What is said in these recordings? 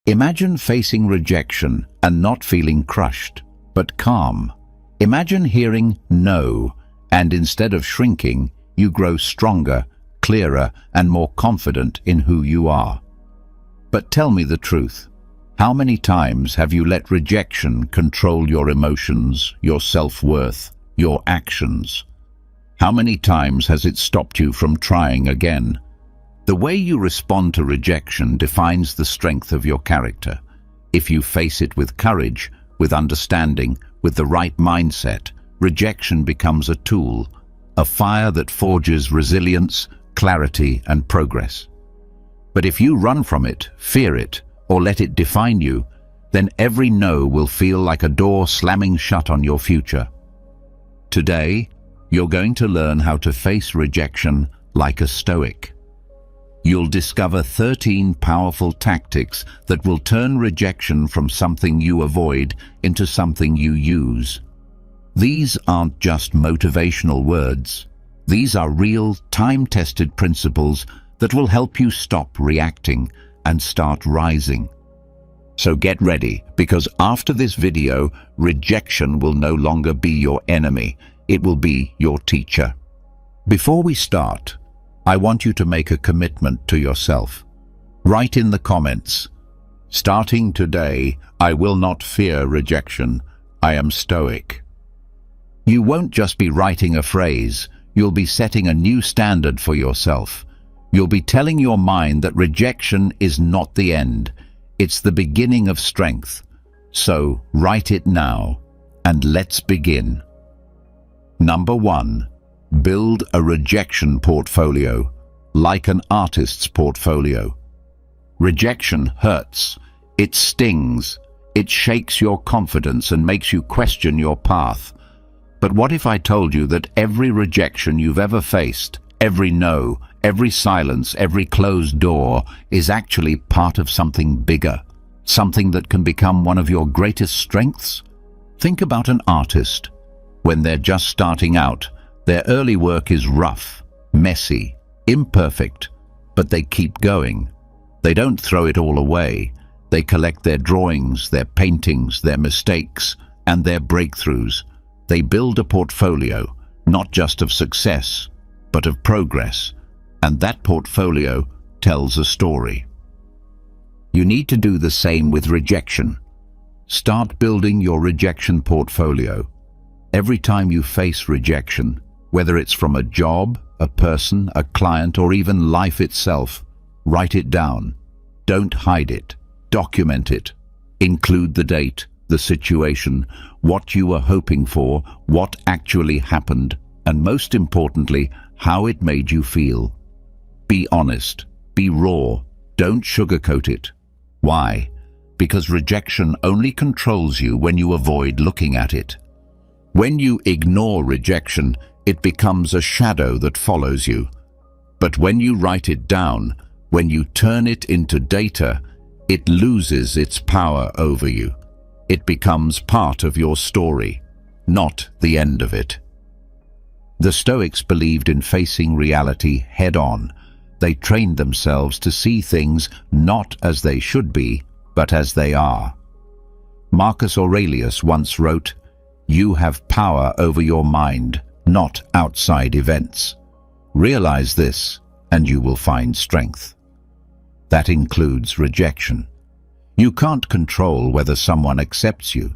Imagine facing rejection and not feeling crushed, but calm. Imagine hearing no, and instead of shrinking, you grow stronger, clearer, and more confident in who you are. But tell me the truth. How many times have you let rejection control your emotions, your self-worth, your actions? How many times has it stopped you from trying again? The way you respond to rejection defines the strength of your character. If you face it with courage, with understanding, with the right mindset, rejection becomes a tool, a fire that forges resilience, clarity, and progress. But if you run from it, fear it, or let it define you, then every no will feel like a door slamming shut on your future. Today, you're going to learn how to face rejection like a Stoic. You'll discover 13 powerful tactics that will turn rejection from something you avoid into something you use. These aren't just motivational words. These are real, time-tested principles that will help you stop reacting and start rising. So get ready, because after this video, rejection will no longer be your enemy. It will be your teacher. Before we start, I want you to make a commitment to yourself. Write in the comments, "Starting today, I will not fear rejection. I am Stoic." You won't just be writing a phrase, you'll be setting a new standard for yourself. You'll be telling your mind that rejection is not the end, it's the beginning of strength. So write it now, and let's begin. Number 1. Build a rejection portfolio, like an artist's portfolio. Rejection hurts, it stings, it shakes your confidence and makes you question your path. But what if I told you that every rejection you've ever faced, every no, every silence, every closed door is actually part of something bigger, something that can become one of your greatest strengths? Think about an artist. When they're just starting out, their early work is rough, messy, imperfect, but they keep going. They don't throw it all away. They collect their drawings, their paintings, their mistakes, and their breakthroughs. They build a portfolio, not just of success, but of progress, and that portfolio tells a story. You need to do the same with rejection. Start building your rejection portfolio. Every time you face rejection, whether it's from a job, a person, a client, or even life itself, write it down. Don't hide it. Document it. Include the date, the situation, what you were hoping for, what actually happened, and most importantly, how it made you feel. Be honest. Be raw. Don't sugarcoat it. Why? Because rejection only controls you when you avoid looking at it. When you ignore rejection, it becomes a shadow that follows you. But when you write it down, when you turn it into data, it loses its power over you. It becomes part of your story, not the end of it. The Stoics believed in facing reality head-on. They trained themselves to see things not as they should be, but as they are. Marcus Aurelius once wrote, "You have power over your mind, not outside events. Realize this, and you will find strength." That includes rejection. You can't control whether someone accepts you,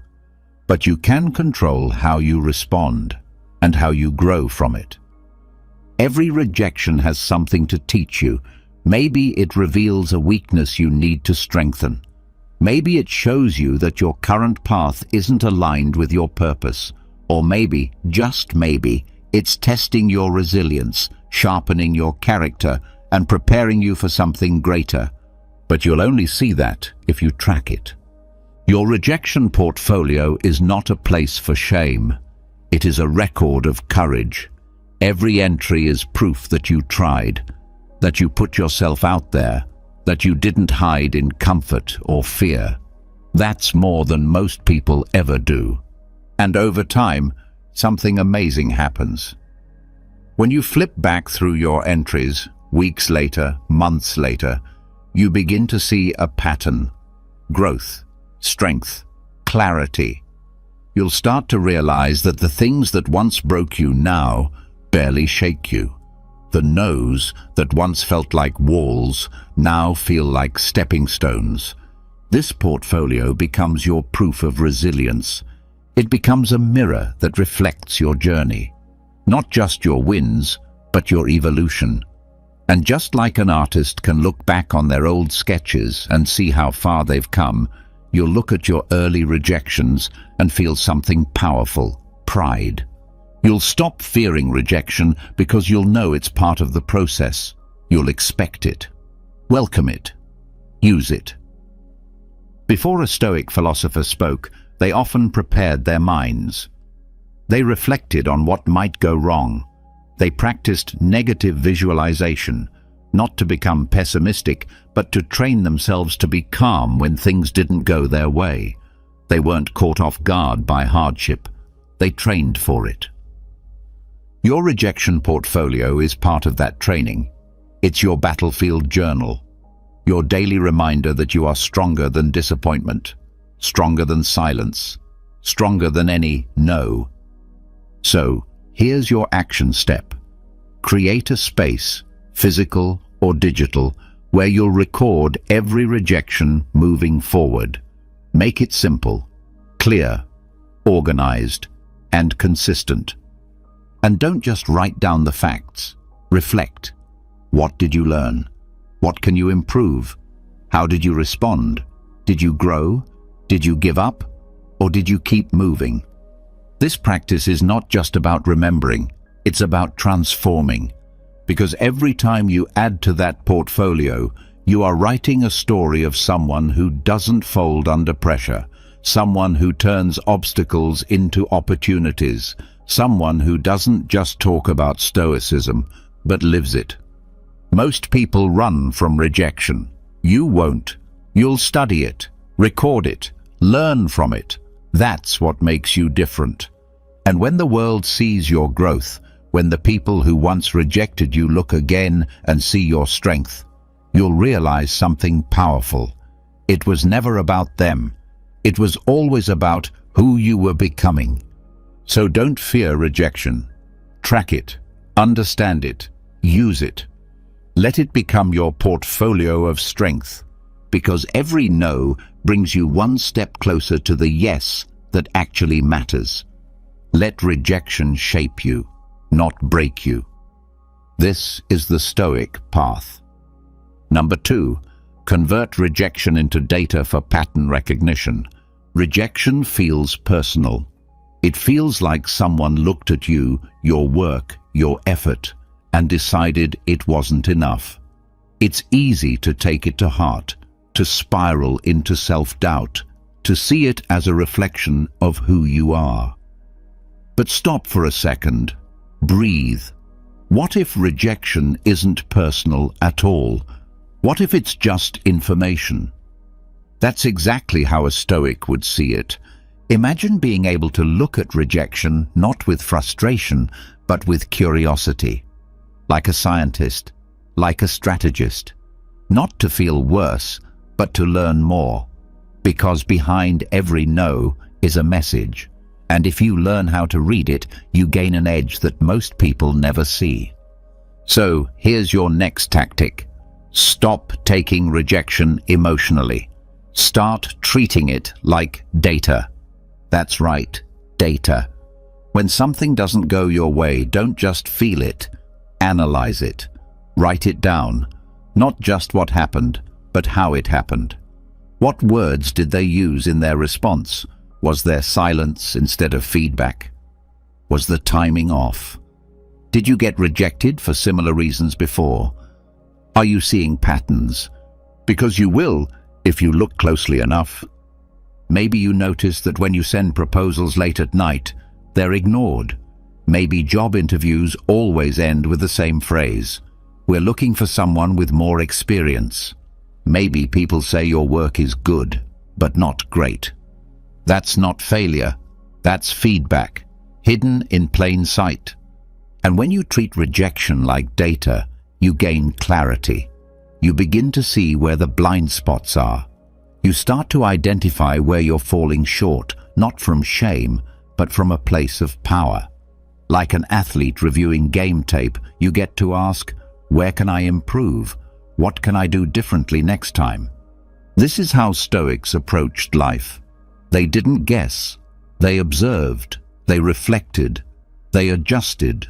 but you can control how you respond and how you grow from it. Every rejection has something to teach you. Maybe it reveals a weakness you need to strengthen. Maybe it shows you that your current path isn't aligned with your purpose. Or maybe, just maybe, it's testing your resilience, sharpening your character, and preparing you for something greater. But you'll only see that if you track it. Your rejection portfolio is not a place for shame. It is a record of courage. Every entry is proof that you tried, that you put yourself out there, that you didn't hide in comfort or fear. That's more than most people ever do. And over time, something amazing happens. When you flip back through your entries, weeks later, months later, you begin to see a pattern. growth, strength, clarity. You'll start to realize that the things that once broke you now barely shake you. The no's that once felt like walls now feel like stepping stones. This portfolio becomes your proof of resilience. It becomes a mirror that reflects your journey. Not just your wins, but your evolution. And just like an artist can look back on their old sketches and see how far they've come, you'll look at your early rejections and feel something powerful, pride. You'll stop fearing rejection because you'll know it's part of the process. You'll expect it. Welcome it. Use it. Before a Stoic philosopher spoke, they often prepared their minds. They reflected on what might go wrong. They practiced negative visualization, not to become pessimistic, but to train themselves to be calm when things didn't go their way. They weren't caught off guard by hardship. They trained for it. Your rejection portfolio is part of that training. It's your battlefield journal, your daily reminder that you are stronger than disappointment, stronger than silence, stronger than any no. So, here's your action step. Create a space, physical or digital, where you'll record every rejection moving forward. Make it simple, clear, organized, and consistent. And don't just write down the facts. Reflect. What did you learn? What can you improve? How did you respond? Did you grow? Did you give up? Or did you keep moving? This practice is not just about remembering, it's about transforming. Because every time you add to that portfolio, you are writing a story of someone who doesn't fold under pressure, someone who turns obstacles into opportunities, someone who doesn't just talk about Stoicism, but lives it. Most people run from rejection. You won't. You'll study it, record it, learn from it. That's what makes you different. And when the world sees your growth, when the people who once rejected you look again and see your strength, you'll realize something powerful. It was never about them. It was always about who you were becoming. So don't fear rejection. Track it, understand it, use it. Let it become your portfolio of strength, because every no brings you one step closer to the yes that actually matters. Let rejection shape you, not break you. This is the Stoic path. Number 2, convert rejection into data for pattern recognition. Rejection feels personal. It feels like someone looked at you, your work, your effort, and decided it wasn't enough. It's easy to take it to heart, to spiral into self-doubt, to see it as a reflection of who you are. But stop for a second. Breathe. What if rejection isn't personal at all? What if it's just information? That's exactly how a Stoic would see it. Imagine being able to look at rejection not with frustration, but with curiosity. Like a scientist, like a strategist. Not to feel worse, but to learn more. Because behind every no is a message. And if you learn how to read it, you gain an edge that most people never see. So, here's your next tactic. Stop taking rejection emotionally. Start treating it like data. That's right, data. When something doesn't go your way, don't just feel it. Analyze it. Write it down. Not just what happened, but how it happened. What words did they use in their response? Was there silence instead of feedback? Was the timing off? Did you get rejected for similar reasons before? Are you seeing patterns? Because you will, if you look closely enough. Maybe you notice that when you send proposals late at night, they're ignored. Maybe job interviews always end with the same phrase. We're looking for someone with more experience. Maybe people say your work is good, but not great. That's not failure. That's feedback, hidden in plain sight. And when you treat rejection like data, you gain clarity. You begin to see where the blind spots are. You start to identify where you're falling short, not from shame, but from a place of power. Like an athlete reviewing game tape, you get to ask, where can I improve? What can I do differently next time? This is how Stoics approached life. They didn't guess. They observed. They reflected. They adjusted.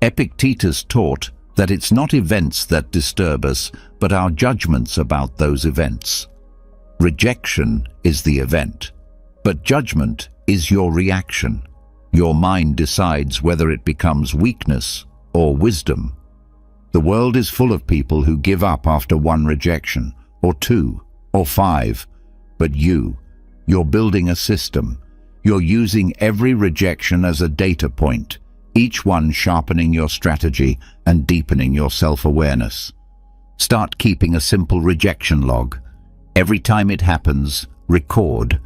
Epictetus taught that it's not events that disturb us, but our judgments about those events. Rejection is the event, but judgment is your reaction. Your mind decides whether it becomes weakness or wisdom. The world is full of people who give up after one rejection, or two, or five. But you're building a system. You're using every rejection as a data point, each one sharpening your strategy and deepening your self-awareness. Start keeping a simple rejection log. Every time it happens, record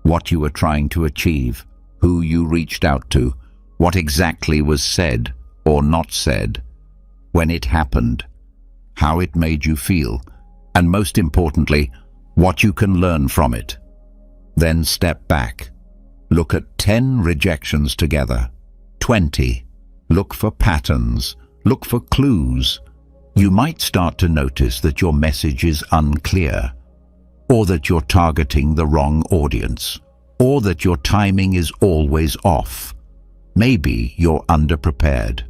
what you were trying to achieve, who you reached out to, what exactly was said or not said, when it happened, how it made you feel, and most importantly, what you can learn from it. Then step back. Look at 10 rejections together, 20. Look for patterns, look for clues. You might start to notice that your message is unclear, or that you're targeting the wrong audience, or that your timing is always off. Maybe you're underprepared.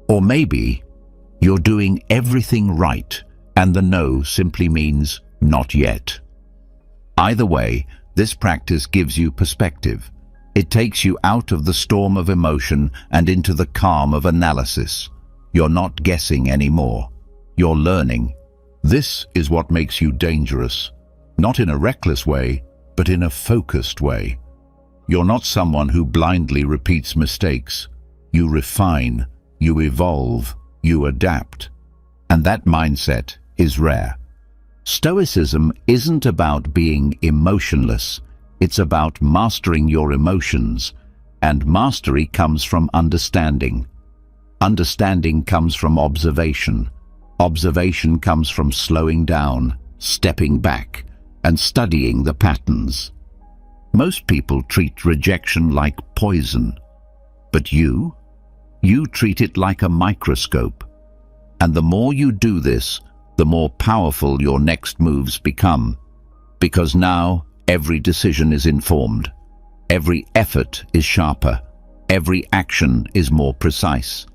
Or maybe you're doing everything right and the no simply means not yet. Either way, this practice gives you perspective. It takes you out of the storm of emotion and into the calm of analysis. You're not guessing anymore. You're learning. This is what makes you dangerous. Not in a reckless way, but in a focused way. You're not someone who blindly repeats mistakes. You refine, you evolve, you adapt. And that mindset is rare. Stoicism isn't about being emotionless. It's about mastering your emotions. And mastery comes from understanding. Understanding comes from observation. Observation comes from slowing down, stepping back, and studying the patterns. Most people treat rejection like poison, but you treat it like a microscope. And the more you do this, the more powerful your next moves become, because now every decision is informed, every effort is sharper, every action is more precise.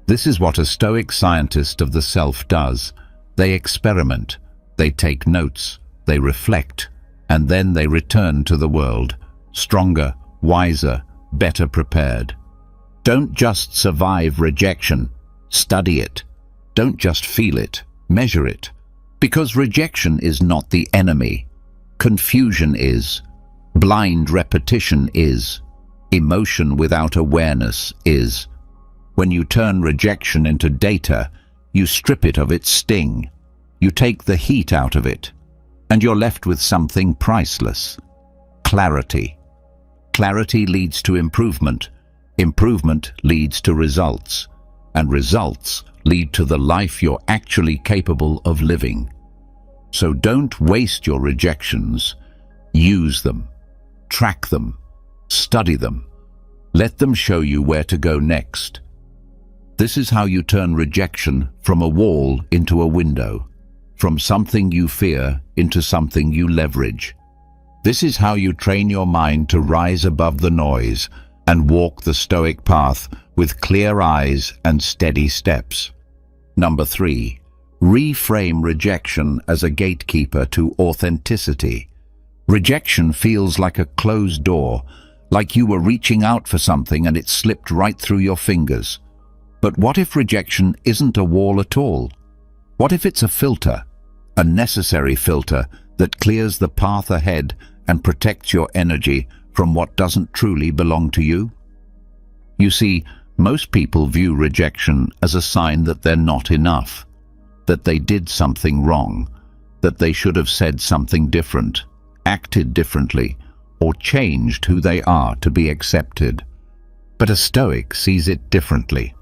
This is what a Stoic scientist of the self does. They experiment, they take notes, they reflect, and then they return to the world, stronger, wiser, better prepared. Don't just survive rejection, study it. Don't just feel it, measure it. Because rejection is not the enemy. Confusion is. Blind repetition is. Emotion without awareness is. When you turn rejection into data, you strip it of its sting. You take the heat out of it. And you're left with something priceless. Clarity. Clarity leads to improvement. Improvement leads to results. And results lead to the life you're actually capable of living. So don't waste your rejections. Use them. Track them. Study them. Let them show you where to go next. This is how you turn rejection from a wall into a window, from something you fear into something you leverage. This is how you train your mind to rise above the noise and walk the Stoic path with clear eyes and steady steps. Number 3, reframe rejection as a gatekeeper to authenticity. Rejection feels like a closed door, like you were reaching out for something and it slipped right through your fingers. But what if rejection isn't a wall at all? What if it's a filter, a necessary filter that clears the path ahead and protects your energy from what doesn't truly belong to you? You see, most people view rejection as a sign that they're not enough, that they did something wrong, that they should have said something different, acted differently, or changed who they are to be accepted. But a Stoic sees it differently.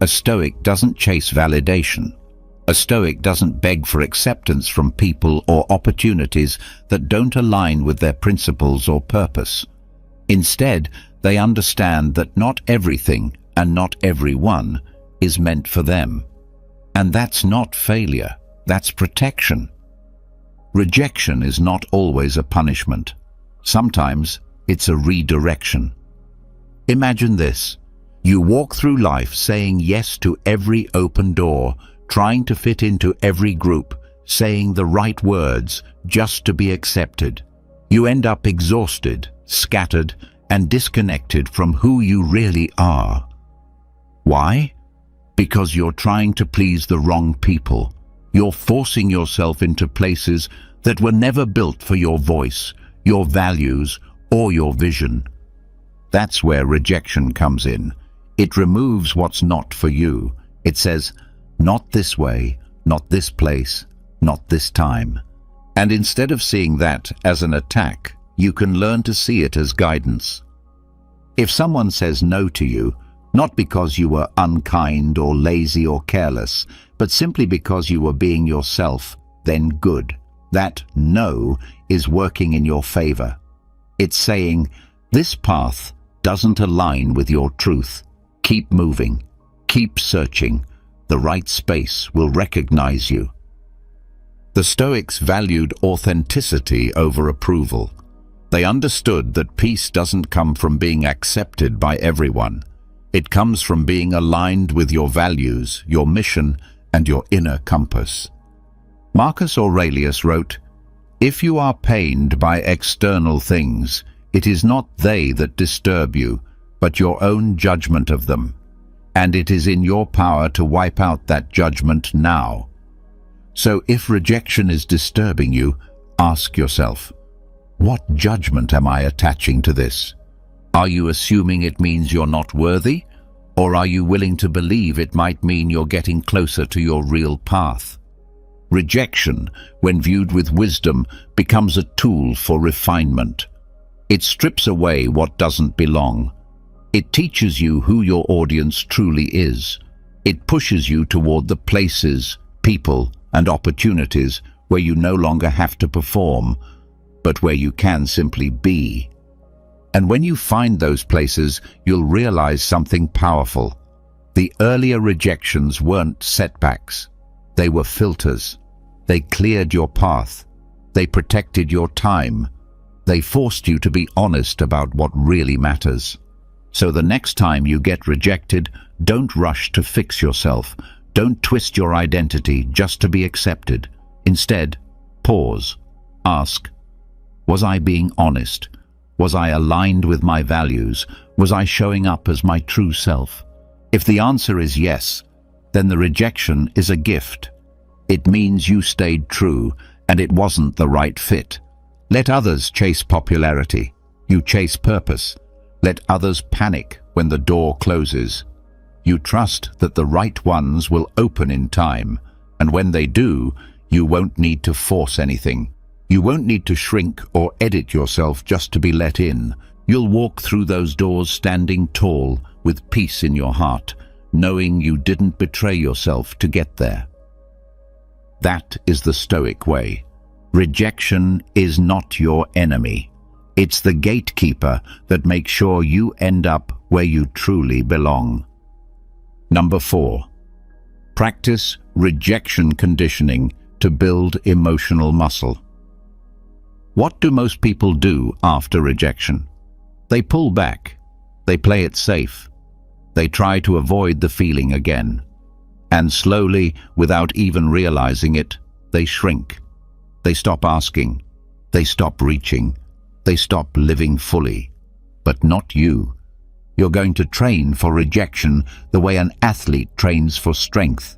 A Stoic doesn't chase validation. A Stoic doesn't beg for acceptance from people or opportunities that don't align with their principles or purpose. Instead, they understand that not everything and not everyone is meant for them. And that's not failure, that's protection. Rejection is not always a punishment. Sometimes it's a redirection. Imagine this. You walk through life saying yes to every open door, trying to fit into every group, saying the right words just to be accepted. You end up exhausted, scattered, and disconnected from who you really are. Why? Because you're trying to please the wrong people. You're forcing yourself into places that were never built for your voice, your values, or your vision. That's where rejection comes in. It removes what's not for you. It says, not this way, not this place, not this time. And instead of seeing that as an attack, you can learn to see it as guidance. If someone says no to you, not because you were unkind or lazy or careless, but simply because you were being yourself, then good. That no is working in your favor. It's saying, this path doesn't align with your truth. Keep moving. Keep searching. The right space will recognize you. The Stoics valued authenticity over approval. They understood that peace doesn't come from being accepted by everyone. It comes from being aligned with your values, your mission, and your inner compass. Marcus Aurelius wrote, "If you are pained by external things, it is not they that disturb you, but your own judgment of them. And it is in your power to wipe out that judgment now." So if rejection is disturbing you, ask yourself, what judgment am I attaching to this? Are you assuming it means you're not worthy? Or are you willing to believe it might mean you're getting closer to your real path? Rejection, when viewed with wisdom, becomes a tool for refinement. It strips away what doesn't belong. It teaches you who your audience truly is. It pushes you toward the places, people, and opportunities where you no longer have to perform, but where you can simply be. And when you find those places, you'll realize something powerful. The earlier rejections weren't setbacks. They were filters. They cleared your path. They protected your time. They forced you to be honest about what really matters. So the next time you get rejected, don't rush to fix yourself. Don't twist your identity just to be accepted. Instead, pause. Ask, was I being honest? Was I aligned with my values? Was I showing up as my true self? If the answer is yes, then the rejection is a gift. It means you stayed true and it wasn't the right fit. Let others chase popularity. You chase purpose. Let others panic when the door closes. You trust that the right ones will open in time, and when they do, you won't need to force anything. You won't need to shrink or edit yourself just to be let in. You'll walk through those doors standing tall, with peace in your heart, knowing you didn't betray yourself to get there. That is the Stoic way. Rejection is not your enemy. It's the gatekeeper that makes sure you end up where you truly belong. Number 4. Practice rejection conditioning to build emotional muscle. What do most people do after rejection? They pull back. They play it safe. They try to avoid the feeling again. And slowly, without even realizing it, they shrink. They stop asking. They stop reaching. They stop living fully. But not you. You're going to train for rejection the way an athlete trains for strength,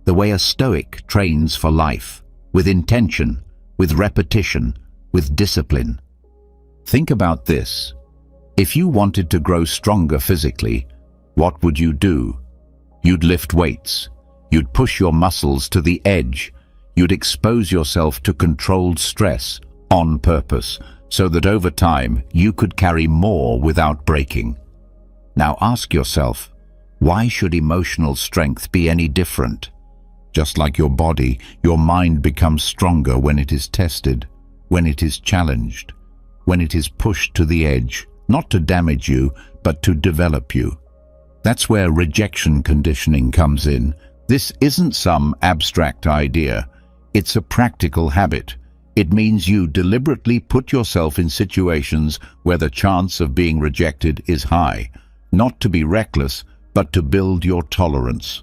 the way a Stoic trains for life, with intention, with repetition, with discipline. Think about this. If you wanted to grow stronger physically, what would you do? You'd lift weights. You'd push your muscles to the edge. You'd expose yourself to controlled stress on purpose, so that over time you could carry more without breaking. Now ask yourself, why should emotional strength be any different? Just like your body, your mind becomes stronger when it is tested, when it is challenged, when it is pushed to the edge, not to damage you, but to develop you. That's where rejection conditioning comes in. This isn't some abstract idea. It's a practical habit. It means you deliberately put yourself in situations where the chance of being rejected is high, not to be reckless, but to build your tolerance,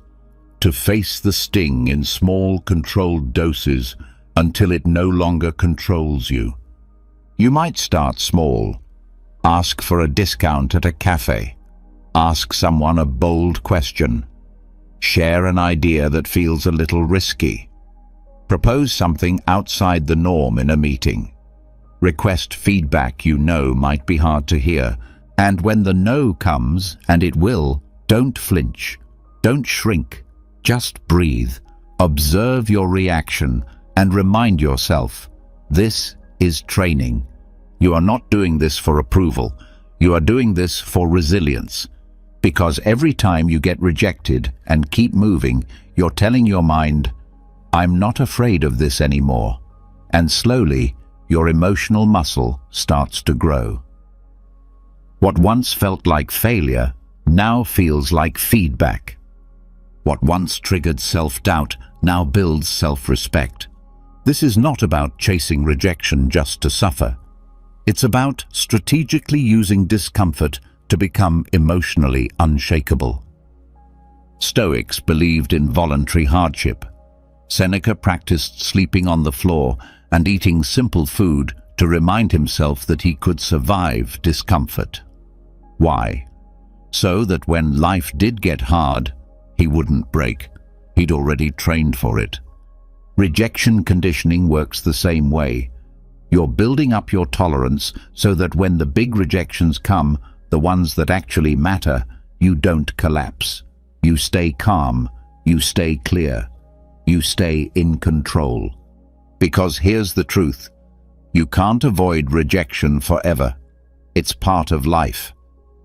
to face the sting in small, controlled doses until it no longer controls you. You might start small. Ask for a discount at a cafe. Ask someone a bold question. Share an idea that feels a little risky. Propose something outside the norm in a meeting. Request feedback you know might be hard to hear. And when the no comes, and it will, don't flinch. Don't shrink. Just breathe. Observe your reaction and remind yourself, this is training. You are not doing this for approval. You are doing this for resilience. Because every time you get rejected and keep moving, you're telling your mind, I'm not afraid of this anymore. And slowly, your emotional muscle starts to grow. What once felt like failure now feels like feedback. What once triggered self-doubt now builds self-respect. This is not about chasing rejection just to suffer. It's about strategically using discomfort to become emotionally unshakable. Stoics believed in voluntary hardship. Seneca practiced sleeping on the floor and eating simple food to remind himself that he could survive discomfort. Why? So that when life did get hard, he wouldn't break. He'd already trained for it. Rejection conditioning works the same way. You're building up your tolerance so that when the big rejections come, the ones that actually matter, you don't collapse. You stay calm. You stay clear. You stay in control. Because here's the truth. You can't avoid rejection forever. It's part of life.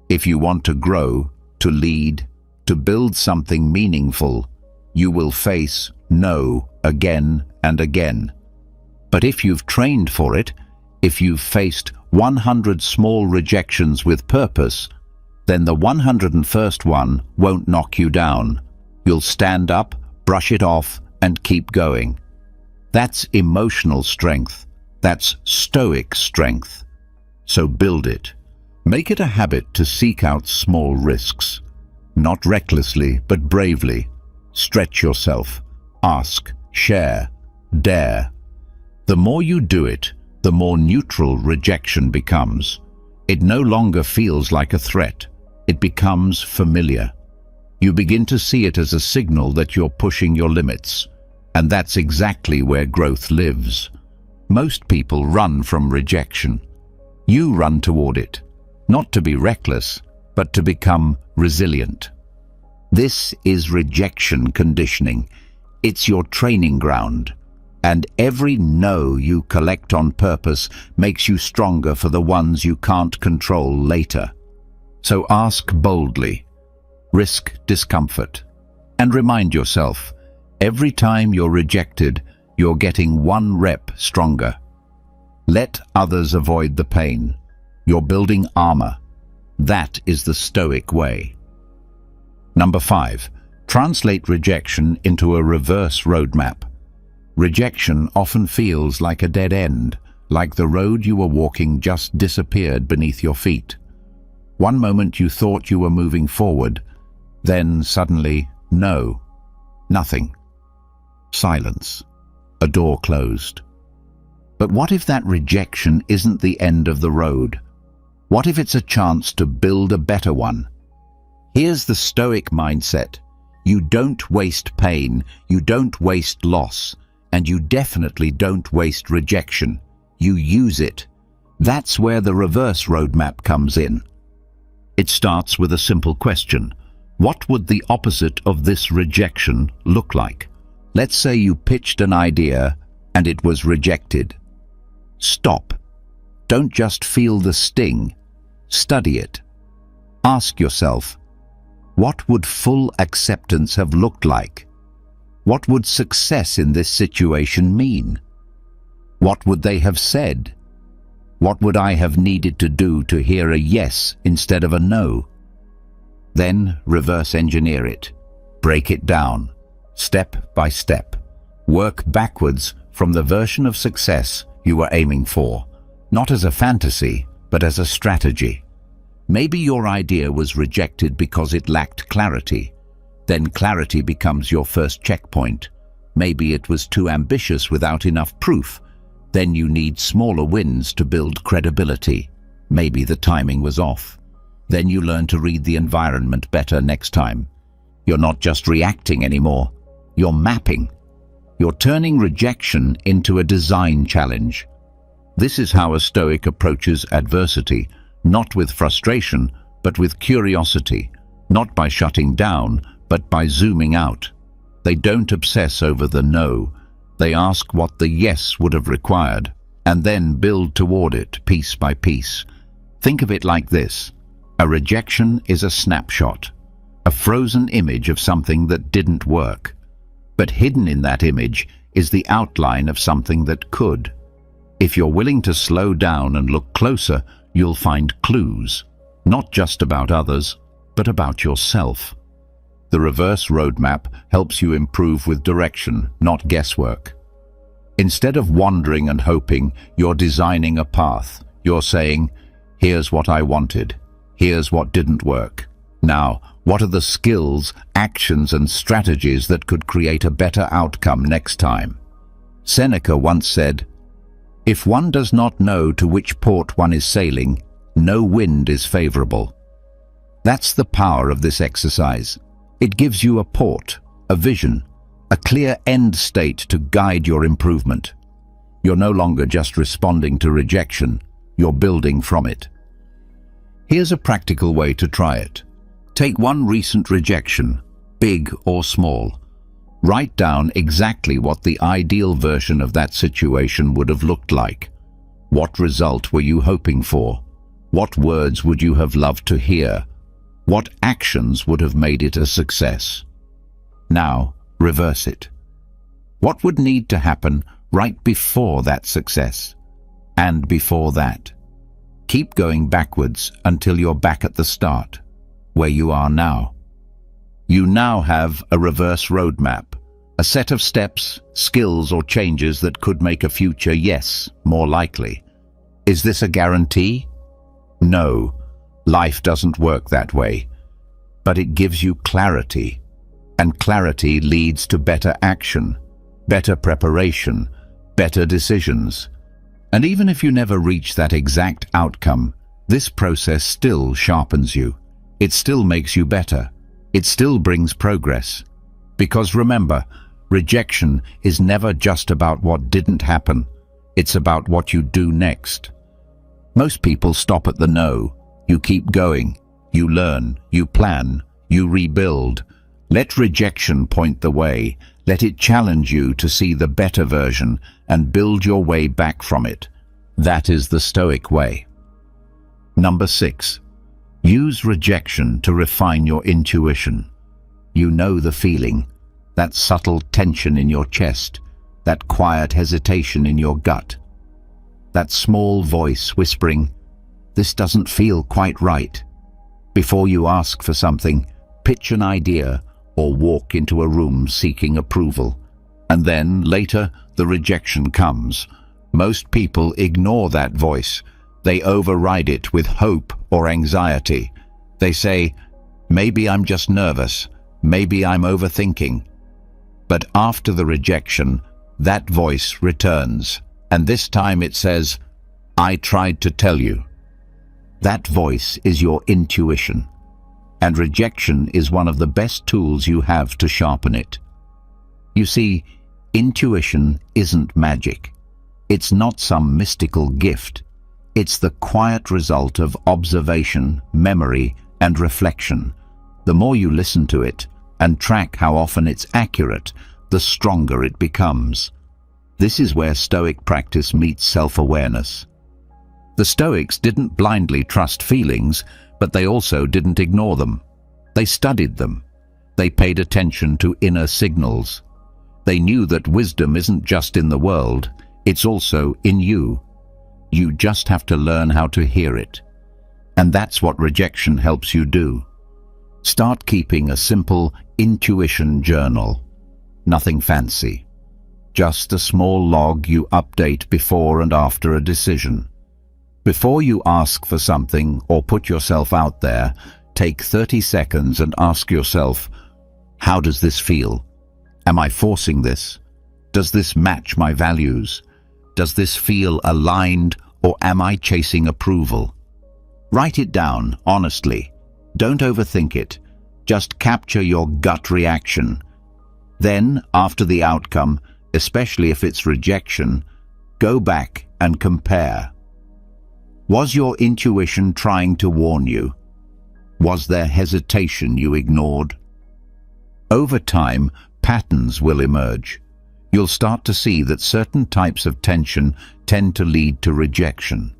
If you want to grow, to lead, to build something meaningful, you will face no again and again. But if you've trained for it, if you've faced 100 small rejections with purpose, then the 101st one won't knock you down. You'll stand up, brush it off, and keep going. That's emotional strength. That's Stoic strength. So build it. Make it a habit to seek out small risks. Not recklessly, but bravely. Stretch yourself. Ask, share, dare. The more you do it, the more neutral rejection becomes. It no longer feels like a threat. It becomes familiar. You begin to see it as a signal that you're pushing your limits. And that's exactly where growth lives. Most people run from rejection. You run toward it. Not to be reckless, but to become resilient. This is rejection conditioning. It's your training ground. And every no you collect on purpose makes you stronger for the ones you can't control later. So ask boldly, risk discomfort, and remind yourself, every time you're rejected, you're getting one rep stronger. Let others avoid the pain. You're building armor. That is the Stoic way. Number 5, translate rejection into a reverse roadmap. Rejection often feels like a dead end, like the road you were walking just disappeared beneath your feet. One moment you thought you were moving forward, then suddenly, no, nothing. Silence. A door closed. But what if that rejection isn't the end of the road? What if it's a chance to build a better one? Here's the Stoic mindset. You don't waste pain, you don't waste loss, and you definitely don't waste rejection. You use it. That's where the reverse roadmap comes in. It starts with a simple question. What would the opposite of this rejection look like? Let's say you pitched an idea and it was rejected. Stop. Don't just feel the sting. Study it. Ask yourself, what would full acceptance have looked like? What would success in this situation mean? What would they have said? What would I have needed to do to hear a yes instead of a no? Then reverse engineer it. Break it down, step by step. Work backwards from the version of success you were aiming for, not as a fantasy, but as a strategy. Maybe your idea was rejected because it lacked clarity. Then clarity becomes your first checkpoint. Maybe it was too ambitious without enough proof. Then you need smaller wins to build credibility. Maybe the timing was off. Then you learn to read the environment better next time. You're not just reacting anymore. You're mapping. You're turning rejection into a design challenge. This is how a Stoic approaches adversity, not with frustration, but with curiosity, not by shutting down, but by zooming out. They don't obsess over the no. They ask what the yes would have required, and then build toward it piece by piece. Think of it like this. A rejection is a snapshot, a frozen image of something that didn't work. But hidden in that image is the outline of something that could. If you're willing to slow down and look closer, you'll find clues, not just about others, but about yourself. The reverse roadmap helps you improve with direction, not guesswork. Instead of wandering and hoping, you're designing a path. You're saying, here's what I wanted. Here's what didn't work. Now, what are the skills, actions, and strategies that could create a better outcome next time? Seneca once said, "If one does not know to which port one is sailing, no wind is favorable." That's the power of this exercise. It gives you a port, a vision, a clear end state to guide your improvement. You're no longer just responding to rejection, you're building from it. Here's a practical way to try it. Take one recent rejection, big or small. Write down exactly what the ideal version of that situation would have looked like. What result were you hoping for? What words would you have loved to hear? What actions would have made it a success? Now, reverse it. What would need to happen right before that success? And before that? Keep going backwards until you're back at the start, where you are now. You now have a reverse roadmap, a set of steps, skills, or changes that could make a future yes more likely. Is this a guarantee? No, life doesn't work that way. But it gives you clarity, and clarity leads to better action, better preparation, better decisions. And even if you never reach that exact outcome, this process still sharpens you. It still makes you better. It still brings progress. Because remember, rejection is never just about what didn't happen. It's about what you do next. Most people stop at the no. You keep going. You learn. You plan. You rebuild. Let rejection point the way. Let it challenge you to see the better version and build your way back from it. That is the Stoic way. Number 6. Use rejection to refine your intuition. You know the feeling, that subtle tension in your chest, that quiet hesitation in your gut, that small voice whispering, "This doesn't feel quite right." Before you ask for something, pitch an idea or walk into a room seeking approval. And then, later, the rejection comes. Most people ignore that voice. They override it with hope or anxiety. They say, "Maybe I'm just nervous. Maybe I'm overthinking." But after the rejection, that voice returns. And this time it says, "I tried to tell you." That voice is your intuition. And rejection is one of the best tools you have to sharpen it. You see, intuition isn't magic. It's not some mystical gift. It's the quiet result of observation, memory, and reflection. The more you listen to it and track how often it's accurate, the stronger it becomes. This is where Stoic practice meets self-awareness. The Stoics didn't blindly trust feelings, but they also didn't ignore them. They studied them. They paid attention to inner signals. They knew that wisdom isn't just in the world, it's also in you. You just have to learn how to hear it. And that's what rejection helps you do. Start keeping a simple intuition journal. Nothing fancy. Just a small log you update before and after a decision. Before you ask for something or put yourself out there, take 30 seconds and ask yourself, how does this feel? Am I forcing this? Does this match my values? Does this feel aligned, or am I chasing approval? Write it down, honestly. Don't overthink it. Just capture your gut reaction. Then, after the outcome, especially if it's rejection, go back and compare. Was your intuition trying to warn you? Was there hesitation you ignored? Over time, patterns will emerge. You'll start to see that certain types of tension tend to lead to rejection.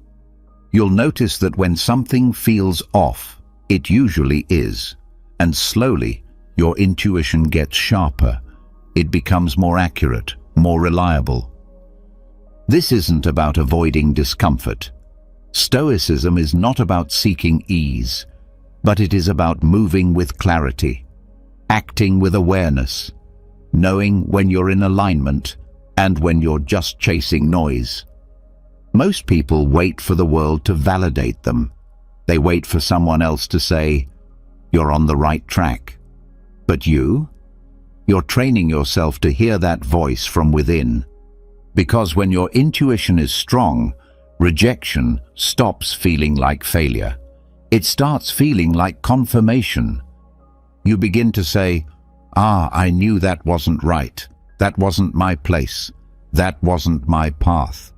You'll notice that when something feels off, it usually is, and slowly your intuition gets sharper. It becomes more accurate, more reliable. This isn't about avoiding discomfort. Stoicism is not about seeking ease, but it is about moving with clarity, acting with awareness, knowing when you're in alignment and when you're just chasing noise. Most people wait for the world to validate them. They wait for someone else to say, "You're on the right track." But you're training yourself to hear that voice from within. Because when your intuition is strong, rejection stops feeling like failure. It starts feeling like confirmation. You begin to say, I knew that wasn't right. That wasn't my place. That wasn't my path.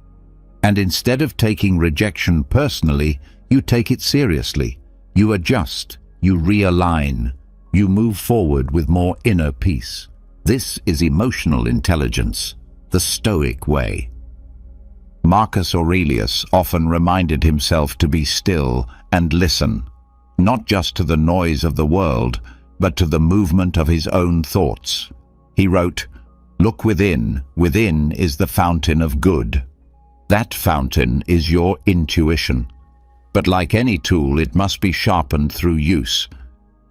And instead of taking rejection personally, you take it seriously. You adjust, you realign, you move forward with more inner peace. This is emotional intelligence, the Stoic way. Marcus Aurelius often reminded himself to be still and listen, not just to the noise of the world, but to the movement of his own thoughts. He wrote, "Look within. Within is the fountain of good." That fountain is your intuition. But like any tool, it must be sharpened through use.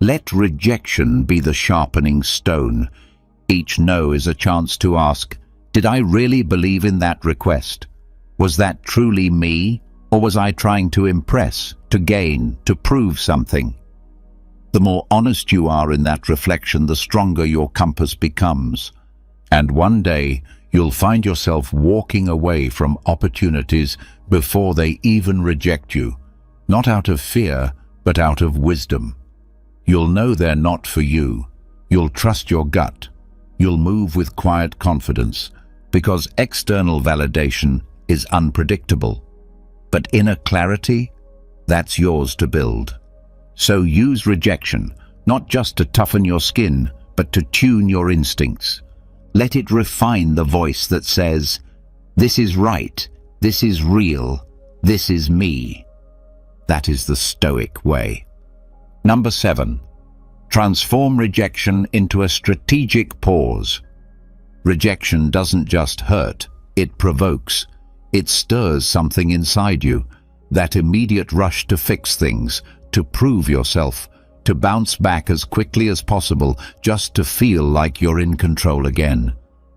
Let rejection be the sharpening stone. Each no is a chance to ask, did I really believe in that request? Was that truly me, or was I trying to impress, to gain, to prove something? The more honest you are in that reflection, the stronger your compass becomes. And one day, you'll find yourself walking away from opportunities before they even reject you, not out of fear, but out of wisdom. You'll know they're not for you. You'll trust your gut. You'll move with quiet confidence, because external validation is unpredictable. But inner clarity, that's yours to build. So use rejection, not just to toughen your skin, but to tune your instincts. Let it refine the voice that says, this is right, this is real, this is me. That is the Stoic way. Number 7. Transform rejection into a strategic pause. Rejection doesn't just hurt, it provokes. It stirs something inside you, that immediate rush to fix things, to prove yourself, to bounce back as quickly as possible, just to feel like you're in control again.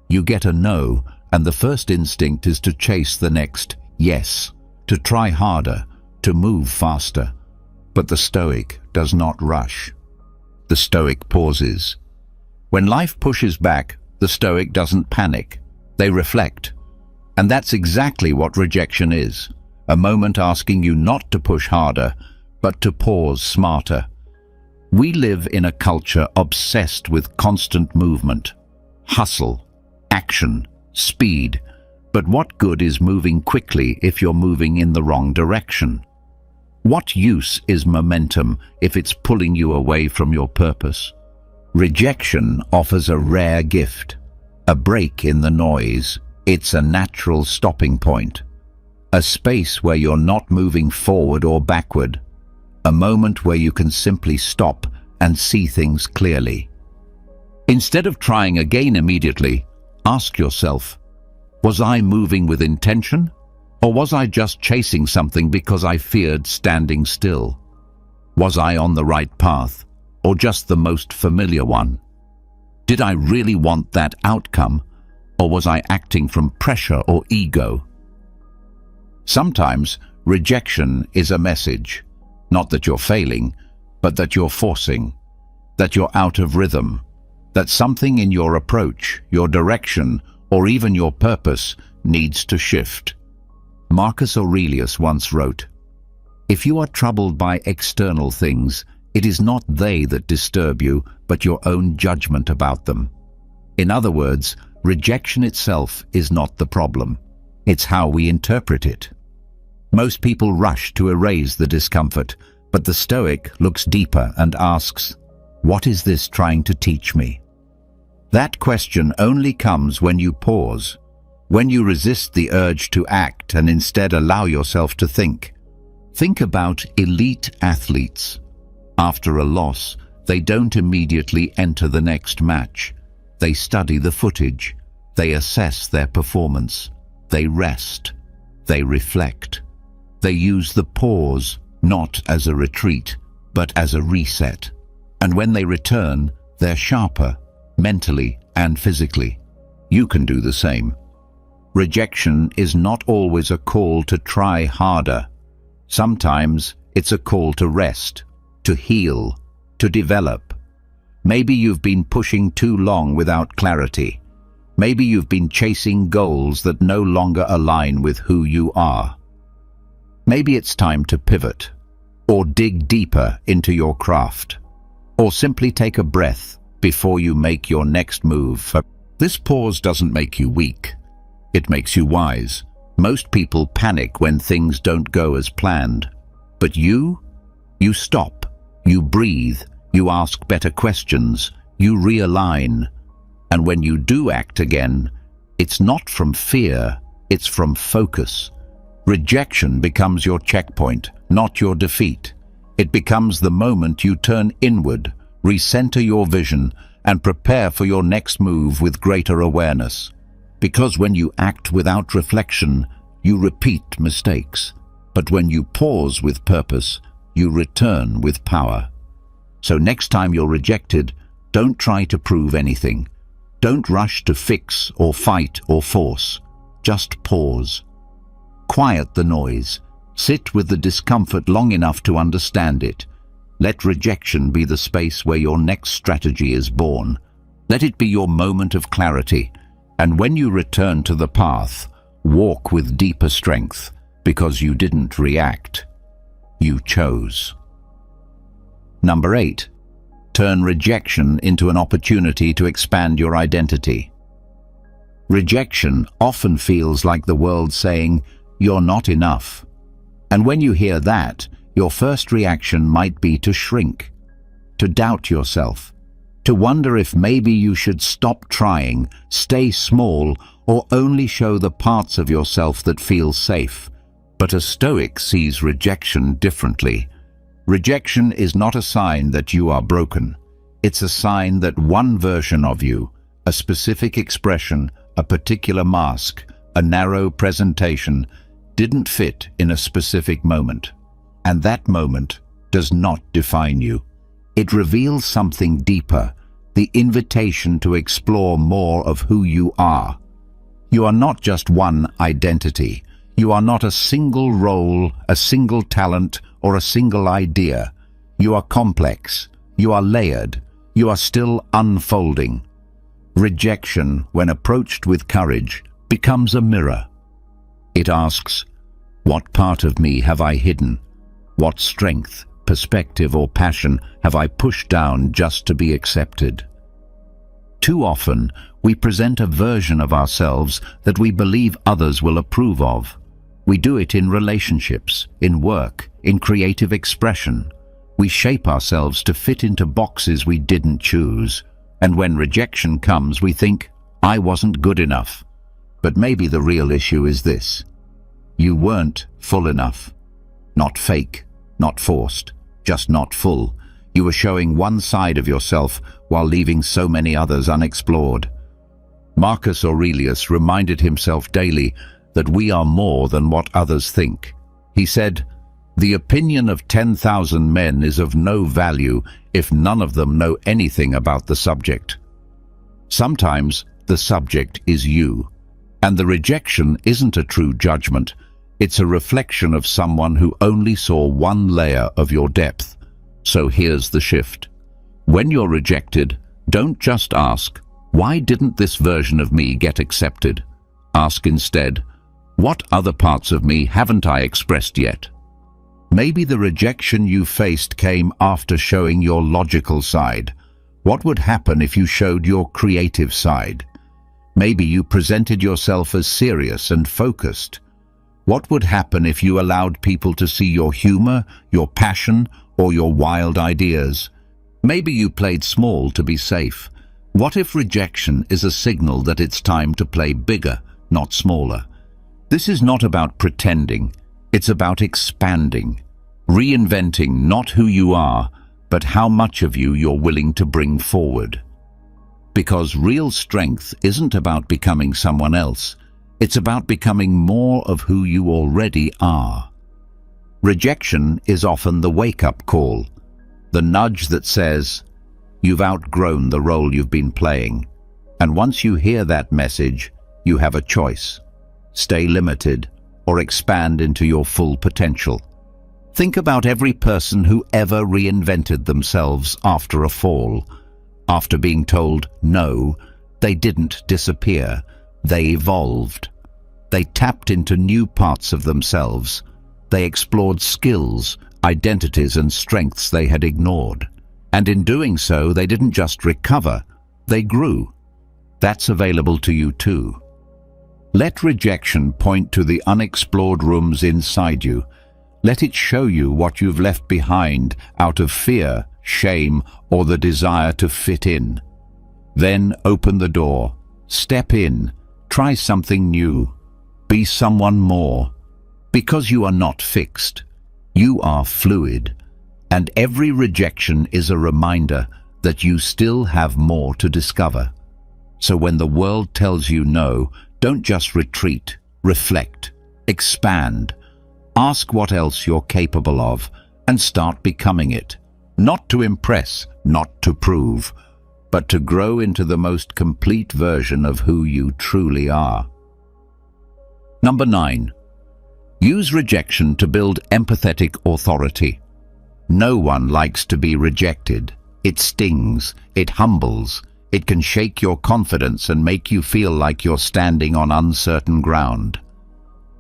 You get a no, and the first instinct is to chase the next yes, to try harder, to move faster. But the Stoic does not rush. The Stoic pauses. When life pushes back, the Stoic doesn't panic. They reflect. And that's exactly what rejection is. A moment asking you not to push harder, but to pause smarter. We live in a culture obsessed with constant movement, hustle, action, speed. But what good is moving quickly if you're moving in the wrong direction? What use is momentum if it's pulling you away from your purpose? Rejection offers a rare gift, a break in the noise. It's a natural stopping point, a space where you're not moving forward or backward, a moment where you can simply stop and see things clearly. Instead of trying again immediately, Ask yourself, was I moving with intention? Or was I just chasing something because I feared standing still? Was I on the right path, or just the most familiar one? Did I really want that outcome, or was I acting from pressure or ego? Sometimes rejection is a message, not that you're failing, but that you're forcing, that you're out of rhythm, that something in your approach, your direction, or even your purpose needs to shift. Marcus Aurelius once wrote, "If you are troubled by external things, it is not they that disturb you, but your own judgment about them." In other words, rejection itself is not the problem. It's how we interpret it. Most people rush to erase the discomfort, but the Stoic looks deeper and asks, "What is this trying to teach me?" That question only comes when you pause, when you resist the urge to act and instead allow yourself to think. Think about elite athletes. After a loss, they don't immediately enter the next match. They study the footage. They assess their performance. They rest. They reflect. They use the pause not as a retreat, but as a reset. And when they return, they're sharper, mentally and physically. You can do the same. Rejection is not always a call to try harder. Sometimes it's a call to rest, to heal, to develop. Maybe you've been pushing too long without clarity. Maybe you've been chasing goals that no longer align with who you are. Maybe it's time to pivot, or dig deeper into your craft, or simply take a breath before you make your next move. This pause doesn't make you weak. It makes you wise. Most people panic when things don't go as planned. But you stop, you breathe, you ask better questions, you realign. And when you do act again, it's not from fear, it's from focus. Rejection becomes your checkpoint, not your defeat. It becomes the moment you turn inward, recenter your vision, and prepare for your next move with greater awareness. Because when you act without reflection, you repeat mistakes. But when you pause with purpose, you return with power. So next time you're rejected, don't try to prove anything. Don't rush to fix or fight or force. Just pause. Quiet the noise. Sit with the discomfort long enough to understand it. Let rejection be the space where your next strategy is born. Let it be your moment of clarity. And when you return to the path, walk with deeper strength, because you didn't react. You chose. Number 8. Turn rejection into an opportunity to expand your identity. Rejection often feels like the world saying, "You're not enough." And when you hear that, your first reaction might be to shrink, to doubt yourself, to wonder if maybe you should stop trying, stay small, or only show the parts of yourself that feel safe. But a Stoic sees rejection differently. Rejection is not a sign that you are broken. It's a sign that one version of you, a specific expression, a particular mask, a narrow presentation, didn't fit in a specific moment. And that moment does not define you. It reveals something deeper, the invitation to explore more of who you are. You are not just one identity. You are not a single role, a single talent, or a single idea. You are complex. You are layered. You are still unfolding. Rejection, when approached with courage, becomes a mirror. It asks, what part of me have I hidden? What strength, perspective, or passion have I pushed down just to be accepted? Too often, we present a version of ourselves that we believe others will approve of. We do it in relationships, in work, in creative expression. We shape ourselves to fit into boxes we didn't choose. And when rejection comes, we think, I wasn't good enough. But maybe the real issue is this. You weren't full enough. Not fake, not forced, just not full. You were showing one side of yourself while leaving so many others unexplored. Marcus Aurelius reminded himself daily that we are more than what others think. He said, "The opinion of 10,000 men is of no value if none of them know anything about the subject." Sometimes the subject is you, and the rejection isn't a true judgment. It's a reflection of someone who only saw one layer of your depth. So here's the shift. When you're rejected, don't just ask, "Why didn't this version of me get accepted?" Ask instead, "What other parts of me haven't I expressed yet?" Maybe the rejection you faced came after showing your logical side. What would happen if you showed your creative side? Maybe you presented yourself as serious and focused. What would happen if you allowed people to see your humor, your passion, or your wild ideas? Maybe you played small to be safe. What if rejection is a signal that it's time to play bigger, not smaller? This is not about pretending. It's about expanding, reinventing not who you are, but how much of you you're willing to bring forward. Because real strength isn't about becoming someone else. It's about becoming more of who you already are. Rejection is often the wake-up call, the nudge that says, "You've outgrown the role you've been playing." And once you hear that message, you have a choice. Stay limited or expand into your full potential. Think about every person who ever reinvented themselves after a fall. After being told no, they didn't disappear. They evolved. They tapped into new parts of themselves. They explored skills, identities, and strengths they had ignored. And in doing so, they didn't just recover, they grew. That's available to you too. Let rejection point to the unexplored rooms inside you. Let it show you what you've left behind out of fear, shame, or the desire to fit in. Then open the door, step in, try something new, be someone more. Because you are not fixed, you are fluid, and every rejection is a reminder that you still have more to discover. So when the world tells you no, don't just retreat, reflect, expand. Ask what else you're capable of and start becoming it. Not to impress, not to prove, but to grow into the most complete version of who you truly are. Number 9. Use rejection to build empathetic authority. No one likes to be rejected. It stings, it humbles, it can shake your confidence and make you feel like you're standing on uncertain ground.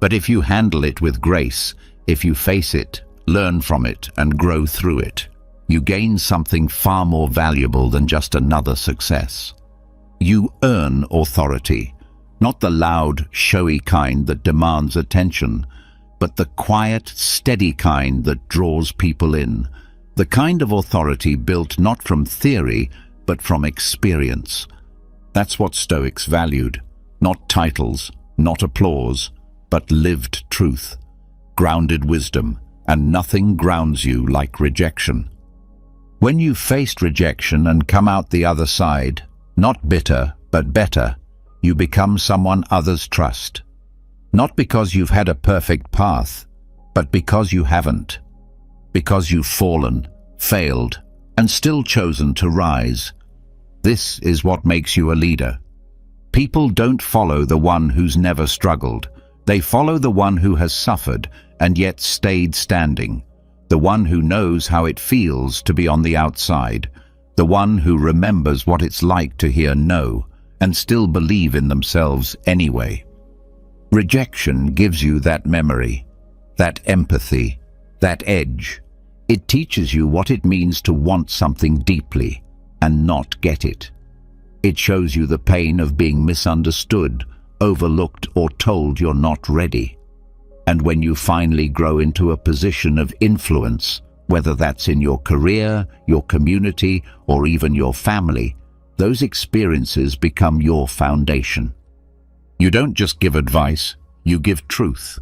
But if you handle it with grace, if you face it, learn from it, and grow through it, you gain something far more valuable than just another success. You earn authority, not the loud, showy kind that demands attention, but the quiet, steady kind that draws people in. The kind of authority built not from theory, but from experience. That's what Stoics valued. Not titles, not applause, but lived truth, grounded wisdom, and nothing grounds you like rejection. When you've faced rejection and come out the other side, not bitter, but better, you become someone others trust. Not because you've had a perfect path, but because you haven't. Because you've fallen, failed, and still chosen to rise. This is what makes you a leader. People don't follow the one who's never struggled. They follow the one who has suffered and yet stayed standing. The one who knows how it feels to be on the outside. The one who remembers what it's like to hear no and still believe in themselves anyway. Rejection gives you that memory, that empathy, that edge. It teaches you what it means to want something deeply and not get it. It shows you the pain of being misunderstood, overlooked, or told you're not ready. And when you finally grow into a position of influence, whether that's in your career, your community, or even your family, those experiences become your foundation. You don't just give advice, you give truth.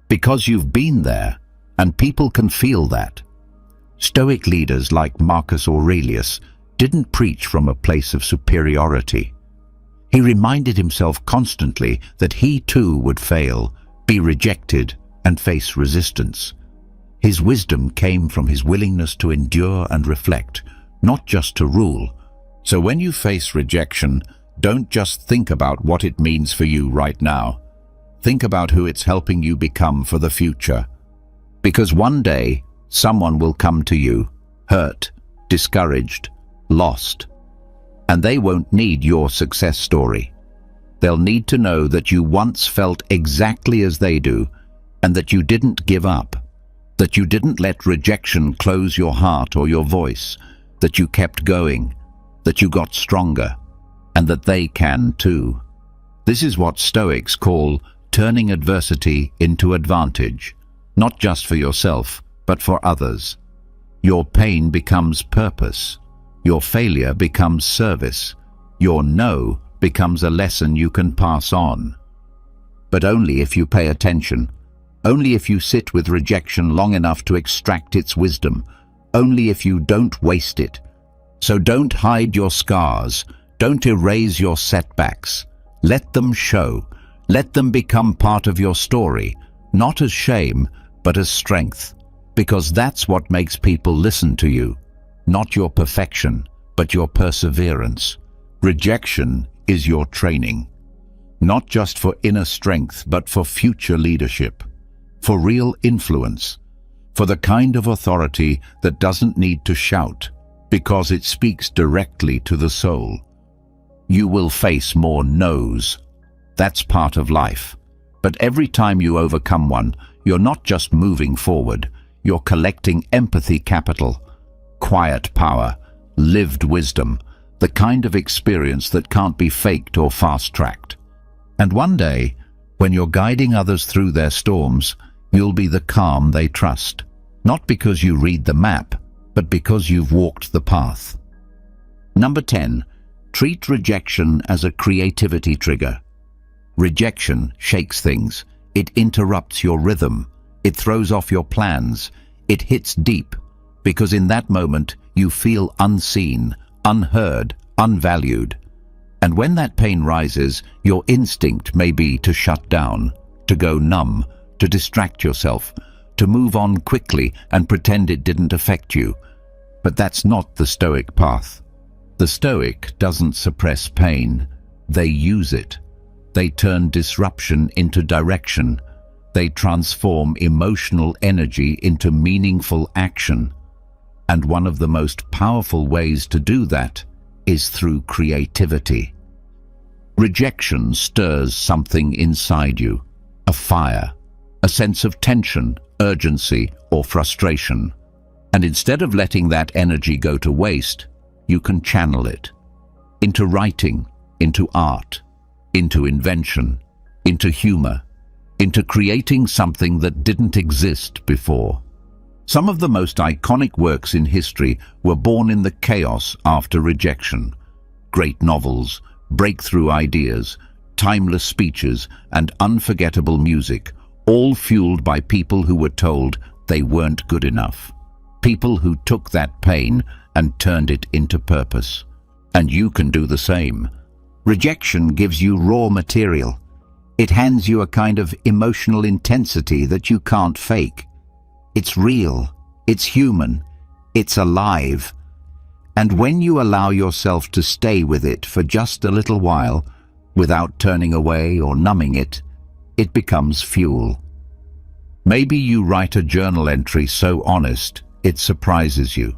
Because you've been there, and people can feel that. Stoic leaders like Marcus Aurelius didn't preach from a place of superiority. He reminded himself constantly that he too would fail, be rejected, and face resistance. His wisdom came from his willingness to endure and reflect, not just to rule. So when you face rejection, don't just think about what it means for you right now. Think about who it's helping you become for the future. Because one day, someone will come to you, hurt, discouraged, lost. And they won't need your success story. They'll need to know that you once felt exactly as they do, and that you didn't give up, that you didn't let rejection close your heart or your voice, that you kept going, that you got stronger, and that they can too. This is what Stoics call turning adversity into advantage, not just for yourself, but for others. Your pain becomes purpose. Your failure becomes service. Your no becomes a lesson you can pass on. But only if you pay attention. Only if you sit with rejection long enough to extract its wisdom. Only if you don't waste it. So don't hide your scars. Don't erase your setbacks. Let them show. Let them become part of your story, not as shame, but as strength. Because that's what makes people listen to you. Not your perfection, but your perseverance. Rejection is your training. Not just for inner strength, but for future leadership. For real influence. For the kind of authority that doesn't need to shout, because it speaks directly to the soul. You will face more no's. That's part of life. But every time you overcome one, you're not just moving forward, you're collecting empathy capital, quiet power, lived wisdom, the kind of experience that can't be faked or fast-tracked. And one day, when you're guiding others through their storms, you'll be the calm they trust. Not because you read the map, but because you've walked the path. Number 10. Treat rejection as a creativity trigger. Rejection shakes things. It interrupts your rhythm. It throws off your plans. It hits deep, because in that moment you feel unseen, unheard, unvalued. And when that pain rises, your instinct may be to shut down, to go numb, to distract yourself, to move on quickly and pretend it didn't affect you. But that's not the Stoic path. The Stoic doesn't suppress pain. They use it. They turn disruption into direction. They transform emotional energy into meaningful action. And one of the most powerful ways to do that is through creativity. Rejection stirs something inside you, a fire, a sense of tension, urgency, or frustration. And instead of letting that energy go to waste, you can channel it into writing, into art, into invention, into humor, into creating something that didn't exist before. Some of the most iconic works in history were born in the chaos after rejection. Great novels, breakthrough ideas, timeless speeches, and unforgettable music, all fueled by people who were told they weren't good enough. People who took that pain and turned it into purpose. And you can do the same. Rejection gives you raw material. It hands you a kind of emotional intensity that you can't fake. It's real, it's human, it's alive. And when you allow yourself to stay with it for just a little while, without turning away or numbing it, it becomes fuel. Maybe you write a journal entry so honest, it surprises you.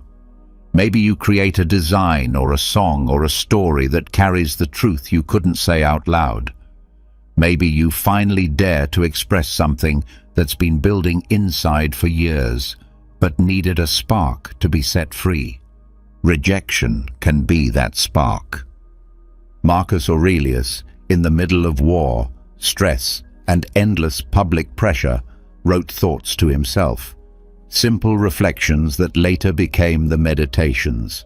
Maybe you create a design or a song or a story that carries the truth you couldn't say out loud. Maybe you finally dare to express something that's been building inside for years, but needed a spark to be set free. Rejection can be that spark. Marcus Aurelius, in the middle of war, stress, and endless public pressure, wrote thoughts to himself. Simple reflections that later became the Meditations.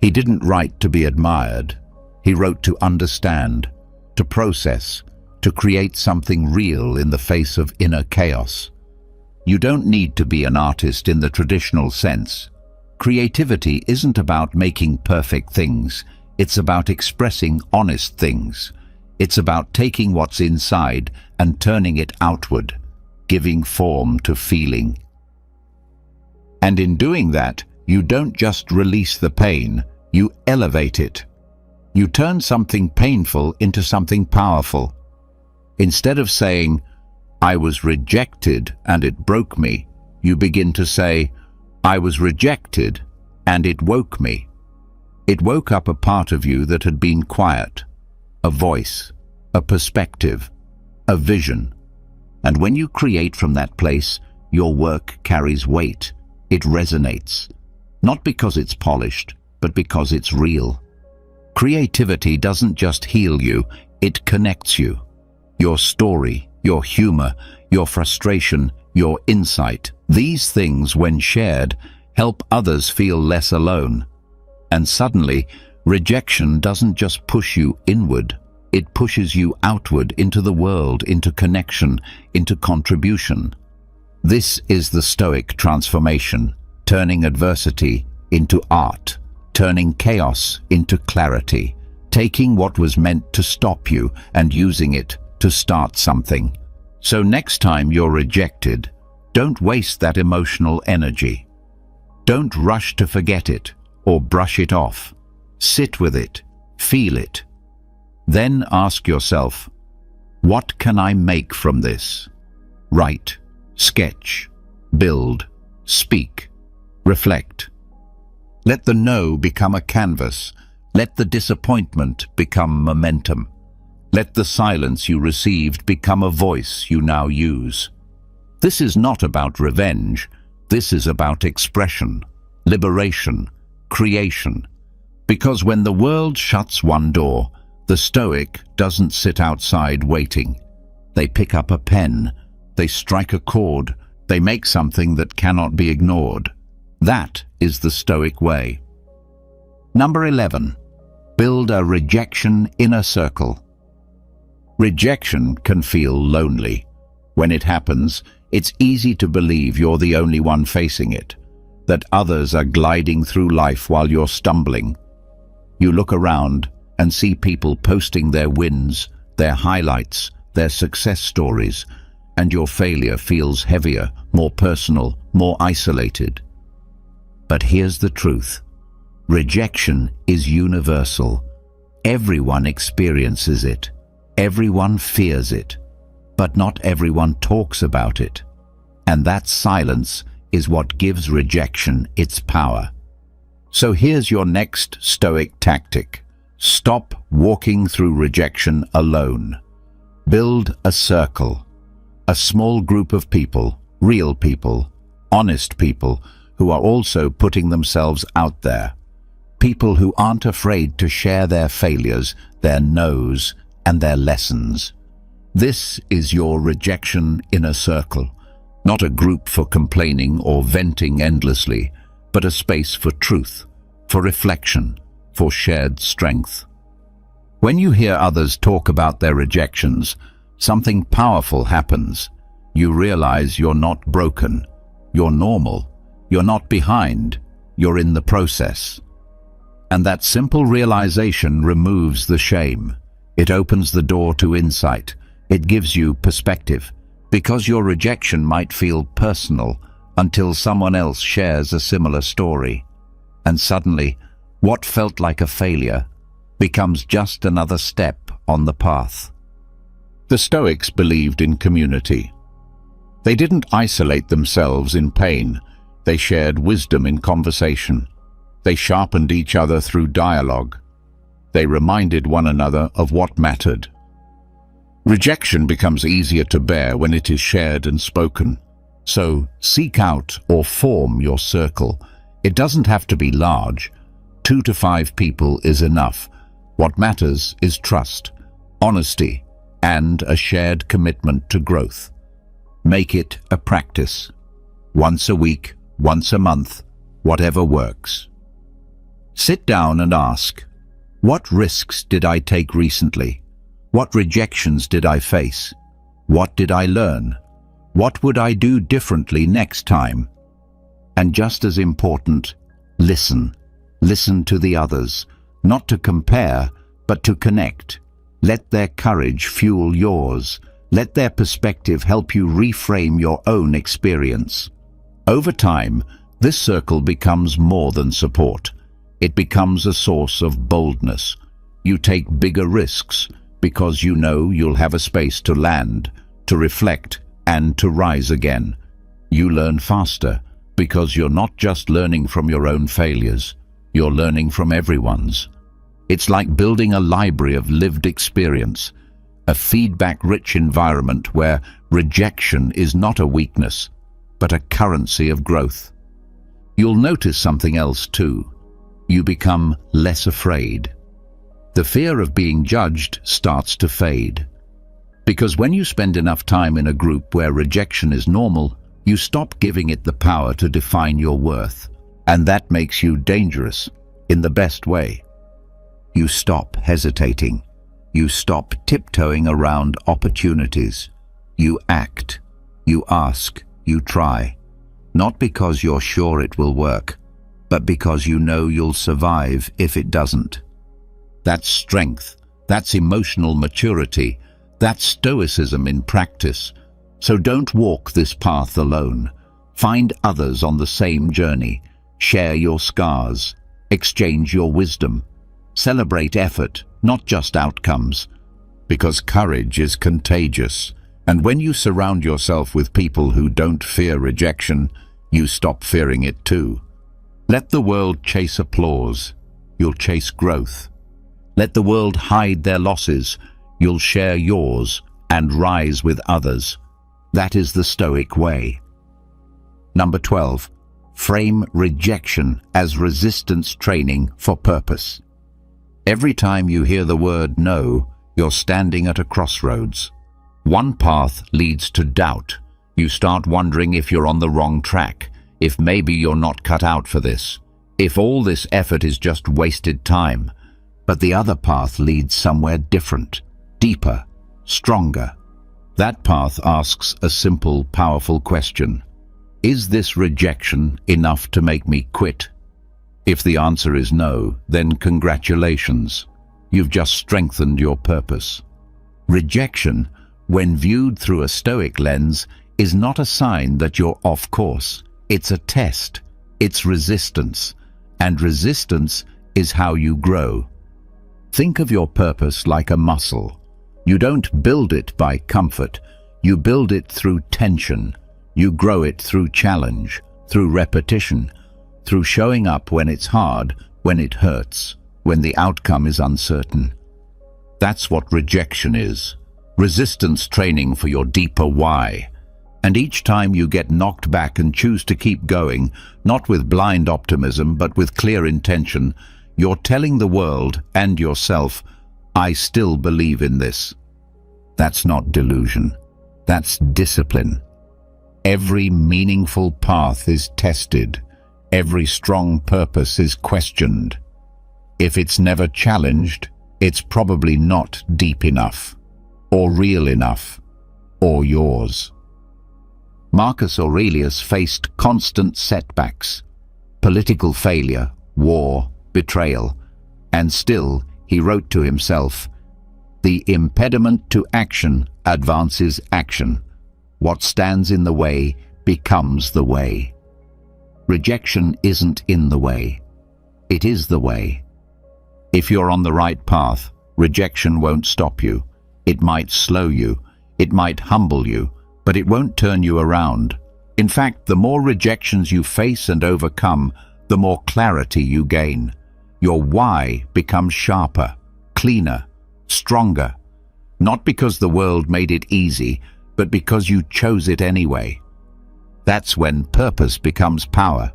He didn't write to be admired. He wrote to understand, to process, to create something real in the face of inner chaos. You don't need to be an artist in the traditional sense. Creativity isn't about making perfect things. It's about expressing honest things. It's about taking what's inside and turning it outward, giving form to feeling. And in doing that, you don't just release the pain, you elevate it. You turn something painful into something powerful. Instead of saying, "I was rejected and it broke me," you begin to say, "I was rejected and it woke me." It woke up a part of you that had been quiet, a voice, a perspective, a vision. And when you create from that place, your work carries weight. It resonates, not because it's polished, but because it's real. Creativity doesn't just heal you, it connects you. Your story, your humor, your frustration, your insight. These things, when shared, help others feel less alone. And suddenly, rejection doesn't just push you inward, it pushes you outward into the world, into connection, into contribution. This is the Stoic transformation, turning adversity into art, turning chaos into clarity, taking what was meant to stop you and using it to start something. So next time you're rejected, don't waste that emotional energy. Don't rush to forget it or brush it off. Sit with it, feel it. Then ask yourself, what can I make from this? Write, sketch, build, speak, reflect. Let the no become a canvas. Let the disappointment become momentum. Let the silence you received become a voice you now use. This is not about revenge. This is about expression, liberation, creation. Because when the world shuts one door, the Stoic doesn't sit outside waiting. They pick up a pen, they strike a chord, they make something that cannot be ignored. That is the Stoic way. Number 11. Build a rejection inner circle. Rejection can feel lonely. When it happens, it's easy to believe you're the only one facing it, that others are gliding through life while you're stumbling. You look around and see people posting their wins, their highlights, their success stories, and your failure feels heavier, more personal, more isolated. But here's the truth. Rejection is universal. Everyone experiences it. Everyone fears it. But not everyone talks about it. And that silence is what gives rejection its power. So here's your next Stoic tactic. Stop walking through rejection alone. Build a circle. A small group of people, real people, honest people, who are also putting themselves out there. People who aren't afraid to share their failures, their no's, and their lessons. This is your rejection inner circle, not a group for complaining or venting endlessly, but a space for truth, for reflection, for shared strength. When you hear others talk about their rejections, something powerful happens. You realize you're not broken, you're normal, you're not behind, you're in the process. And that simple realization removes the shame. It opens the door to insight. It gives you perspective, because your rejection might feel personal until someone else shares a similar story. And suddenly, what felt like a failure becomes just another step on the path. The Stoics believed in community. They didn't isolate themselves in pain. They shared wisdom in conversation. They sharpened each other through dialogue. They reminded one another of what mattered. Rejection becomes easier to bear when it is shared and spoken. So seek out or form your circle. It doesn't have to be large. 2 to 5 people is enough. What matters is trust, honesty, and a shared commitment to growth. Make it a practice. Once a week, once a month, whatever works. Sit down and ask, what risks did I take recently? What rejections did I face? What did I learn? What would I do differently next time? And just as important, listen. Listen to the others. not to compare, but to connect. Let their courage fuel yours. Let their perspective help you reframe your own experience. Over time, this circle becomes more than support. It becomes a source of boldness. You take bigger risks because you know you'll have a space to land, to reflect, and to rise again. You learn faster because you're not just learning from your own failures, you're learning from everyone's. It's like building a library of lived experience, a feedback-rich environment where rejection is not a weakness, but a currency of growth. You'll notice something else too. You become less afraid. The fear of being judged starts to fade. Because when you spend enough time in a group where rejection is normal, you stop giving it the power to define your worth. And that makes you dangerous, in the best way. You stop hesitating. You stop tiptoeing around opportunities. You act. You ask. You try. Not because you're sure it will work, but because you know you'll survive if it doesn't. That's strength. That's emotional maturity. That's Stoicism in practice. So don't walk this path alone. Find others on the same journey. Share your scars. Exchange your wisdom. Celebrate effort, not just outcomes. Because courage is contagious. And when you surround yourself with people who don't fear rejection, you stop fearing it too. Let the world chase applause. You'll chase growth. Let the world hide their losses. You'll share yours and rise with others. That is the Stoic way. Number 12. Frame rejection as resistance training for purpose. Every time you hear the word no, you're standing at a crossroads. One path leads to doubt. You start wondering if you're on the wrong track, if maybe you're not cut out for this, if all this effort is just wasted time. But the other path leads somewhere different, deeper, stronger. That path asks a simple, powerful question. Is this rejection enough to make me quit? If the answer is no, then congratulations. You've just strengthened your purpose. Rejection, when viewed through a Stoic lens, is not a sign that you're off course. It's a test. It's resistance. And resistance is how you grow. Think of your purpose like a muscle. You don't build it by comfort. You build it through tension. You grow it through challenge, through repetition, through showing up when it's hard, when it hurts, when the outcome is uncertain. That's what rejection is. Resistance training for your deeper why. And each time you get knocked back and choose to keep going, not with blind optimism, but with clear intention, you're telling the world and yourself, I still believe in this. That's not delusion. That's discipline. Every meaningful path is tested. Every strong purpose is questioned. If it's never challenged, it's probably not deep enough, or real enough, or yours. Marcus Aurelius faced constant setbacks, political failure, war, betrayal, and still he wrote to himself, "The impediment to action advances action. What stands in the way becomes the way." Rejection isn't in the way. It is the way. If you're on the right path, rejection won't stop you. It might slow you. It might humble you, but it won't turn you around. In fact, the more rejections you face and overcome, the more clarity you gain. Your why becomes sharper, cleaner, stronger. Not because the world made it easy, but because you chose it anyway. That's when purpose becomes power.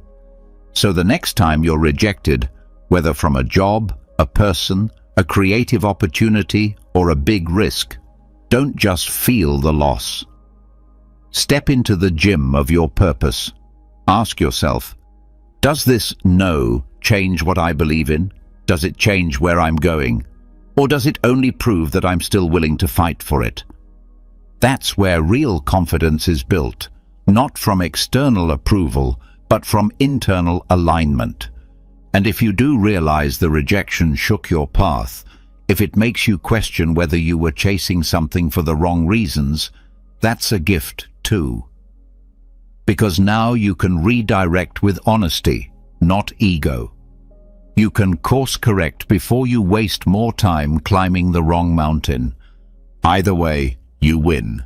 So the next time you're rejected, whether from a job, a person, a creative opportunity, or a big risk, don't just feel the loss. Step into the gym of your purpose. Ask yourself, does this no change what I believe in? Does it change where I'm going? Or does it only prove that I'm still willing to fight for it? That's where real confidence is built, not from external approval, but from internal alignment. And if you do realize the rejection shook your path, if it makes you question whether you were chasing something for the wrong reasons, that's a gift too. Because now you can redirect with honesty, not ego. You can course correct before you waste more time climbing the wrong mountain. Either way, you win.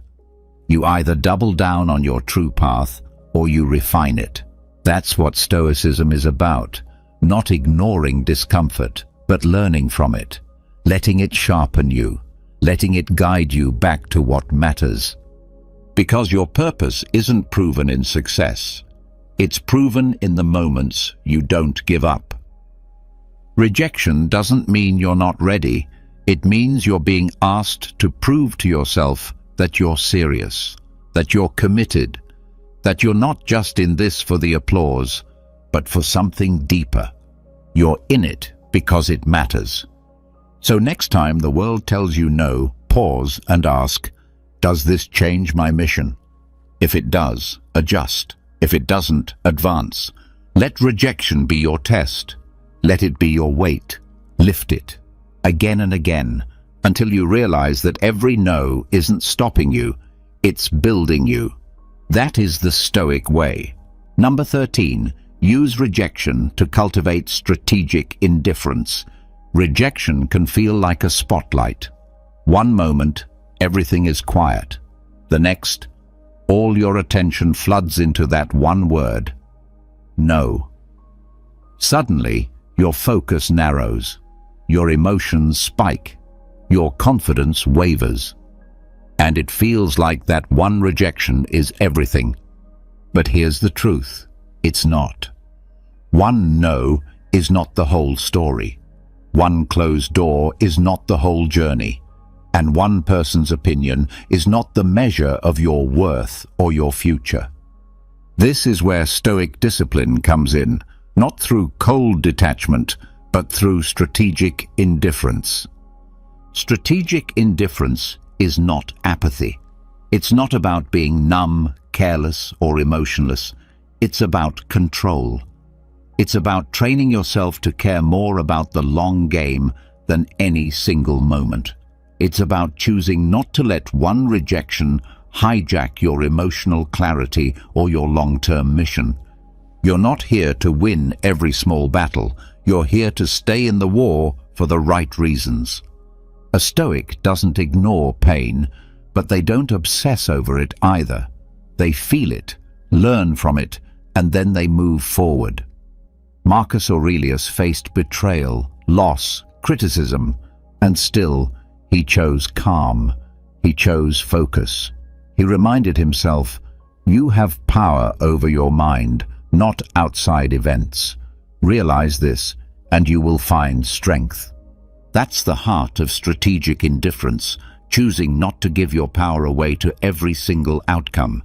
You either double down on your true path or you refine it. That's what Stoicism is about. Not ignoring discomfort, but learning from it. Letting it sharpen you. Letting it guide you back to what matters. Because your purpose isn't proven in success. It's proven in the moments you don't give up. Rejection doesn't mean you're not ready. It means you're being asked to prove to yourself that you're serious, that you're committed, that you're not just in this for the applause, but for something deeper. You're in it because it matters. So next time the world tells you no, pause and ask, does this change my mission? If it does, adjust. If it doesn't, advance. Let rejection be your test. Let it be your weight. Lift it, again and again, until you realize that every no isn't stopping you, it's building you. That is the Stoic way. Number 13, use rejection to cultivate strategic indifference. Rejection can feel like a spotlight. One moment, everything is quiet. The next, all your attention floods into that one word, no. Suddenly, your focus narrows, your emotions spike, your confidence wavers, and it feels like that one rejection is everything. But here's the truth, it's not. One no is not the whole story. One closed door is not the whole journey. And one person's opinion is not the measure of your worth or your future. This is where Stoic discipline comes in, not through cold detachment, but through strategic indifference. Strategic indifference is not apathy. It's not about being numb, careless, or emotionless. It's about control. It's about training yourself to care more about the long game than any single moment. It's about choosing not to let one rejection hijack your emotional clarity or your long-term mission. You're not here to win every small battle. You're here to stay in the war for the right reasons. A Stoic doesn't ignore pain, but they don't obsess over it either. They feel it, learn from it, and then they move forward. Marcus Aurelius faced betrayal, loss, criticism, and still, he chose calm. He chose focus. He reminded himself, you have power over your mind, not outside events. Realize this, and you will find strength. That's the heart of strategic indifference, choosing not to give your power away to every single outcome.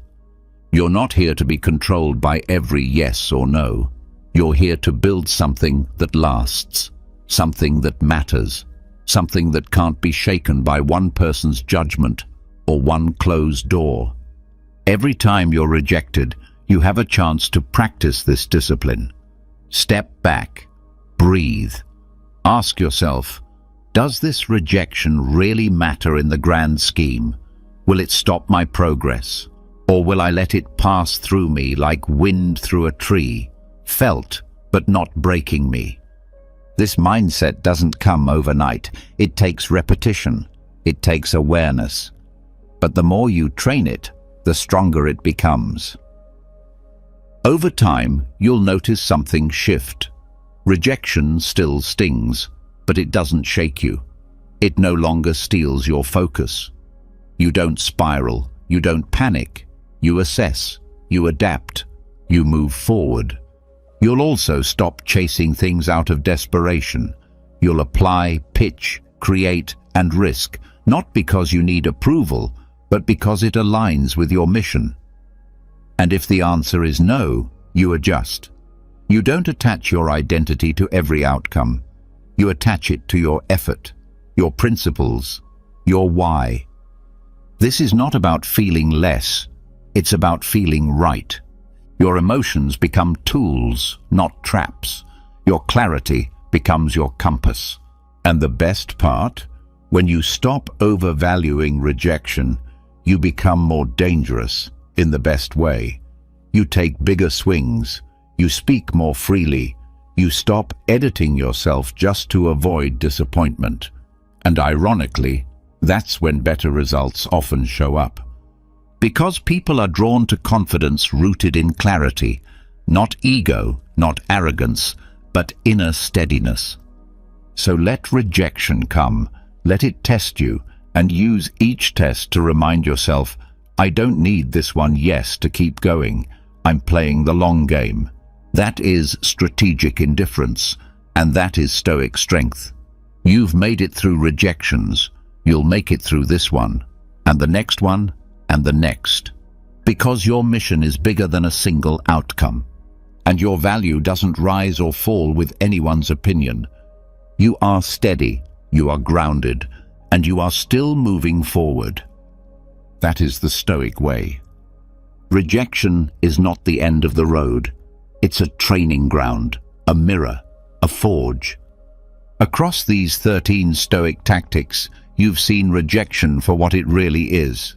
You're not here to be controlled by every yes or no. You're here to build something that lasts, something that matters. Something that can't be shaken by one person's judgment or one closed door. Every time you're rejected, you have a chance to practice this discipline. Step back, breathe. Ask yourself, does this rejection really matter in the grand scheme? Will it stop my progress? Or will I let it pass through me like wind through a tree, felt but not breaking me? This mindset doesn't come overnight. It takes repetition. It takes awareness. But the more you train it, the stronger it becomes. Over time, you'll notice something shift. Rejection still stings, but it doesn't shake you. It no longer steals your focus. You don't spiral. You don't panic. You assess. You adapt. You move forward. You'll also stop chasing things out of desperation. You'll apply, pitch, create, and risk, not because you need approval, but because it aligns with your mission. And if the answer is no, you adjust. You don't attach your identity to every outcome. You attach it to your effort, your principles, your why. This is not about feeling less. It's about feeling right. Your emotions become tools, not traps. Your clarity becomes your compass. And the best part? When you stop overvaluing rejection, you become more dangerous in the best way. You take bigger swings. You speak more freely. You stop editing yourself just to avoid disappointment. And ironically, that's when better results often show up. Because people are drawn to confidence rooted in clarity, not ego, not arrogance, but inner steadiness. So let rejection come, let it test you, and use each test to remind yourself, I don't need this one yes to keep going. I'm playing the long game. That is strategic indifference, and that is Stoic strength. You've made it through rejections. You'll make it through this one, and the next one, and the next. Because your mission is bigger than a single outcome, and your value doesn't rise or fall with anyone's opinion. You are steady, you are grounded, and you are still moving forward. That is the Stoic way. Rejection is not the end of the road. It's a training ground, a mirror, a forge. Across these 13 Stoic tactics, you've seen rejection for what it really is.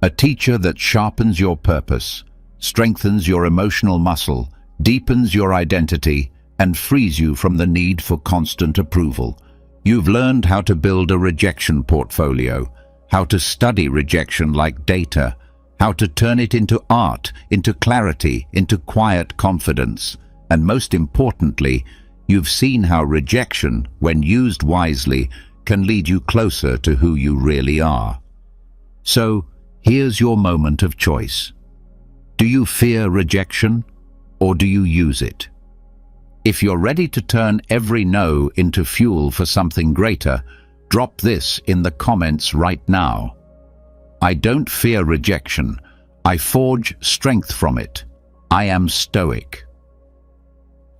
A teacher that sharpens your purpose, strengthens your emotional muscle, deepens your identity, and frees you from the need for constant approval. You've learned how to build a rejection portfolio, how to study rejection like data, how to turn it into art, into clarity, into quiet confidence. And most importantly, you've seen how rejection, when used wisely, can lead you closer to who you really are. So, here's your moment of choice. Do you fear rejection, or do you use it? If you're ready to turn every no into fuel for something greater, drop this in the comments right now. I don't fear rejection. I forge strength from it. I am Stoic.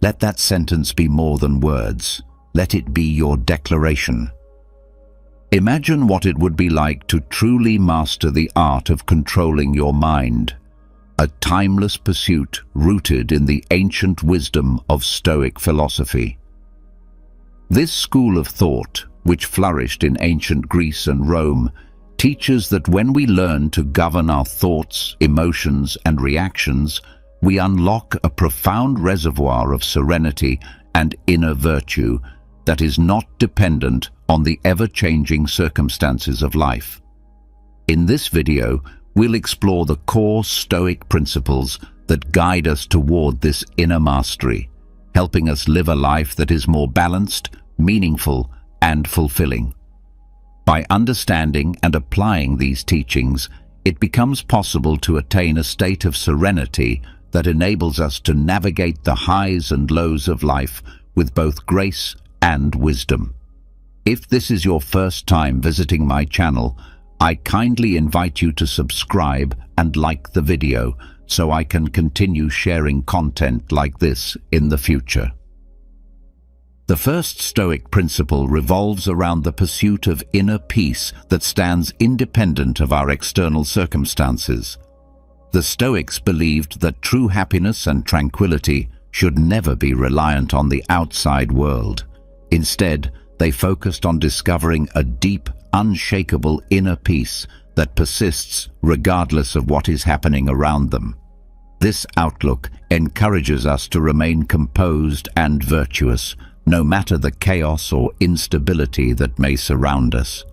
Let that sentence be more than words. Let it be your declaration. Imagine what it would be like to truly master the art of controlling your mind. A timeless pursuit rooted in the ancient wisdom of Stoic philosophy. This school of thought, which flourished in ancient Greece and Rome, teaches that when we learn to govern our thoughts, emotions, and reactions, we unlock a profound reservoir of serenity and inner virtue that is not dependent on the ever-changing circumstances of life. In this video, we'll explore the core Stoic principles that guide us toward this inner mastery, helping us live a life that is more balanced, meaningful, and fulfilling. By understanding and applying these teachings, it becomes possible to attain a state of serenity that enables us to navigate the highs and lows of life with both grace and wisdom. If this is your first time visiting my channel, I kindly invite you to subscribe and like the video so I can continue sharing content like this in the future. The first Stoic principle revolves around the pursuit of inner peace that stands independent of our external circumstances. The Stoics believed that true happiness and tranquility should never be reliant on the outside world. Instead, they focused on discovering a deep, unshakable inner peace that persists regardless of what is happening around them. This outlook encourages us to remain composed and virtuous, no matter the chaos or instability that may surround us.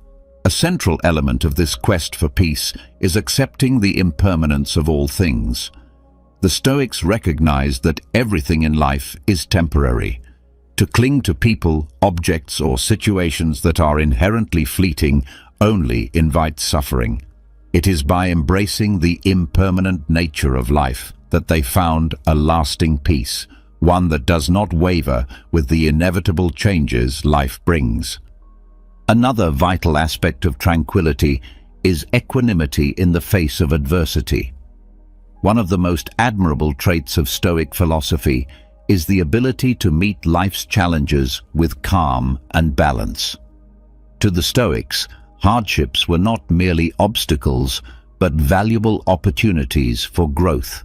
A central element of this quest for peace is accepting the impermanence of all things. The Stoics recognized that everything in life is temporary. To cling to people, objects, or situations that are inherently fleeting only invites suffering. It is by embracing the impermanent nature of life that they found a lasting peace, one that does not waver with the inevitable changes life brings. Another vital aspect of tranquility is equanimity in the face of adversity. One of the most admirable traits of Stoic philosophy is the ability to meet life's challenges with calm and balance. To the Stoics, hardships were not merely obstacles, but valuable opportunities for growth.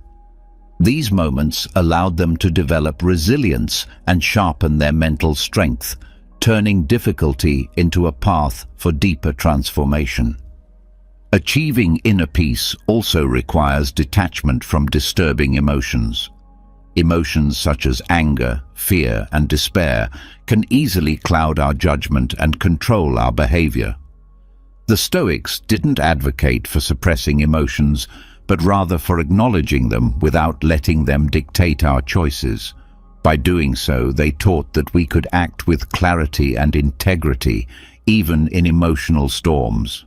These moments allowed them to develop resilience and sharpen their mental strength, turning difficulty into a path for deeper transformation. Achieving inner peace also requires detachment from disturbing emotions. Emotions such as anger, fear, and despair can easily cloud our judgment and control our behavior. The Stoics didn't advocate for suppressing emotions, but rather for acknowledging them without letting them dictate our choices. By doing so, they taught that we could act with clarity and integrity, even in emotional storms.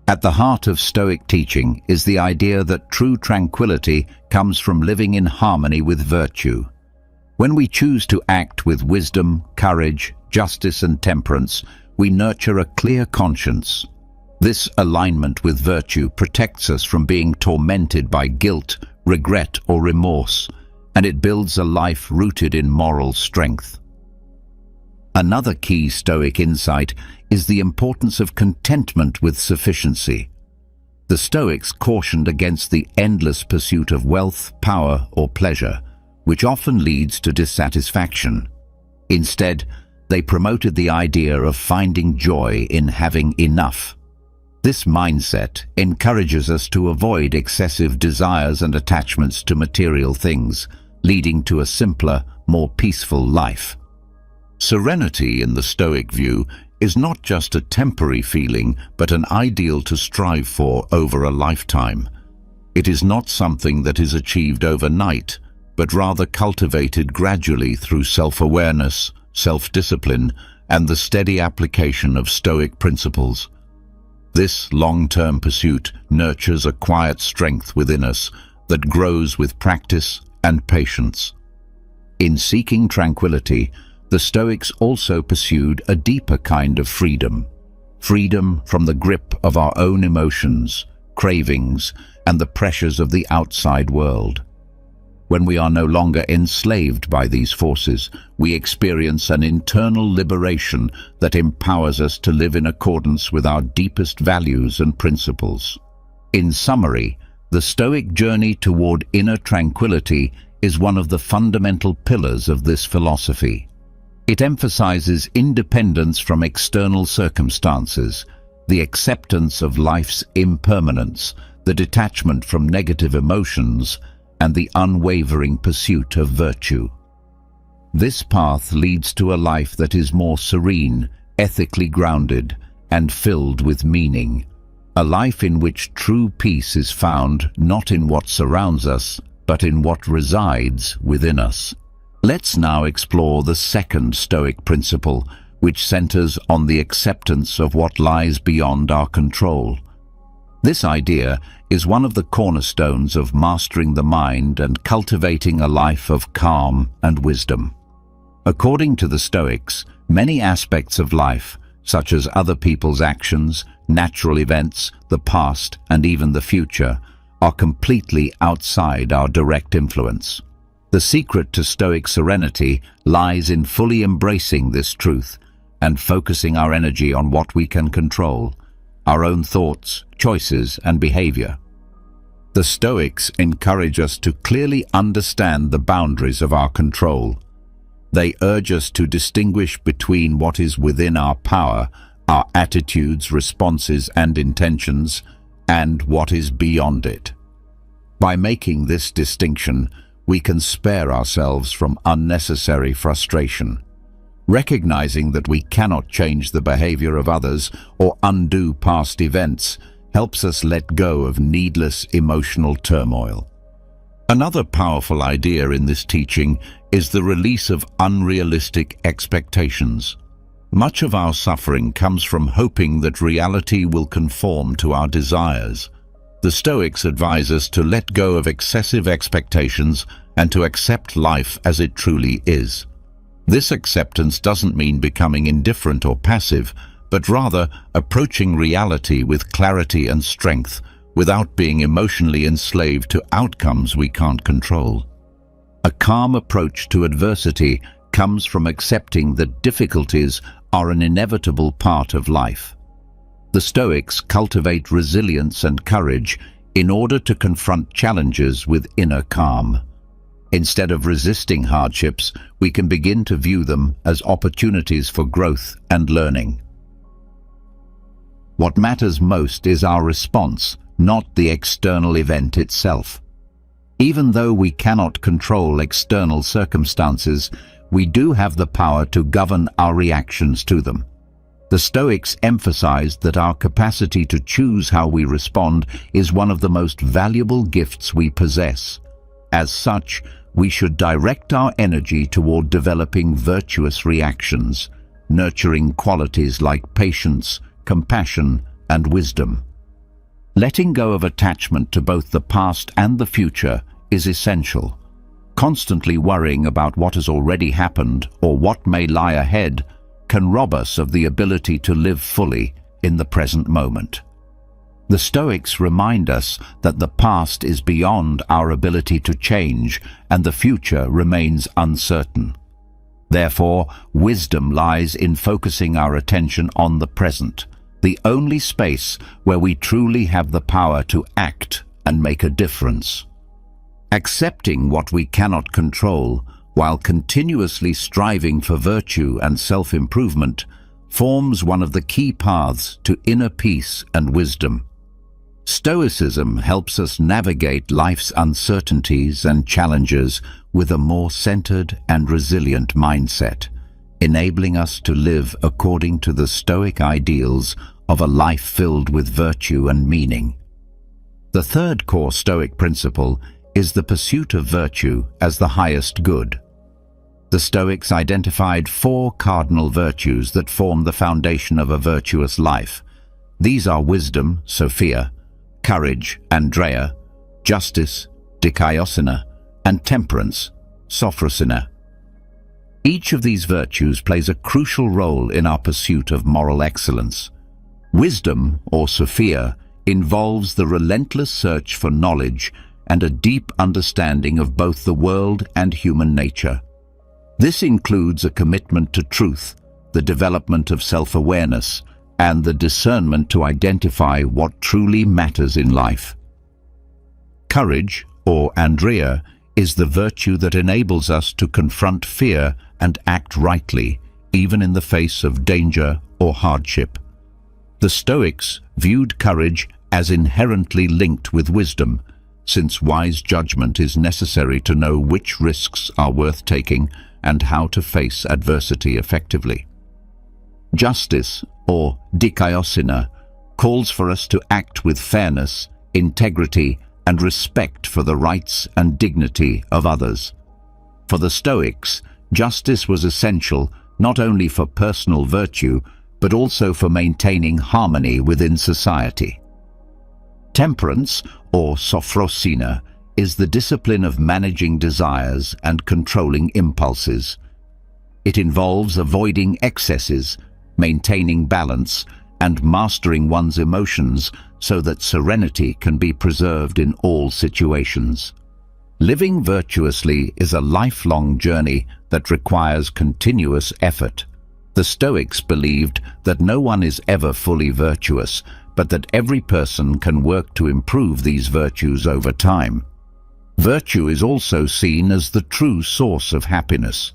At the heart of Stoic teaching is the idea that true tranquility comes from living in harmony with virtue. When we choose to act with wisdom, courage, justice, and temperance, we nurture a clear conscience. This alignment with virtue protects us from being tormented by guilt, regret, or remorse, and it builds a life rooted in moral strength. Another key Stoic insight is the importance of contentment with sufficiency. The Stoics cautioned against the endless pursuit of wealth, power, or pleasure, which often leads to dissatisfaction. Instead, they promoted the idea of finding joy in having enough. This mindset encourages us to avoid excessive desires and attachments to material things, leading to a simpler, more peaceful life. Serenity in the Stoic view is not just a temporary feeling, but an ideal to strive for over a lifetime. It is not something that is achieved overnight, but rather cultivated gradually through self-awareness, self-discipline, and the steady application of Stoic principles. This long-term pursuit nurtures a quiet strength within us that grows with practice and patience. In seeking tranquility, the Stoics also pursued a deeper kind of freedom. Freedom from the grip of our own emotions, cravings, and the pressures of the outside world. When we are no longer enslaved by these forces, we experience an internal liberation that empowers us to live in accordance with our deepest values and principles. In summary, the Stoic journey toward inner tranquility is one of the fundamental pillars of this philosophy. It emphasizes independence from external circumstances, the acceptance of life's impermanence, the detachment from negative emotions, and the unwavering pursuit of virtue. This path leads to a life that is more serene, ethically grounded, and filled with meaning. A life in which true peace is found not in what surrounds us, but in what resides within us. Let's now explore the second Stoic principle, which centers on the acceptance of what lies beyond our control. This idea is one of the cornerstones of mastering the mind and cultivating a life of calm and wisdom. According to the Stoics, many aspects of life, such as other people's actions, natural events, the past, and even the future, are completely outside our direct influence. The secret to Stoic serenity lies in fully embracing this truth and focusing our energy on what we can control, our own thoughts, choices, and behavior. The Stoics encourage us to clearly understand the boundaries of our control. They urge us to distinguish between what is within our power, our attitudes, responses, and intentions, and what is beyond it. By making this distinction, we can spare ourselves from unnecessary frustration. Recognizing that we cannot change the behavior of others or undo past events helps us let go of needless emotional turmoil. Another powerful idea in this teaching is the release of unrealistic expectations. Much of our suffering comes from hoping that reality will conform to our desires. The Stoics advise us to let go of excessive expectations and to accept life as it truly is. This acceptance doesn't mean becoming indifferent or passive, but rather approaching reality with clarity and strength without being emotionally enslaved to outcomes we can't control. A calm approach to adversity comes from accepting that difficulties are an inevitable part of life. The Stoics cultivate resilience and courage in order to confront challenges with inner calm. Instead of resisting hardships, we can begin to view them as opportunities for growth and learning. What matters most is our response, not the external event itself. Even though we cannot control external circumstances, we do have the power to govern our reactions to them. The Stoics emphasized that our capacity to choose how we respond is one of the most valuable gifts we possess. As such, we should direct our energy toward developing virtuous reactions, nurturing qualities like patience, compassion, and wisdom. Letting go of attachment to both the past and the future is essential. Constantly worrying about what has already happened or what may lie ahead can rob us of the ability to live fully in the present moment. The Stoics remind us that the past is beyond our ability to change and the future remains uncertain. Therefore, wisdom lies in focusing our attention on the present, the only space where we truly have the power to act and make a difference. Accepting what we cannot control, while continuously striving for virtue and self-improvement, forms one of the key paths to inner peace and wisdom. Stoicism helps us navigate life's uncertainties and challenges with a more centered and resilient mindset, enabling us to live according to the Stoic ideals of a life filled with virtue and meaning. The third core Stoic principle is the pursuit of virtue as the highest good. The Stoics identified 4 cardinal virtues that form the foundation of a virtuous life. These are wisdom, Sophia, courage, Andrea, justice, Dikaiosina, and temperance, Sophrosina. Each of these virtues plays a crucial role in our pursuit of moral excellence. Wisdom, or Sophia, involves the relentless search for knowledge and a deep understanding of both the world and human nature. This includes a commitment to truth, the development of self-awareness, and the discernment to identify what truly matters in life. Courage, or Andrea, is the virtue that enables us to confront fear and act rightly, even in the face of danger or hardship. The Stoics viewed courage as inherently linked with wisdom, since wise judgment is necessary to know which risks are worth taking and how to face adversity effectively. Justice, or Dikaiosina, calls for us to act with fairness, integrity, and respect for the rights and dignity of others. For the Stoics, justice was essential not only for personal virtue, but also for maintaining harmony within society. Temperance, or Sophrosina, is the discipline of managing desires and controlling impulses. It involves avoiding excesses, maintaining balance, and mastering one's emotions so that serenity can be preserved in all situations. Living virtuously is a lifelong journey that requires continuous effort. The Stoics believed that no one is ever fully virtuous, but that every person can work to improve these virtues over time. Virtue is also seen as the true source of happiness.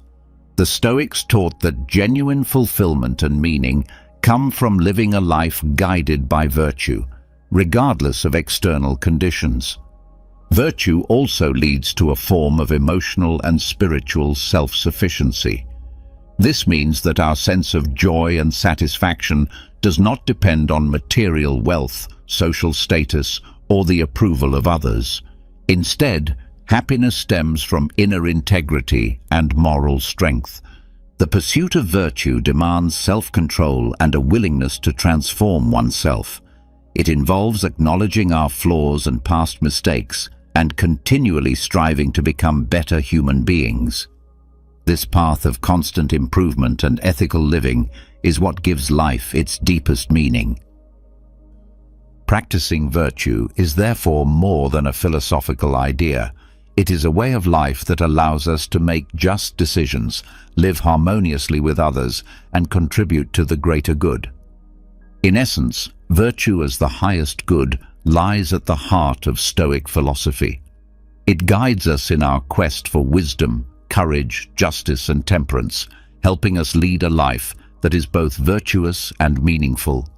The Stoics taught that genuine fulfillment and meaning come from living a life guided by virtue, regardless of external conditions. Virtue also leads to a form of emotional and spiritual self-sufficiency. This means that our sense of joy and satisfaction does not depend on material wealth, social status, or the approval of others. Instead, happiness stems from inner integrity and moral strength. The pursuit of virtue demands self-control and a willingness to transform oneself. It involves acknowledging our flaws and past mistakes and continually striving to become better human beings. This path of constant improvement and ethical living is what gives life its deepest meaning. Practicing virtue is therefore more than a philosophical idea. It is a way of life that allows us to make just decisions, live harmoniously with others, and contribute to the greater good. In essence, virtue as the highest good lies at the heart of Stoic philosophy. It guides us in our quest for wisdom, courage, justice, and temperance, helping us lead a life that is both virtuous and meaningful.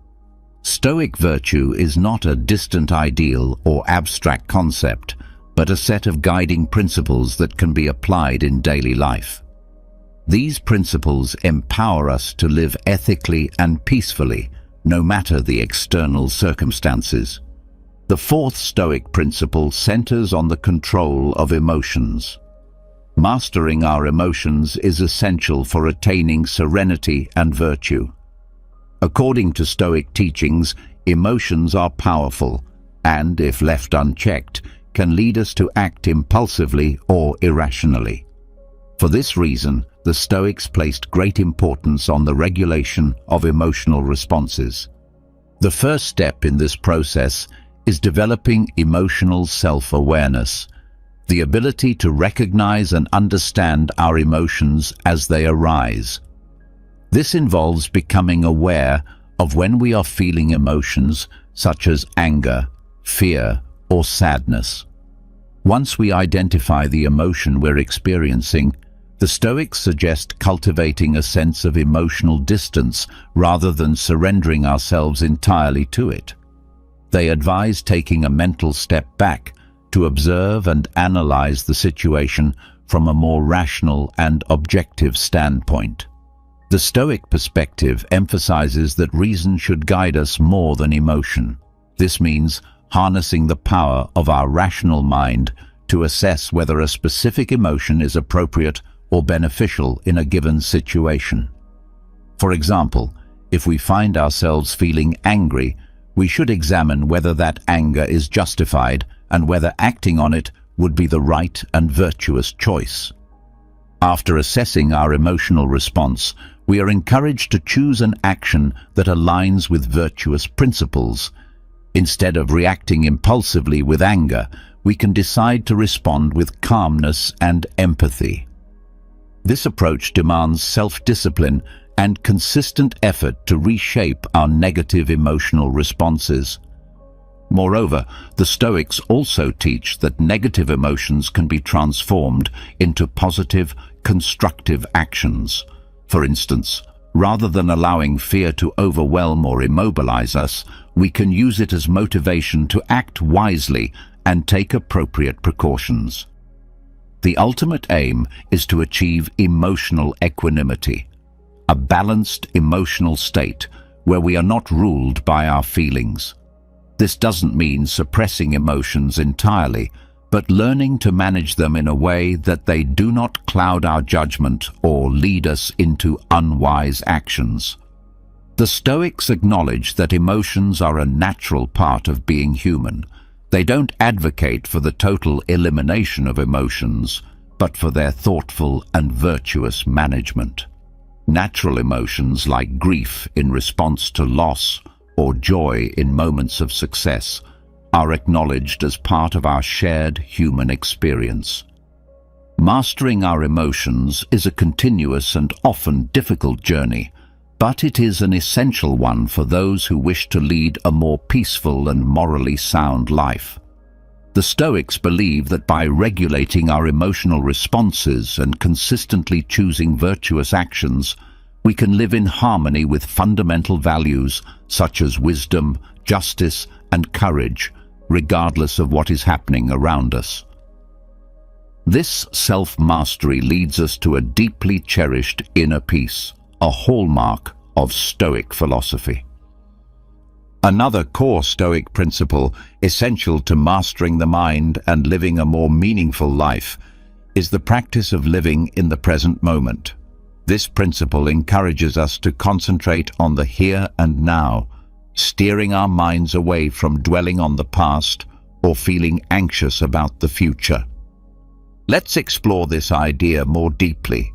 Stoic virtue is not a distant ideal or abstract concept, but a set of guiding principles that can be applied in daily life. These principles empower us to live ethically and peacefully, no matter the external circumstances. The fourth Stoic principle centers on the control of emotions. Mastering our emotions is essential for attaining serenity and virtue. According to Stoic teachings, emotions are powerful and, if left unchecked, can lead us to act impulsively or irrationally. For this reason, the Stoics placed great importance on the regulation of emotional responses. The first step in this process is developing emotional self-awareness, the ability to recognize and understand our emotions as they arise. This involves becoming aware of when we are feeling emotions such as anger, fear, or sadness. Once we identify the emotion we're experiencing, the Stoics suggest cultivating a sense of emotional distance rather than surrendering ourselves entirely to it. They advise taking a mental step back to observe and analyze the situation from a more rational and objective standpoint. The Stoic perspective emphasizes that reason should guide us more than emotion. This means harnessing the power of our rational mind to assess whether a specific emotion is appropriate or beneficial in a given situation. For example, if we find ourselves feeling angry, we should examine whether that anger is justified and whether acting on it would be the right and virtuous choice. After assessing our emotional response, we are encouraged to choose an action that aligns with virtuous principles. Instead of reacting impulsively with anger, we can decide to respond with calmness and empathy. This approach demands self-discipline and consistent effort to reshape our negative emotional responses. Moreover, the Stoics also teach that negative emotions can be transformed into positive, constructive actions. For instance, rather than allowing fear to overwhelm or immobilize us, we can use it as motivation to act wisely and take appropriate precautions. The ultimate aim is to achieve emotional equanimity, a balanced emotional state where we are not ruled by our feelings. This doesn't mean suppressing emotions entirely, but learning to manage them in a way that they do not cloud our judgment or lead us into unwise actions. The Stoics acknowledge that emotions are a natural part of being human. They don't advocate for the total elimination of emotions, but for their thoughtful and virtuous management. Natural emotions like grief in response to loss or joy in moments of success are acknowledged as part of our shared human experience. Mastering our emotions is a continuous and often difficult journey, but it is an essential one for those who wish to lead a more peaceful and morally sound life. The Stoics believe that by regulating our emotional responses and consistently choosing virtuous actions, we can live in harmony with fundamental values such as wisdom, justice, and courage, regardless of what is happening around us. This self-mastery leads us to a deeply cherished inner peace, a hallmark of Stoic philosophy. Another core Stoic principle essential to mastering the mind and living a more meaningful life is the practice of living in the present moment. This principle encourages us to concentrate on the here and now, steering our minds away from dwelling on the past or feeling anxious about the future. Let's explore this idea more deeply,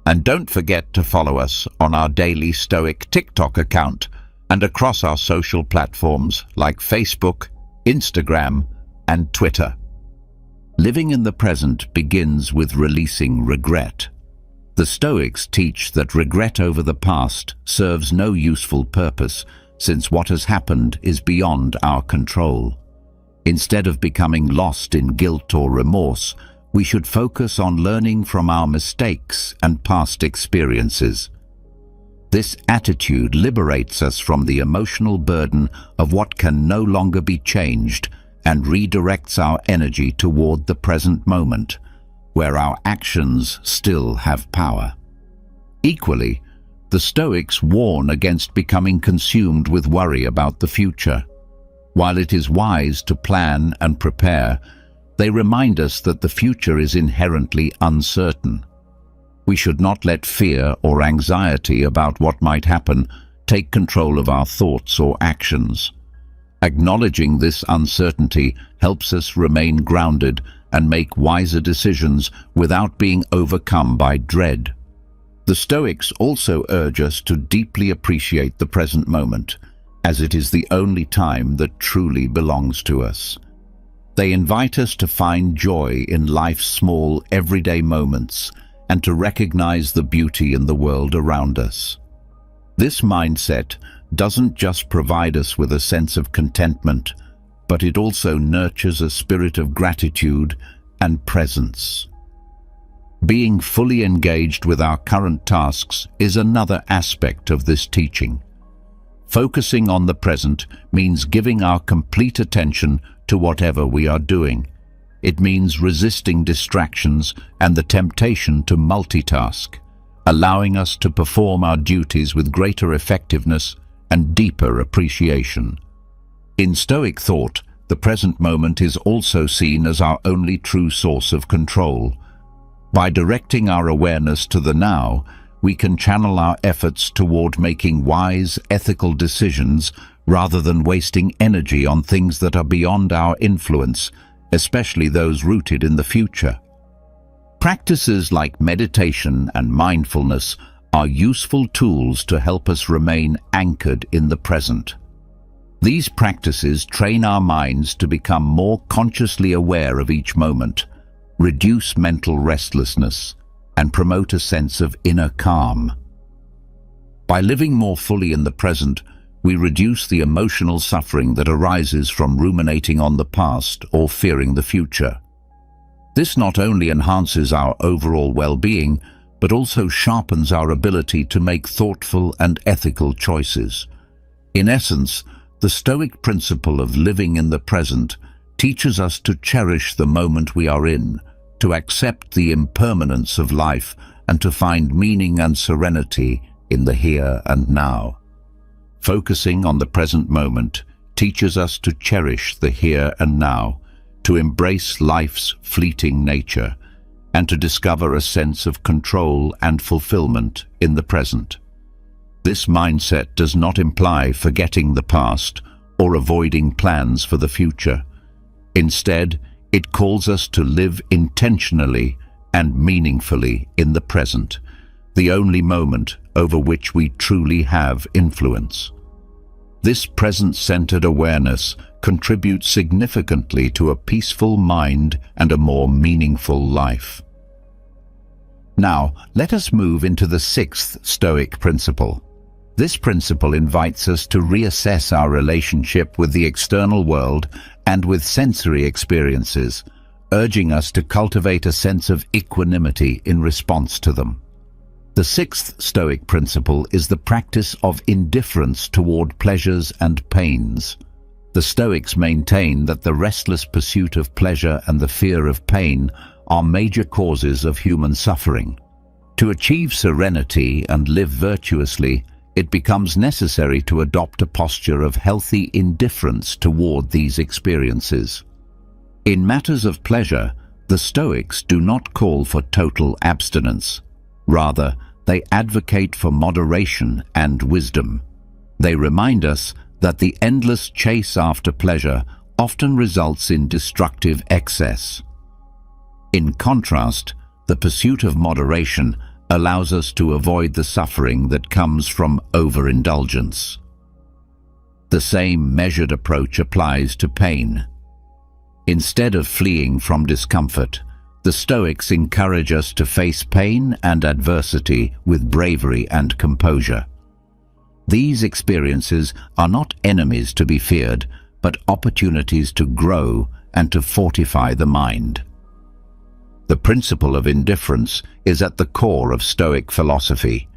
and don't forget to follow us on our daily Stoic TikTok account and across our social platforms like Facebook, Instagram, and Twitter. Living in the present begins with releasing regret. The Stoics teach that regret over the past serves no useful purpose, since what has happened is beyond our control. Instead of becoming lost in guilt or remorse, we should focus on learning from our mistakes and past experiences. This attitude liberates us from the emotional burden of what can no longer be changed and redirects our energy toward the present moment, where our actions still have power. Equally, the Stoics warn against becoming consumed with worry about the future. While it is wise to plan and prepare, they remind us that the future is inherently uncertain. We should not let fear or anxiety about what might happen take control of our thoughts or actions. Acknowledging this uncertainty helps us remain grounded and make wiser decisions without being overcome by dread. The Stoics also urge us to deeply appreciate the present moment, as it is the only time that truly belongs to us. They invite us to find joy in life's small, everyday moments and to recognize the beauty in the world around us. This mindset doesn't just provide us with a sense of contentment, but it also nurtures a spirit of gratitude and presence. Being fully engaged with our current tasks is another aspect of this teaching. Focusing on the present means giving our complete attention to whatever we are doing. It means resisting distractions and the temptation to multitask, allowing us to perform our duties with greater effectiveness and deeper appreciation. In Stoic thought, the present moment is also seen as our only true source of control. By directing our awareness to the now, we can channel our efforts toward making wise, ethical decisions rather than wasting energy on things that are beyond our influence, especially those rooted in the future. Practices like meditation and mindfulness are useful tools to help us remain anchored in the present. These practices train our minds to become more consciously aware of each moment, reduce mental restlessness, and promote a sense of inner calm. By living more fully in the present, we reduce the emotional suffering that arises from ruminating on the past or fearing the future. This not only enhances our overall well-being, but also sharpens our ability to make thoughtful and ethical choices. In essence, the Stoic principle of living in the present teaches us to cherish the moment we are in, to accept the impermanence of life, and to find meaning and serenity in the here and now. Focusing on the present moment teaches us to cherish the here and now, to embrace life's fleeting nature, and to discover a sense of control and fulfillment in the present. This mindset does not imply forgetting the past or avoiding plans for the future. Instead, it calls us to live intentionally and meaningfully in the present, the only moment over which we truly have influence. This present-centered awareness contributes significantly to a peaceful mind and a more meaningful life. Now, let us move into the sixth Stoic principle. This principle invites us to reassess our relationship with the external world and with sensory experiences, urging us to cultivate a sense of equanimity in response to them. The sixth Stoic principle is the practice of indifference toward pleasures and pains. The Stoics maintain that the restless pursuit of pleasure and the fear of pain are major causes of human suffering. To achieve serenity and live virtuously, it becomes necessary to adopt a posture of healthy indifference toward these experiences. In matters of pleasure, the Stoics do not call for total abstinence. Rather, they advocate for moderation and wisdom. They remind us that the endless chase after pleasure often results in destructive excess. In contrast, the pursuit of moderation allows us to avoid the suffering that comes from overindulgence. The same measured approach applies to pain. Instead of fleeing from discomfort, the Stoics encourage us to face pain and adversity with bravery and composure. These experiences are not enemies to be feared, but opportunities to grow and to fortify the mind. The principle of indifference is at the core of Stoic philosophy.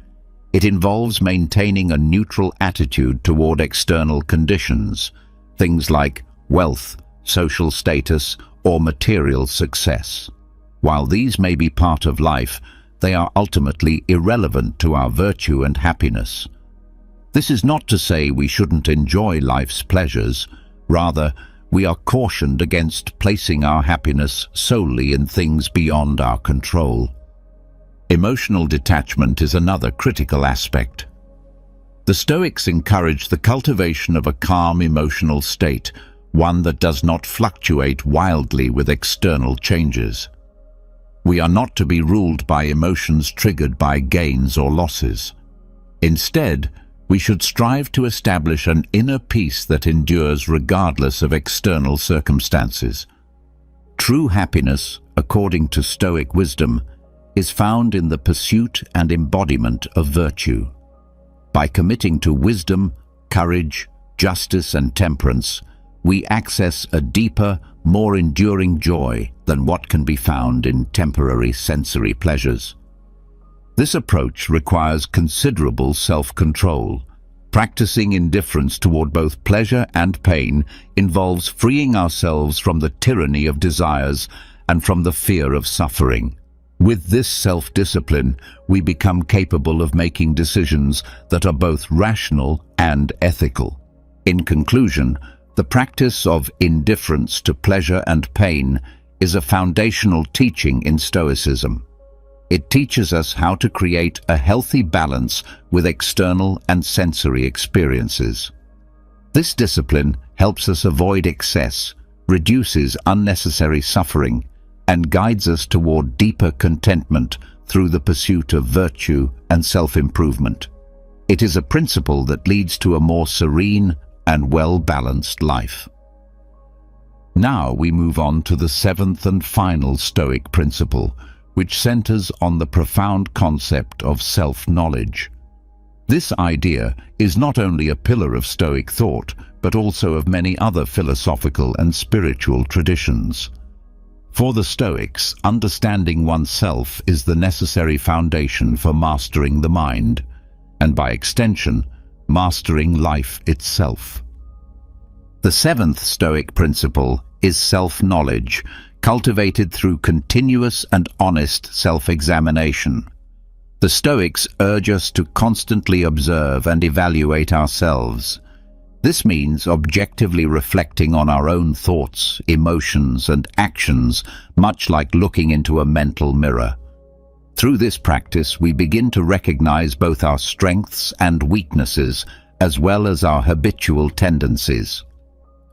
It involves maintaining a neutral attitude toward external conditions, things like wealth, social status, or material success. While these may be part of life, they are ultimately irrelevant to our virtue and happiness. This is not to say we shouldn't enjoy life's pleasures. Rather, we are cautioned against placing our happiness solely in things beyond our control. Emotional detachment is another critical aspect. The Stoics encourage the cultivation of a calm emotional state, one that does not fluctuate wildly with external changes. We are not to be ruled by emotions triggered by gains or losses. Instead, we should strive to establish an inner peace that endures regardless of external circumstances. True happiness, according to Stoic wisdom, is found in the pursuit and embodiment of virtue. By committing to wisdom, courage, justice, and temperance, we access a deeper, more enduring joy than what can be found in temporary sensory pleasures. This approach requires considerable self-control. Practicing indifference toward both pleasure and pain involves freeing ourselves from the tyranny of desires and from the fear of suffering. With this self-discipline, we become capable of making decisions that are both rational and ethical. In conclusion, the practice of indifference to pleasure and pain is a foundational teaching in Stoicism. It teaches us how to create a healthy balance with external and sensory experiences. This discipline helps us avoid excess, reduces unnecessary suffering, and guides us toward deeper contentment through the pursuit of virtue and self-improvement. It is a principle that leads to a more serene and well-balanced life. Now we move on to the seventh and final Stoic principle, which centers on the profound concept of self-knowledge. This idea is not only a pillar of Stoic thought, but also of many other philosophical and spiritual traditions. For the Stoics, understanding oneself is the necessary foundation for mastering the mind, and by extension, mastering life itself. The seventh Stoic principle is self-knowledge, cultivated through continuous and honest self-examination. The Stoics urge us to constantly observe and evaluate ourselves. This means objectively reflecting on our own thoughts, emotions, and actions, much like looking into a mental mirror. Through this practice, we begin to recognize both our strengths and weaknesses, as well as our habitual tendencies.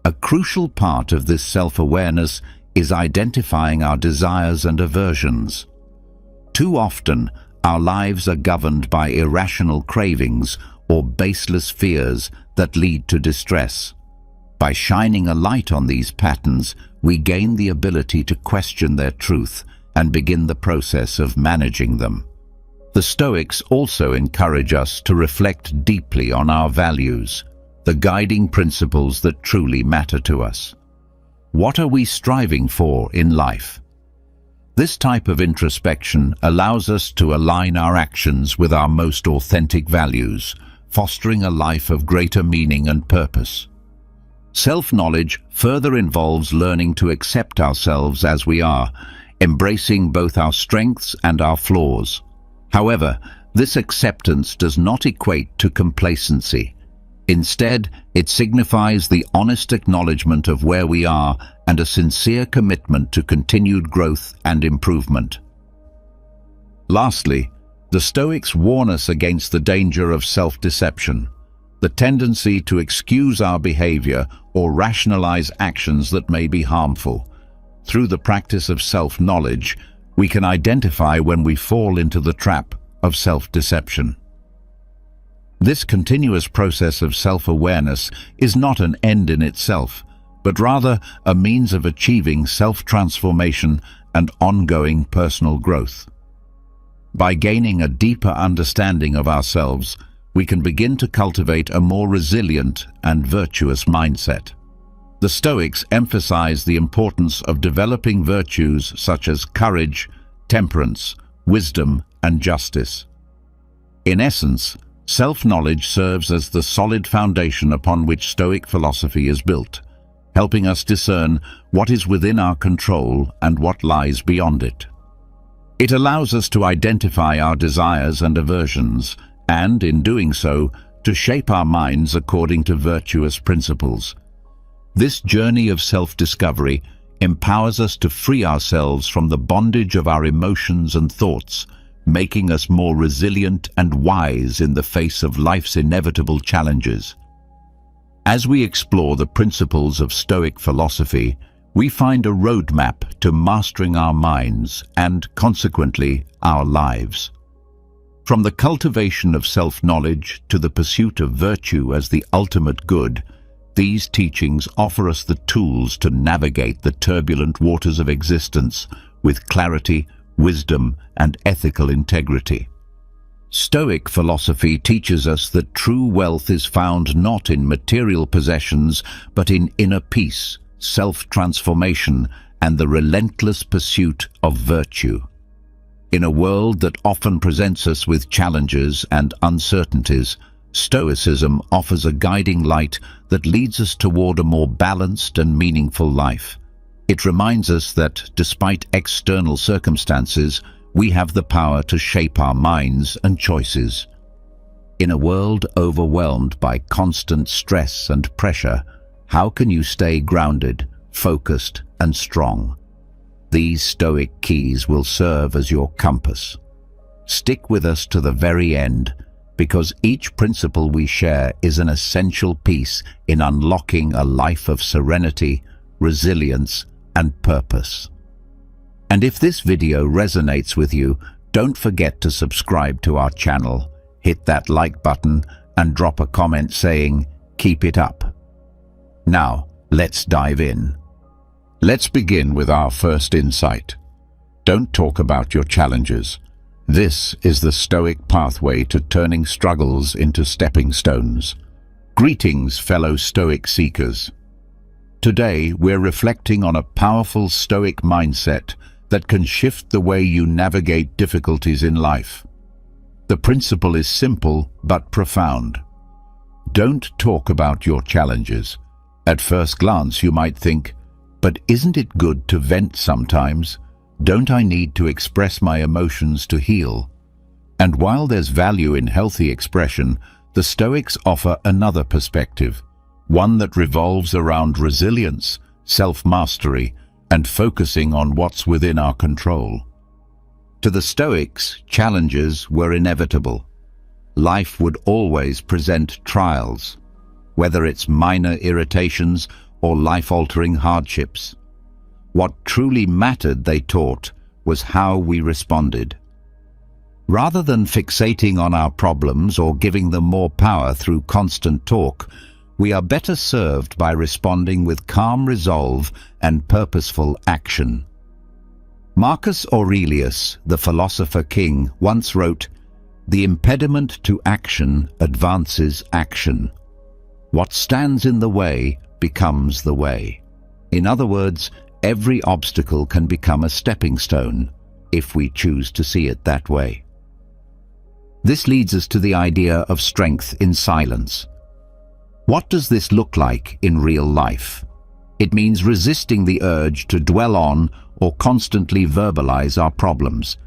A crucial part of this self-awareness is identifying our desires and aversions. Too often, our lives are governed by irrational cravings or baseless fears that lead to distress. By shining a light on these patterns, we gain the ability to question their truth and begin the process of managing them. The Stoics also encourage us to reflect deeply on our values, the guiding principles that truly matter to us. What are we striving for in life? This type of introspection allows us to align our actions with our most authentic values, fostering a life of greater meaning and purpose. Self-knowledge further involves learning to accept ourselves as we are, embracing both our strengths and our flaws. However, this acceptance does not equate to complacency. Instead, it signifies the honest acknowledgement of where we are and a sincere commitment to continued growth and improvement. Lastly, the Stoics warn us against the danger of self-deception, the tendency to excuse our behavior or rationalize actions that may be harmful. Through the practice of self-knowledge, we can identify when we fall into the trap of self-deception. This continuous process of self-awareness is not an end in itself, but rather a means of achieving self-transformation and ongoing personal growth. By gaining a deeper understanding of ourselves, we can begin to cultivate a more resilient and virtuous mindset. The Stoics emphasize the importance of developing virtues such as courage, temperance, wisdom, and justice. In essence, self-knowledge serves as the solid foundation upon which Stoic philosophy is built, helping us discern what is within our control and what lies beyond it. It allows us to identify our desires and aversions, and, in doing so, to shape our minds according to virtuous principles. This journey of self-discovery empowers us to free ourselves from the bondage of our emotions and thoughts, making us more resilient and wise in the face of life's inevitable challenges. As we explore the principles of Stoic philosophy, we find a roadmap to mastering our minds and, consequently, our lives. From the cultivation of self-knowledge to the pursuit of virtue as the ultimate good, these teachings offer us the tools to navigate the turbulent waters of existence with clarity, wisdom, and ethical integrity. Stoic philosophy teaches us that true wealth is found not in material possessions, but in inner peace, self-transformation, and the relentless pursuit of virtue. In a world that often presents us with challenges and uncertainties, Stoicism offers a guiding light that leads us toward a more balanced and meaningful life. It reminds us that, despite external circumstances, we have the power to shape our minds and choices. In a world overwhelmed by constant stress and pressure, how can you stay grounded, focused, and strong? These Stoic keys will serve as your compass. Stick with us to the very end, because each principle we share is an essential piece in unlocking a life of serenity, resilience, and purpose. And if this video resonates with you, don't forget to subscribe to our channel, hit that like button, and drop a comment saying, "Keep it up." Now, let's dive in. Let's begin with our first insight. Don't talk about your challenges. This is the Stoic pathway to turning struggles into stepping stones. Greetings, fellow Stoic seekers. Today, we're reflecting on a powerful Stoic mindset that can shift the way you navigate difficulties in life. The principle is simple but profound. Don't talk about your challenges. At first glance, you might think, but isn't it good to vent sometimes? Don't I need to express my emotions to heal? And while there's value in healthy expression, the Stoics offer another perspective, one that revolves around resilience, self-mastery, and focusing on what's within our control. To the Stoics, challenges were inevitable. Life would always present trials, whether it's minor irritations or life-altering hardships. What truly mattered, they taught, was how we responded. Rather than fixating on our problems or giving them more power through constant talk, we are better served by responding with calm resolve and purposeful action. Marcus Aurelius, the philosopher king, once wrote, "The impediment to action advances action. What stands in the way becomes the way." In other words, every obstacle can become a stepping stone, if we choose to see it that way. This leads us to the idea of strength in silence. What does this look like in real life? It means resisting the urge to dwell on or constantly verbalize our problems.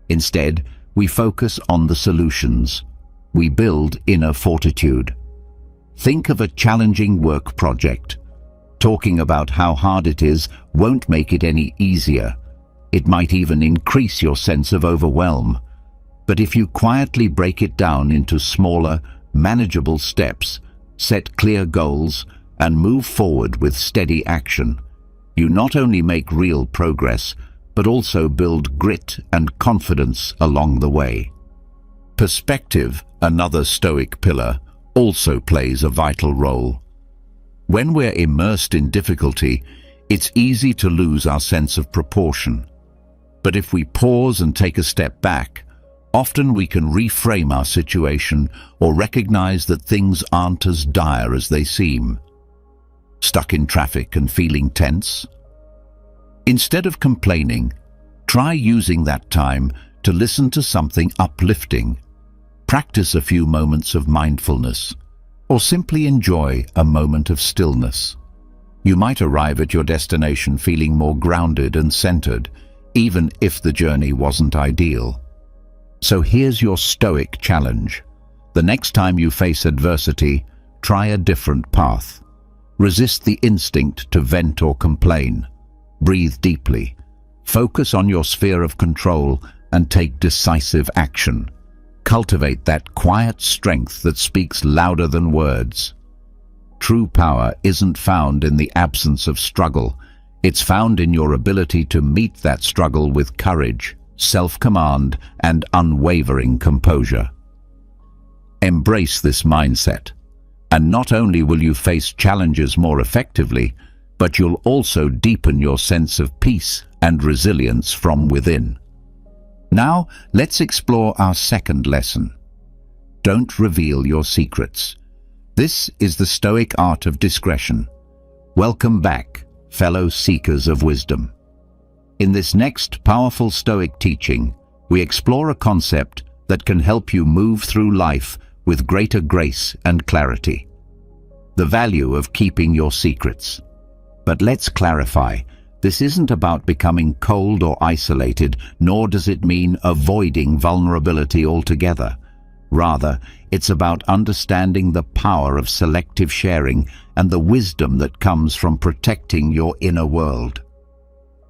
Instead, we focus on the solutions. We build inner fortitude. Think of a challenging work project. Talking about how hard it is won't make it any easier. It might even increase your sense of overwhelm. But if you quietly break it down into smaller, manageable steps, set clear goals, and move forward with steady action, you not only make real progress, but also build grit and confidence along the way. Perspective, another Stoic pillar, also plays a vital role. When we're immersed in difficulty, it's easy to lose our sense of proportion. But if we pause and take a step back, often we can reframe our situation or recognize that things aren't as dire as they seem. Stuck in traffic and feeling tense? Instead of complaining, try using that time to listen to something uplifting. Practice a few moments of mindfulness, or simply enjoy a moment of stillness. You might arrive at your destination feeling more grounded and centered, even if the journey wasn't ideal. So here's your Stoic challenge. The next time you face adversity, try a different path. Resist the instinct to vent or complain. Breathe deeply. Focus on your sphere of control and take decisive action. Cultivate that quiet strength that speaks louder than words. True power isn't found in the absence of struggle. It's found in your ability to meet that struggle with courage, self-command, and unwavering composure. Embrace this mindset, and not only will you face challenges more effectively, but you'll also deepen your sense of peace and resilience from within. Now, let's explore our second lesson. Don't reveal your secrets. This is the Stoic art of discretion. Welcome back, fellow seekers of wisdom. In this next powerful Stoic teaching, we explore a concept that can help you move through life with greater grace and clarity. The value of keeping your secrets. But let's clarify, this isn't about becoming cold or isolated, nor does it mean avoiding vulnerability altogether. Rather, it's about understanding the power of selective sharing and the wisdom that comes from protecting your inner world.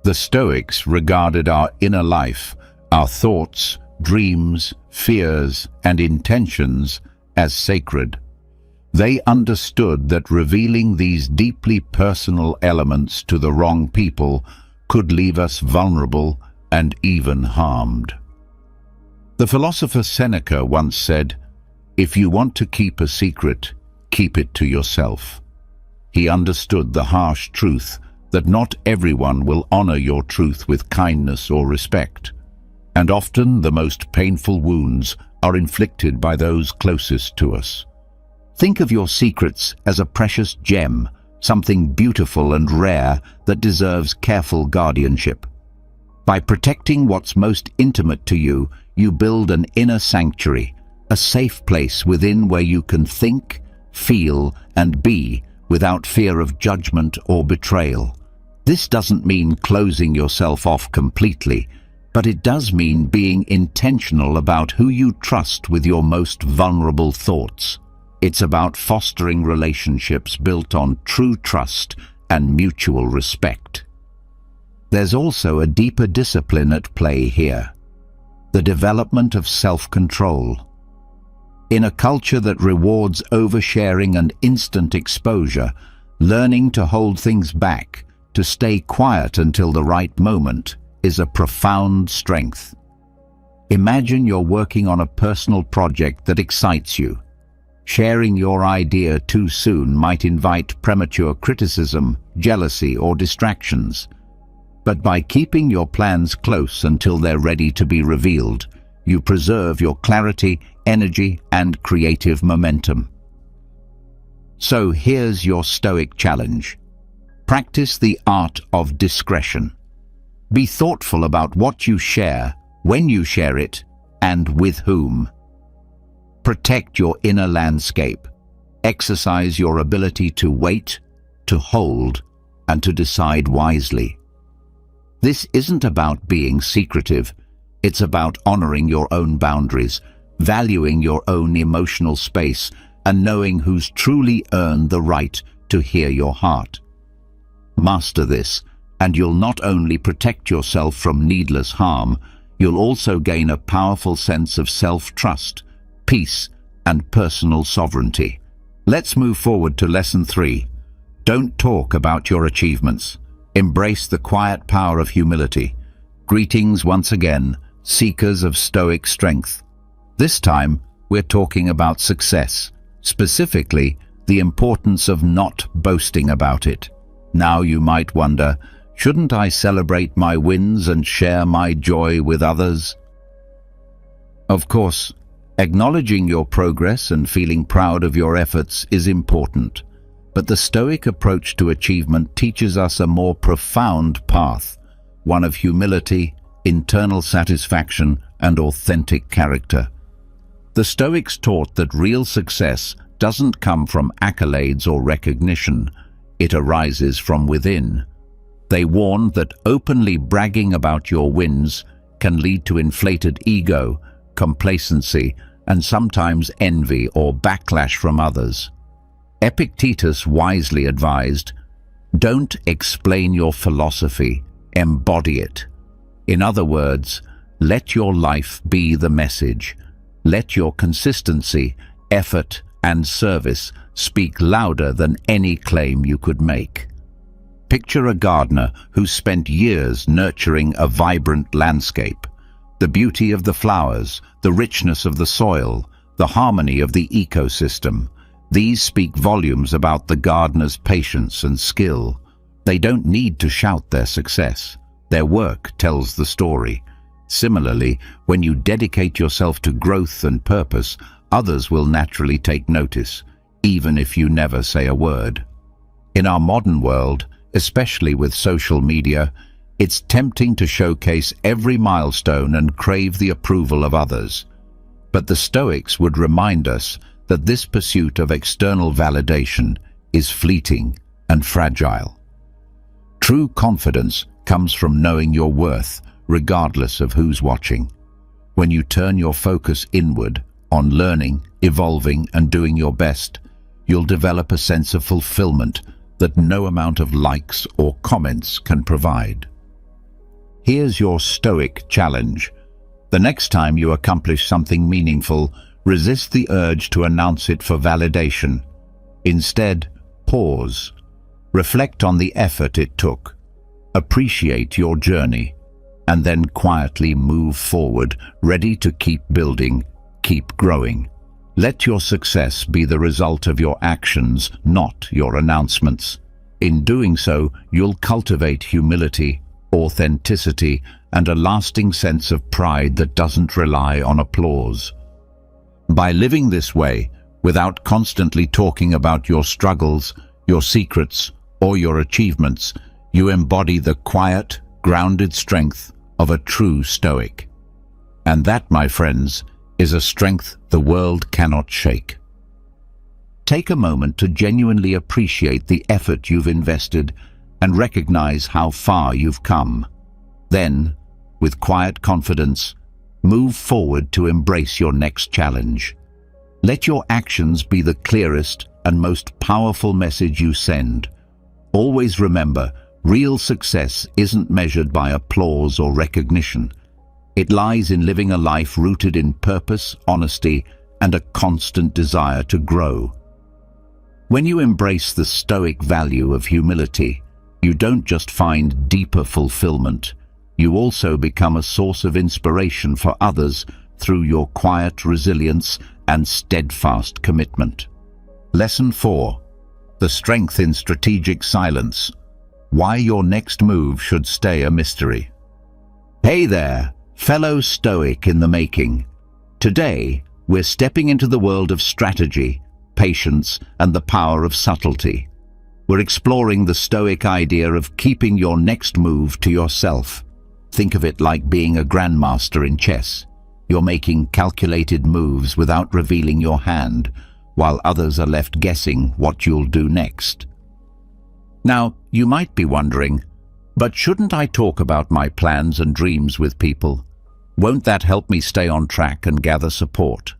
The Stoics regarded our inner life, our thoughts, dreams, fears, and intentions as sacred. They understood that revealing these deeply personal elements to the wrong people could leave us vulnerable and even harmed. The philosopher Seneca once said, "If you want to keep a secret, keep it to yourself." He understood the harsh truth that not everyone will honor your truth with kindness or respect, and often the most painful wounds are inflicted by those closest to us. Think of your secrets as a precious gem, something beautiful and rare that deserves careful guardianship. By protecting what's most intimate to you, you build an inner sanctuary, a safe place within where you can think, feel, and be without fear of judgment or betrayal. This doesn't mean closing yourself off completely, but it does mean being intentional about who you trust with your most vulnerable thoughts. It's about fostering relationships built on true trust and mutual respect. There's also a deeper discipline at play here: the development of self-control. In a culture that rewards oversharing and instant exposure, learning to hold things back, to stay quiet until the right moment, is a profound strength. Imagine you're working on a personal project that excites you. Sharing your idea too soon might invite premature criticism, jealousy, or distractions. But by keeping your plans close until they're ready to be revealed, you preserve your clarity, energy, and creative momentum. So here's your Stoic challenge. Practice the art of discretion. Be thoughtful about what you share, when you share it, and with whom. Protect your inner landscape. Exercise your ability to wait, to hold, and to decide wisely. This isn't about being secretive. It's about honoring your own boundaries, valuing your own emotional space, and knowing who's truly earned the right to hear your heart. Master this, and you'll not only protect yourself from needless harm, you'll also gain a powerful sense of self-trust, peace, and personal sovereignty. Let's move forward to Lesson 3. Don't talk about your achievements. Embrace the quiet power of humility. Greetings once again, seekers of Stoic strength. This time, we're talking about success, specifically the importance of not boasting about it. Now you might wonder, shouldn't I celebrate my wins and share my joy with others? Of course, acknowledging your progress and feeling proud of your efforts is important. But the Stoic approach to achievement teaches us a more profound path, one of humility, internal satisfaction, and authentic character. The Stoics taught that real success doesn't come from accolades or recognition, it arises from within. They warned that openly bragging about your wins can lead to inflated ego, complacency, and sometimes envy or backlash from others. Epictetus wisely advised, "Don't explain your philosophy, embody it." In other words, let your life be the message. Let your consistency, effort, and service speak louder than any claim you could make. Picture a gardener who spent years nurturing a vibrant landscape. The beauty of the flowers, the richness of the soil, the harmony of the ecosystem. These speak volumes about the gardener's patience and skill. They don't need to shout their success. Their work tells the story. Similarly, when you dedicate yourself to growth and purpose, others will naturally take notice, even if you never say a word. In our modern world, especially with social media, it's tempting to showcase every milestone and crave the approval of others. But the Stoics would remind us that this pursuit of external validation is fleeting and fragile. True confidence comes from knowing your worth, regardless of who's watching. When you turn your focus inward, on learning, evolving, and doing your best, you'll develop a sense of fulfillment that no amount of likes or comments can provide. Here's your Stoic challenge. The next time you accomplish something meaningful, resist the urge to announce it for validation. Instead, pause. Reflect on the effort it took. Appreciate your journey, and then quietly move forward, ready to keep building, keep growing. Let your success be the result of your actions, not your announcements. In doing so, you'll cultivate humility, authenticity, and a lasting sense of pride that doesn't rely on applause. By living this way, without constantly talking about your struggles, your secrets, or your achievements, you embody the quiet, grounded strength of a true Stoic. And that, my friends, is a strength the world cannot shake. Take a moment to genuinely appreciate the effort you've invested and recognize how far you've come. Then, with quiet confidence, move forward to embrace your next challenge. Let your actions be the clearest and most powerful message you send. Always remember, real success isn't measured by applause or recognition. It lies in living a life rooted in purpose, honesty, and a constant desire to grow. When you embrace the Stoic value of humility, you don't just find deeper fulfillment, you also become a source of inspiration for others through your quiet resilience and steadfast commitment. Lesson 4. The strength in strategic silence. Why your next move should stay a mystery. Hey there, fellow Stoic in the making. Today, we're stepping into the world of strategy, patience, and the power of subtlety. We're exploring the Stoic idea of keeping your next move to yourself. Think of it like being a grandmaster in chess. You're making calculated moves without revealing your hand, while others are left guessing what you'll do next. Now, you might be wondering, but shouldn't I talk about my plans and dreams with people? Won't that help me stay on track and gather support?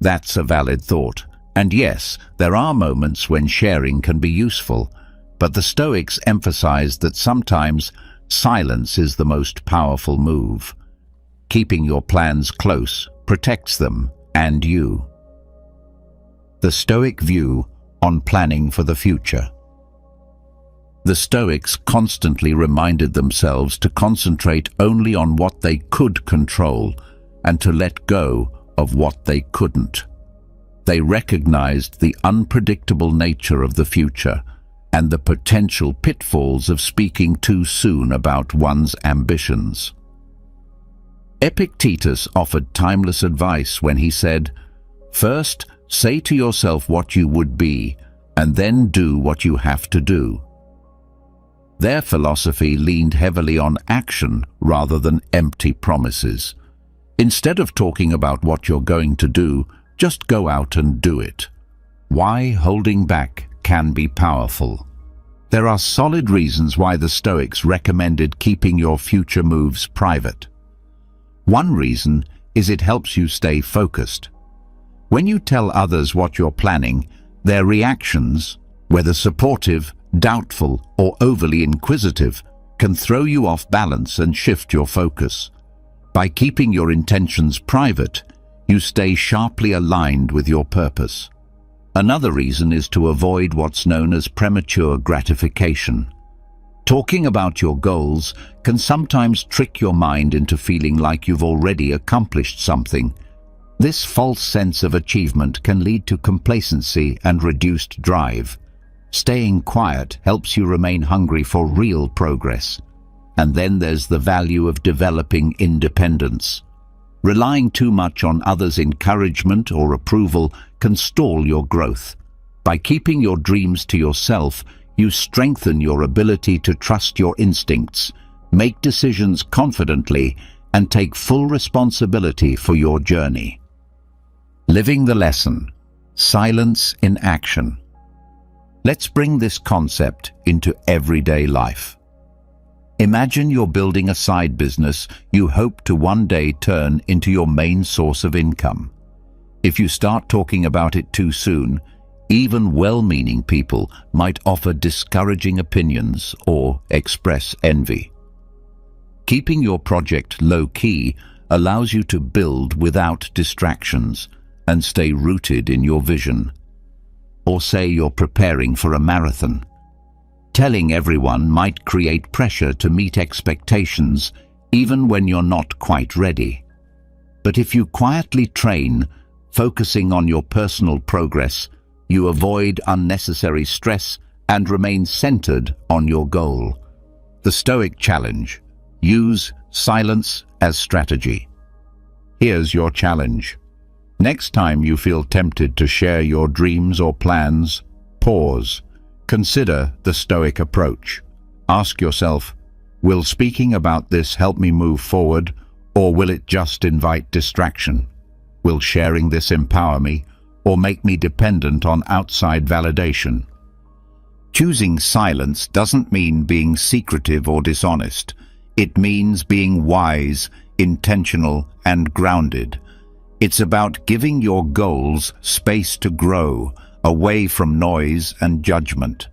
That's a valid thought. And yes, there are moments when sharing can be useful, but the Stoics emphasize that sometimes silence is the most powerful move. Keeping your plans close protects them and you. The Stoic view on planning for the future. The Stoics constantly reminded themselves to concentrate only on what they could control and to let go of what they couldn't. They recognized the unpredictable nature of the future and the potential pitfalls of speaking too soon about one's ambitions. Epictetus offered timeless advice when he said, "First, say to yourself what you would be, and then do what you have to do. Their philosophy leaned heavily on action rather than empty promises. Instead of talking about what you're going to do, just go out and do it. Why holding back can be powerful. There are solid reasons why the Stoics recommended keeping your future moves private. One reason is it helps you stay focused. When you tell others what you're planning, their reactions, whether supportive, doubtful, or overly inquisitive, can throw you off balance and shift your focus. By keeping your intentions private, you stay sharply aligned with your purpose. Another reason is to avoid what's known as premature gratification. Talking about your goals can sometimes trick your mind into feeling like you've already accomplished something. This false sense of achievement can lead to complacency and reduced drive. Staying quiet helps you remain hungry for real progress. And then there's the value of developing independence. Relying too much on others' encouragement or approval can stall your growth. By keeping your dreams to yourself, you strengthen your ability to trust your instincts, make decisions confidently, and take full responsibility for your journey. Living the lesson. Silence in action. Let's bring this concept into everyday life. Imagine you're building a side business you hope to one day turn into your main source of income. If you start talking about it too soon, even well-meaning people might offer discouraging opinions or express envy. Keeping your project low-key allows you to build without distractions and stay rooted in your vision. Or say you're preparing for a marathon. Telling everyone might create pressure to meet expectations even when you're not quite ready. But if you quietly train, focusing on your personal progress, you avoid unnecessary stress and remain centered on your goal. The Stoic challenge: use silence as strategy. Here's your challenge. Next time you feel tempted to share your dreams or plans, pause. Consider the Stoic approach. Ask yourself, will speaking about this help me move forward, or will it just invite distraction? Will sharing this empower me, or make me dependent on outside validation? Choosing silence doesn't mean being secretive or dishonest. It means being wise, intentional, and grounded. It's about giving your goals space to grow, away from noise and judgment.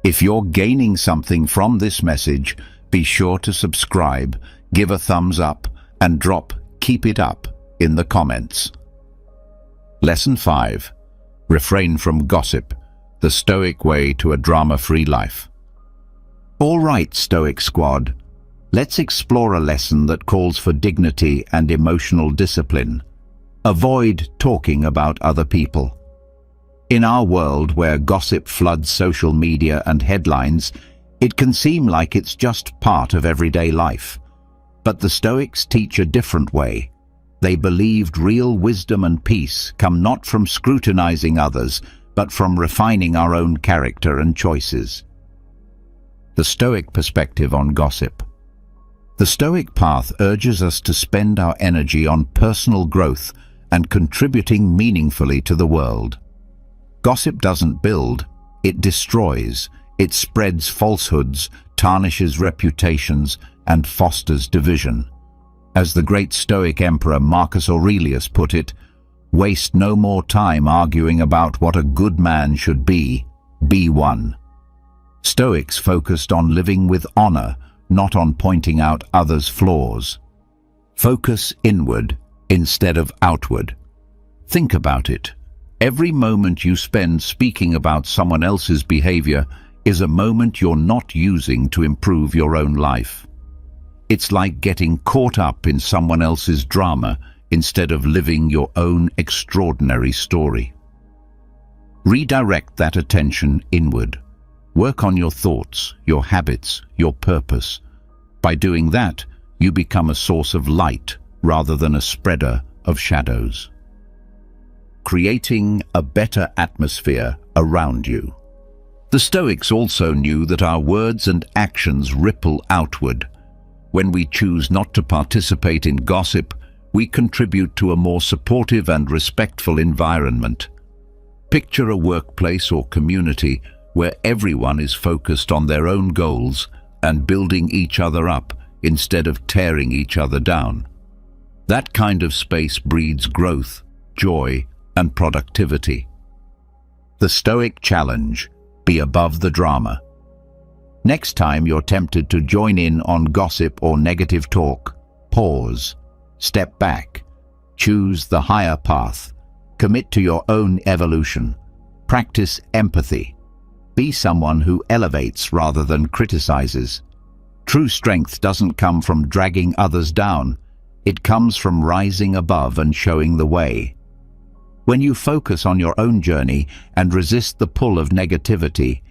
If you're gaining something from this message, be sure to subscribe, give a thumbs up, and drop "keep it up" in the comments. Lesson 5. Refrain from gossip, the Stoic way to a drama-free life. All right, Stoic squad, let's explore a lesson that calls for dignity and emotional discipline. Avoid talking about other people. In our world where gossip floods social media and headlines, it can seem like it's just part of everyday life. But the Stoics teach a different way. They believed real wisdom and peace come not from scrutinizing others, but from refining our own character and choices. The Stoic perspective on gossip. The Stoic path urges us to spend our energy on personal growth and contributing meaningfully to the world. Gossip doesn't build, it destroys. It spreads falsehoods, tarnishes reputations, and fosters division. As the great Stoic emperor Marcus Aurelius put it, waste no more time arguing about what a good man should be one. Stoics focused on living with honor, not on pointing out others' flaws. Focus inward instead of outward. Think about it. Every moment you spend speaking about someone else's behavior is a moment you're not using to improve your own life. It's like getting caught up in someone else's drama instead of living your own extraordinary story. Redirect that attention inward. Work on your thoughts, your habits, your purpose. By doing that, you become a source of light rather than a spreader of shadows. Creating a better atmosphere around you. The Stoics also knew that our words and actions ripple outward. When we choose not to participate in gossip, we contribute to a more supportive and respectful environment. Picture a workplace or community where everyone is focused on their own goals and building each other up instead of tearing each other down. That kind of space breeds growth, joy, and productivity. The Stoic challenge: be above the drama. Next time you're tempted to join in on gossip or negative talk, pause, step back, choose the higher path, commit to your own evolution, practice empathy. Be someone who elevates rather than criticizes. True strength doesn't come from dragging others down. It comes from rising above and showing the way. When you focus on your own journey and resist the pull of negativity,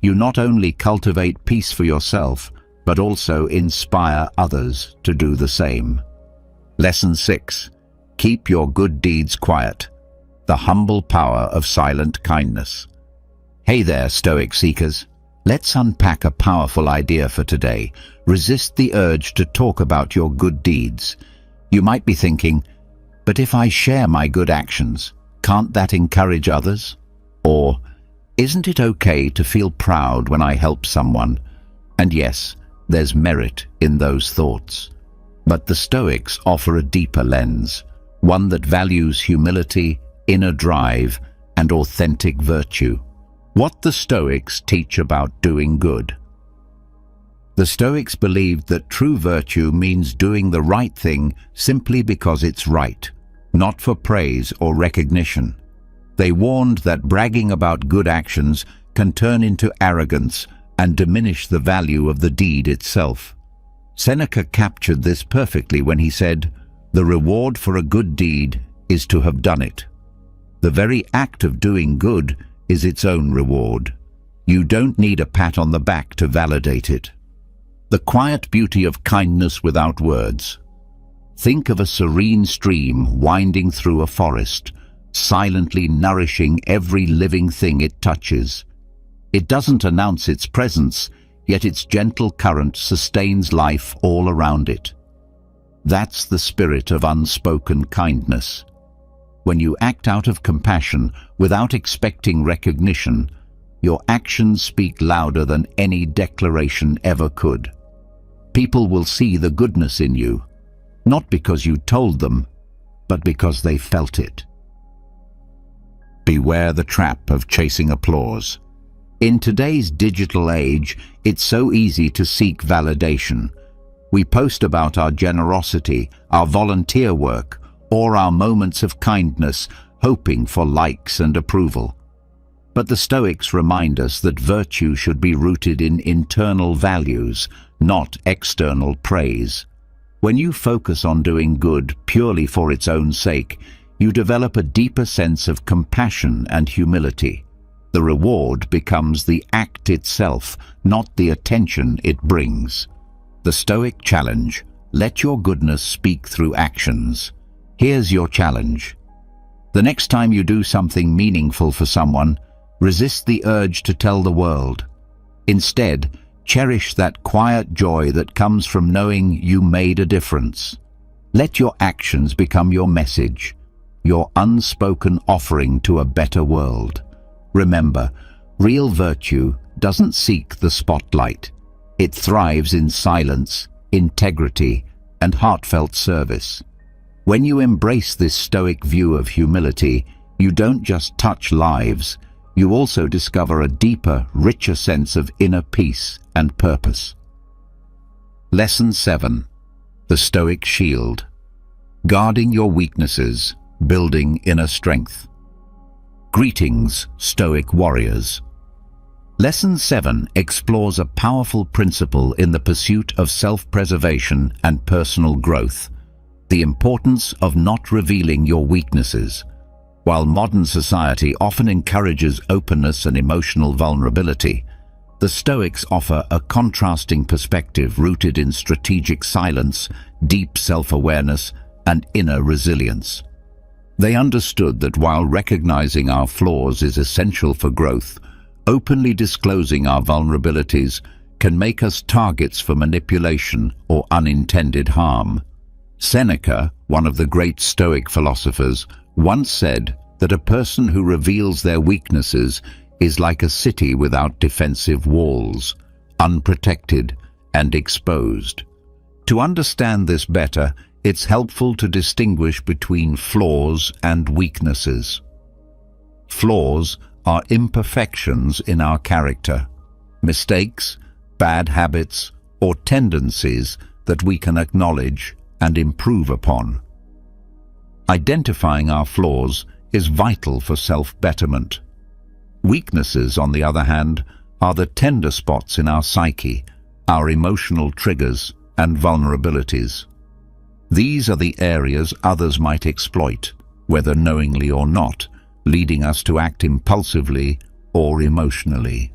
you not only cultivate peace for yourself, but also inspire others to do the same. Lesson 6. Keep your good deeds quiet. The humble power of silent kindness. Hey there, Stoic seekers. Let's unpack a powerful idea for today. Resist the urge to talk about your good deeds. You might be thinking, but if I share my good actions, can't that encourage others? Or, isn't it okay to feel proud when I help someone? And yes, there's merit in those thoughts. But the Stoics offer a deeper lens, one that values humility, inner drive, and authentic virtue. What the Stoics teach about doing good. The Stoics believed that true virtue means doing the right thing simply because it's right, not for praise or recognition. They warned that bragging about good actions can turn into arrogance and diminish the value of the deed itself. Seneca captured this perfectly when he said, "The reward for a good deed is to have done it." The very act of doing good is its own reward. You don't need a pat on the back to validate it. The quiet beauty of kindness without words. Think of a serene stream winding through a forest, silently nourishing every living thing it touches. It doesn't announce its presence, yet its gentle current sustains life all around it. That's the spirit of unspoken kindness. When you act out of compassion without expecting recognition, your actions speak louder than any declaration ever could. People will see the goodness in you, not because you told them, but because they felt it. Beware the trap of chasing applause. In today's digital age, it's so easy to seek validation. We post about our generosity, our volunteer work, or our moments of kindness, hoping for likes and approval. But the Stoics remind us that virtue should be rooted in internal values, not external praise. When you focus on doing good purely for its own sake, you develop a deeper sense of compassion and humility. The reward becomes the act itself, not the attention it brings. The Stoic challenge: let your goodness speak through actions. Here's your challenge. The next time you do something meaningful for someone, resist the urge to tell the world. Instead, cherish that quiet joy that comes from knowing you made a difference. Let your actions become your message, your unspoken offering to a better world. Remember, real virtue doesn't seek the spotlight. It thrives in silence, integrity, and heartfelt service. When you embrace this Stoic view of humility, you don't just touch lives, you also discover a deeper, richer sense of inner peace and purpose. Lesson 7. The Stoic Shield. Guarding your weaknesses, building inner strength. Greetings, Stoic warriors. Lesson 7 explores a powerful principle in the pursuit of self-preservation and personal growth: the importance of not revealing your weaknesses. While modern society often encourages openness and emotional vulnerability, the Stoics offer a contrasting perspective rooted in strategic silence, deep self-awareness, and inner resilience. They understood that while recognizing our flaws is essential for growth, openly disclosing our vulnerabilities can make us targets for manipulation or unintended harm. Seneca, one of the great Stoic philosophers, once said that a person who reveals their weaknesses is like a city without defensive walls, unprotected and exposed. To understand this better, it's helpful to distinguish between flaws and weaknesses. Flaws are imperfections in our character, mistakes, bad habits, or tendencies that we can acknowledge and improve upon. Identifying our flaws is vital for self-betterment. Weaknesses, on the other hand, are the tender spots in our psyche, our emotional triggers and vulnerabilities. These are the areas others might exploit, whether knowingly or not, leading us to act impulsively or emotionally.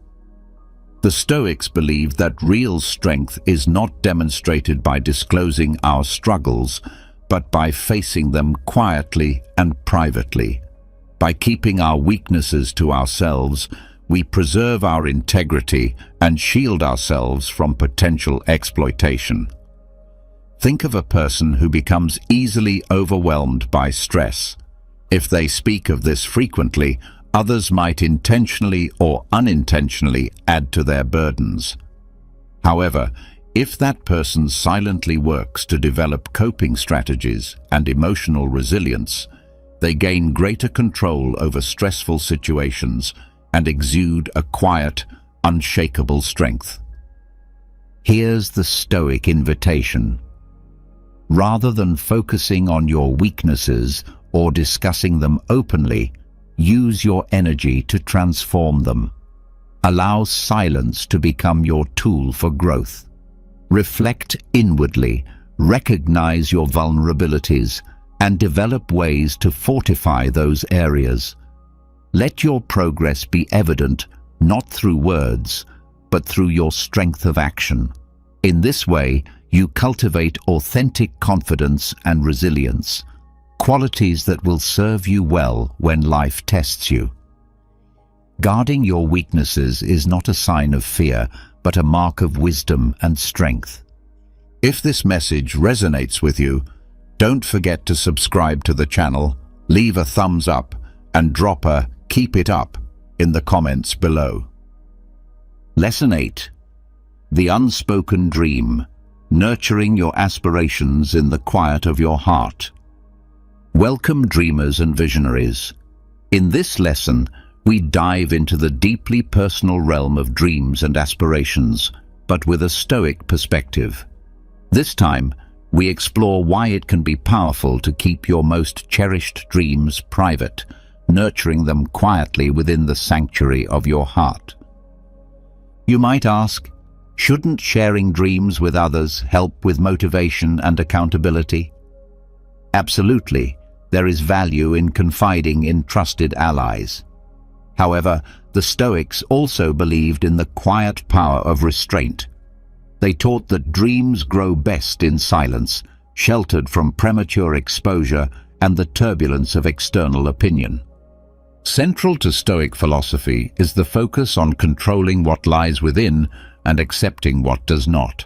The Stoics believed that real strength is not demonstrated by disclosing our struggles, but by facing them quietly and privately. By keeping our weaknesses to ourselves, we preserve our integrity and shield ourselves from potential exploitation. Think of a person who becomes easily overwhelmed by stress. If they speak of this frequently, others might intentionally or unintentionally add to their burdens. However, if that person silently works to develop coping strategies and emotional resilience, they gain greater control over stressful situations and exude a quiet, unshakable strength. Here's the Stoic invitation. Rather than focusing on your weaknesses or discussing them openly, use your energy to transform them. Allow silence to become your tool for growth. Reflect inwardly, recognize your vulnerabilities, and develop ways to fortify those areas. Let your progress be evident, not through words, but through your strength of action. In this way, you cultivate authentic confidence and resilience, qualities that will serve you well when life tests you. Guarding your weaknesses is not a sign of fear, but a mark of wisdom and strength. If this message resonates with you, don't forget to subscribe to the channel, leave a thumbs up, and drop a "keep it up" in the comments below. Lesson 8. The Unspoken Dream. Nurturing your aspirations in the quiet of your heart. Welcome, dreamers and visionaries. In this lesson, we dive into the deeply personal realm of dreams and aspirations, but with a Stoic perspective. This time, we explore why it can be powerful to keep your most cherished dreams private, nurturing them quietly within the sanctuary of your heart. You might ask, shouldn't sharing dreams with others help with motivation and accountability? Absolutely, there is value in confiding in trusted allies. However, the Stoics also believed in the quiet power of restraint. They taught that dreams grow best in silence, sheltered from premature exposure and the turbulence of external opinion. Central to Stoic philosophy is the focus on controlling what lies within and accepting what does not.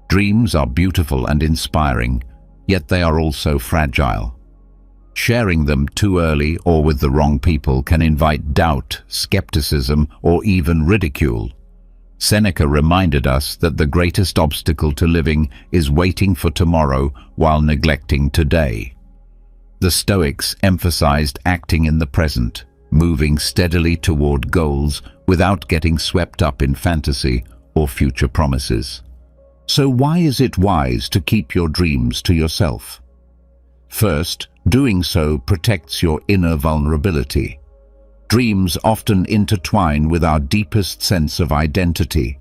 Dreams are beautiful and inspiring, yet they are also fragile. Sharing them too early or with the wrong people can invite doubt, skepticism, or even ridicule. Seneca reminded us that the greatest obstacle to living is waiting for tomorrow while neglecting today. The Stoics emphasized acting in the present, moving steadily toward goals without getting swept up in fantasy or future promises. So why is it wise to keep your dreams to yourself? First, doing so protects your inner vulnerability. Dreams often intertwine with our deepest sense of identity.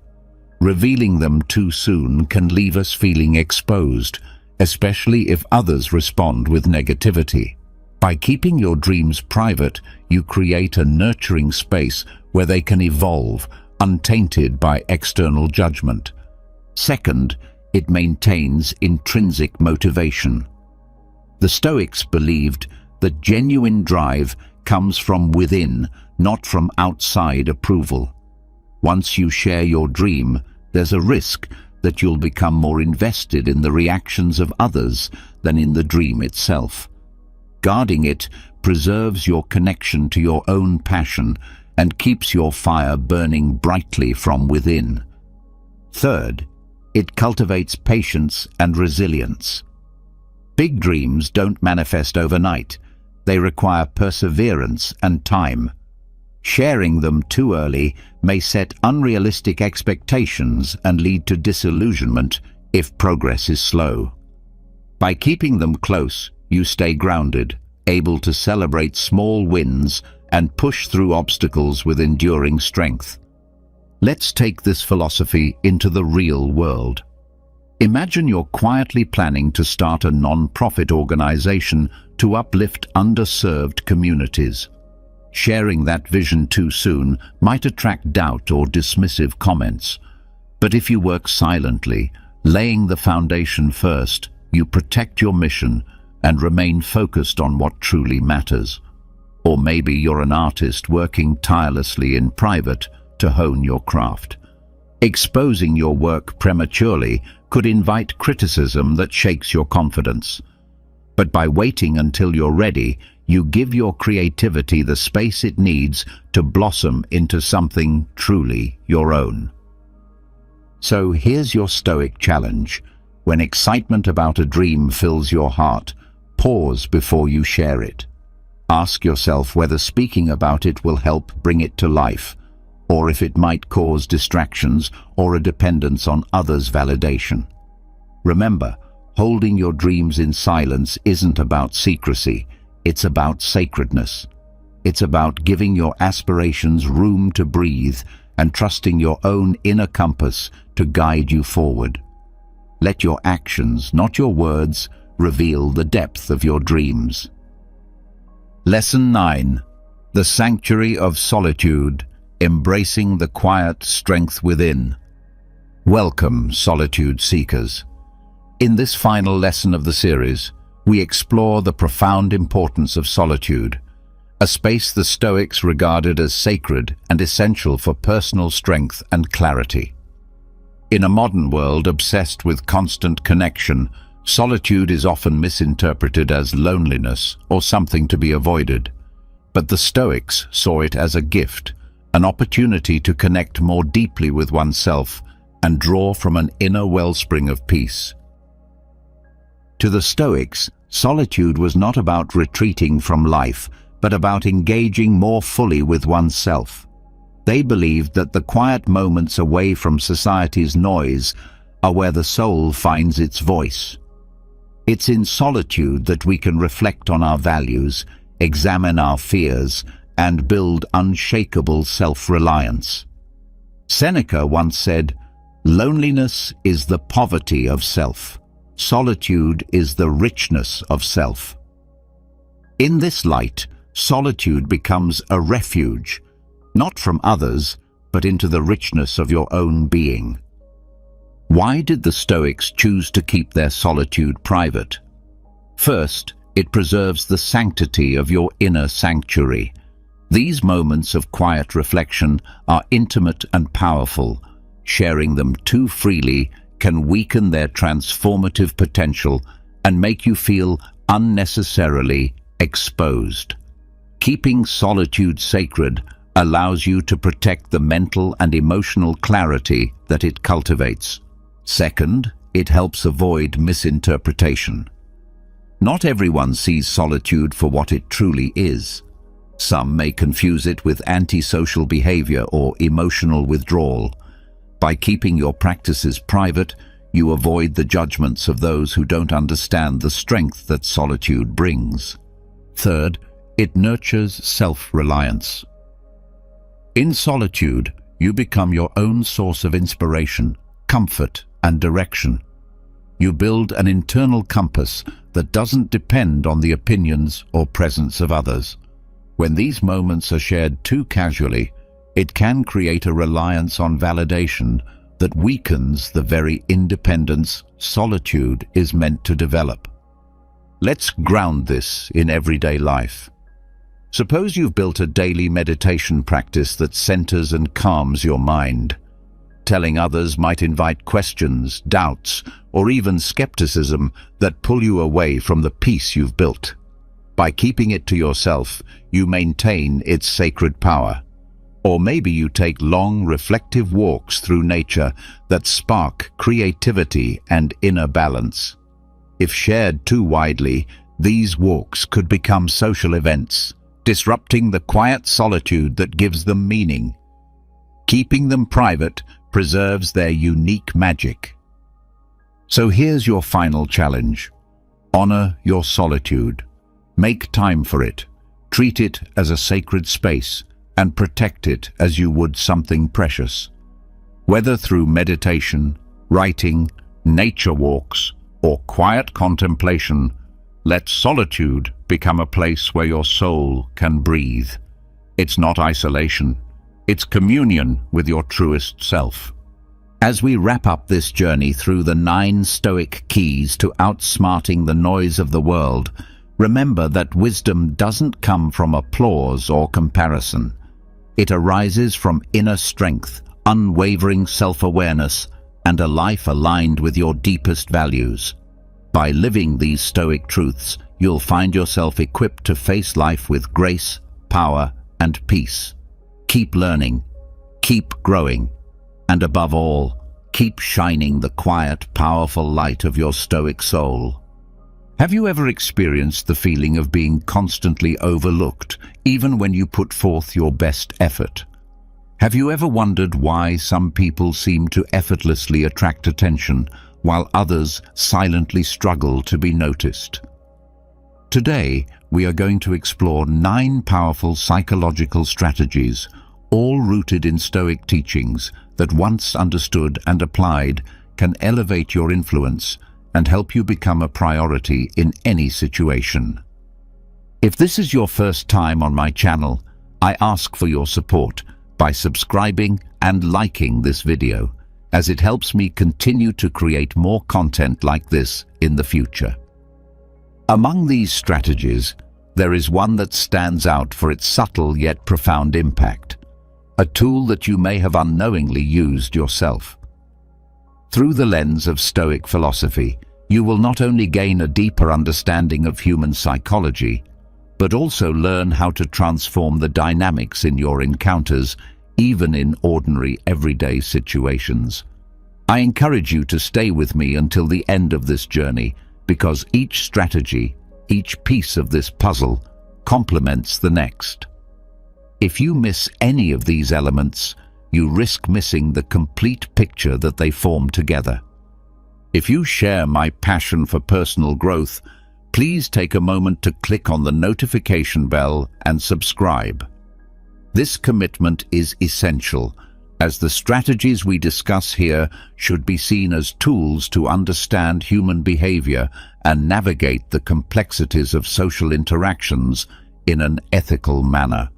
Revealing them too soon can leave us feeling exposed, especially if others respond with negativity. By keeping your dreams private, you create a nurturing space where they can evolve, untainted by external judgment. Second, it maintains intrinsic motivation. The Stoics believed that genuine drive comes from within, not from outside approval. Once you share your dream, there's a risk that you'll become more invested in the reactions of others than in the dream itself. Guarding it preserves your connection to your own passion and keeps your fire burning brightly from within. Third, it cultivates patience and resilience. Big dreams don't manifest overnight. They require perseverance and time. Sharing them too early may set unrealistic expectations and lead to disillusionment if progress is slow. By keeping them close, you stay grounded, able to celebrate small wins and push through obstacles with enduring strength. Let's take this philosophy into the real world. Imagine you're quietly planning to start a non-profit organization to uplift underserved communities. Sharing that vision too soon might attract doubt or dismissive comments. But if you work silently, laying the foundation first, you protect your mission and remain focused on what truly matters. Or maybe you're an artist working tirelessly in private to hone your craft. Exposing your work prematurely could invite criticism that shakes your confidence. But by waiting until you're ready, you give your creativity the space it needs to blossom into something truly your own. So here's your Stoic challenge. When excitement about a dream fills your heart, pause before you share it. Ask yourself whether speaking about it will help bring it to life, or if it might cause distractions or a dependence on others' validation. Remember, holding your dreams in silence isn't about secrecy, it's about sacredness. It's about giving your aspirations room to breathe and trusting your own inner compass to guide you forward. Let your actions, not your words, reveal the depth of your dreams. Lesson 9. The Sanctuary of Solitude, Embracing the Quiet Strength Within. Welcome, solitude seekers. In this final lesson of the series, we explore the profound importance of solitude, a space the Stoics regarded as sacred and essential for personal strength and clarity. In a modern world obsessed with constant connection, solitude is often misinterpreted as loneliness or something to be avoided. But the Stoics saw it as a gift, an opportunity to connect more deeply with oneself and draw from an inner wellspring of peace. To the Stoics, solitude was not about retreating from life, but about engaging more fully with oneself. They believed that the quiet moments away from society's noise are where the soul finds its voice. It's in solitude that we can reflect on our values, examine our fears, and build unshakable self-reliance. Seneca once said, "Loneliness is the poverty of self. Solitude is the richness of self." In this light, solitude becomes a refuge, not from others, but into the richness of your own being. Why did the Stoics choose to keep their solitude private? First, it preserves the sanctity of your inner sanctuary. These moments of quiet reflection are intimate and powerful. Sharing them too freely can weaken their transformative potential and make you feel unnecessarily exposed. Keeping solitude sacred allows you to protect the mental and emotional clarity that it cultivates. Second, it helps avoid misinterpretation. Not everyone sees solitude for what it truly is. Some may confuse it with antisocial behavior or emotional withdrawal. By keeping your practices private, you avoid the judgments of those who don't understand the strength that solitude brings. Third, it nurtures self-reliance. In solitude, you become your own source of inspiration, comfort, and direction. You build an internal compass that doesn't depend on the opinions or presence of others. When these moments are shared too casually, it can create a reliance on validation that weakens the very independence solitude is meant to develop. Let's ground this in everyday life. Suppose you've built a daily meditation practice that centers and calms your mind. Telling others might invite questions, doubts, or even skepticism that pull you away from the peace you've built. By keeping it to yourself, you maintain its sacred power. Or maybe you take long, reflective walks through nature that spark creativity and inner balance. If shared too widely, these walks could become social events, disrupting the quiet solitude that gives them meaning. Keeping them private preserves their unique magic. So here's your final challenge. Honor your solitude. Make time for it. Treat it as a sacred space and protect it as you would something precious. Whether through meditation, writing, nature walks, or quiet contemplation, let solitude become a place where your soul can breathe. It's not isolation. It's communion with your truest self. As we wrap up this journey through the 9 Stoic keys to outsmarting the noise of the world, remember that wisdom doesn't come from applause or comparison. It arises from inner strength, unwavering self-awareness, and a life aligned with your deepest values. By living these Stoic truths, you'll find yourself equipped to face life with grace, power, and peace. Keep learning, keep growing, and above all, keep shining the quiet, powerful light of your Stoic soul. Have you ever experienced the feeling of being constantly overlooked, even when you put forth your best effort? Have you ever wondered why some people seem to effortlessly attract attention, while others silently struggle to be noticed? Today, we are going to explore 9 powerful psychological strategies, all rooted in Stoic teachings that, once understood and applied, can elevate your influence and help you become a priority in any situation. If this is your first time on my channel, I ask for your support by subscribing and liking this video, as it helps me continue to create more content like this in the future. Among these strategies, there is one that stands out for its subtle yet profound impact, a tool that you may have unknowingly used yourself. Through the lens of Stoic philosophy, you will not only gain a deeper understanding of human psychology, but also learn how to transform the dynamics in your encounters, even in ordinary, everyday situations. I encourage you to stay with me until the end of this journey, because each strategy, each piece of this puzzle, complements the next. If you miss any of these elements, you risk missing the complete picture that they form together. If you share my passion for personal growth, please take a moment to click on the notification bell and subscribe. This commitment is essential, as the strategies we discuss here should be seen as tools to understand human behavior and navigate the complexities of social interactions in an ethical manner.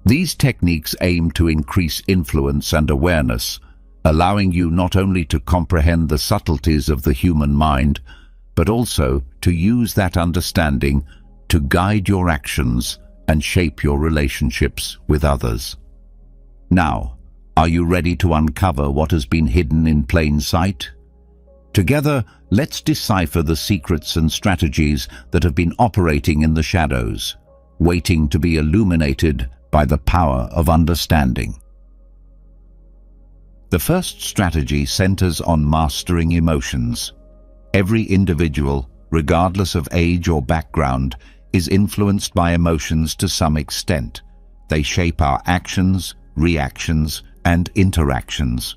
These techniques aim to increase influence and awareness, allowing you not only to comprehend the subtleties of the human mind, but also to use that understanding to guide your actions and shape your relationships with others. Now, are you ready to uncover what has been hidden in plain sight? Together, let's decipher the secrets and strategies that have been operating in the shadows, waiting to be illuminated by the power of understanding. The first strategy centers on mastering emotions. Every individual, regardless of age or background, is influenced by emotions to some extent. They shape our actions, reactions, and interactions.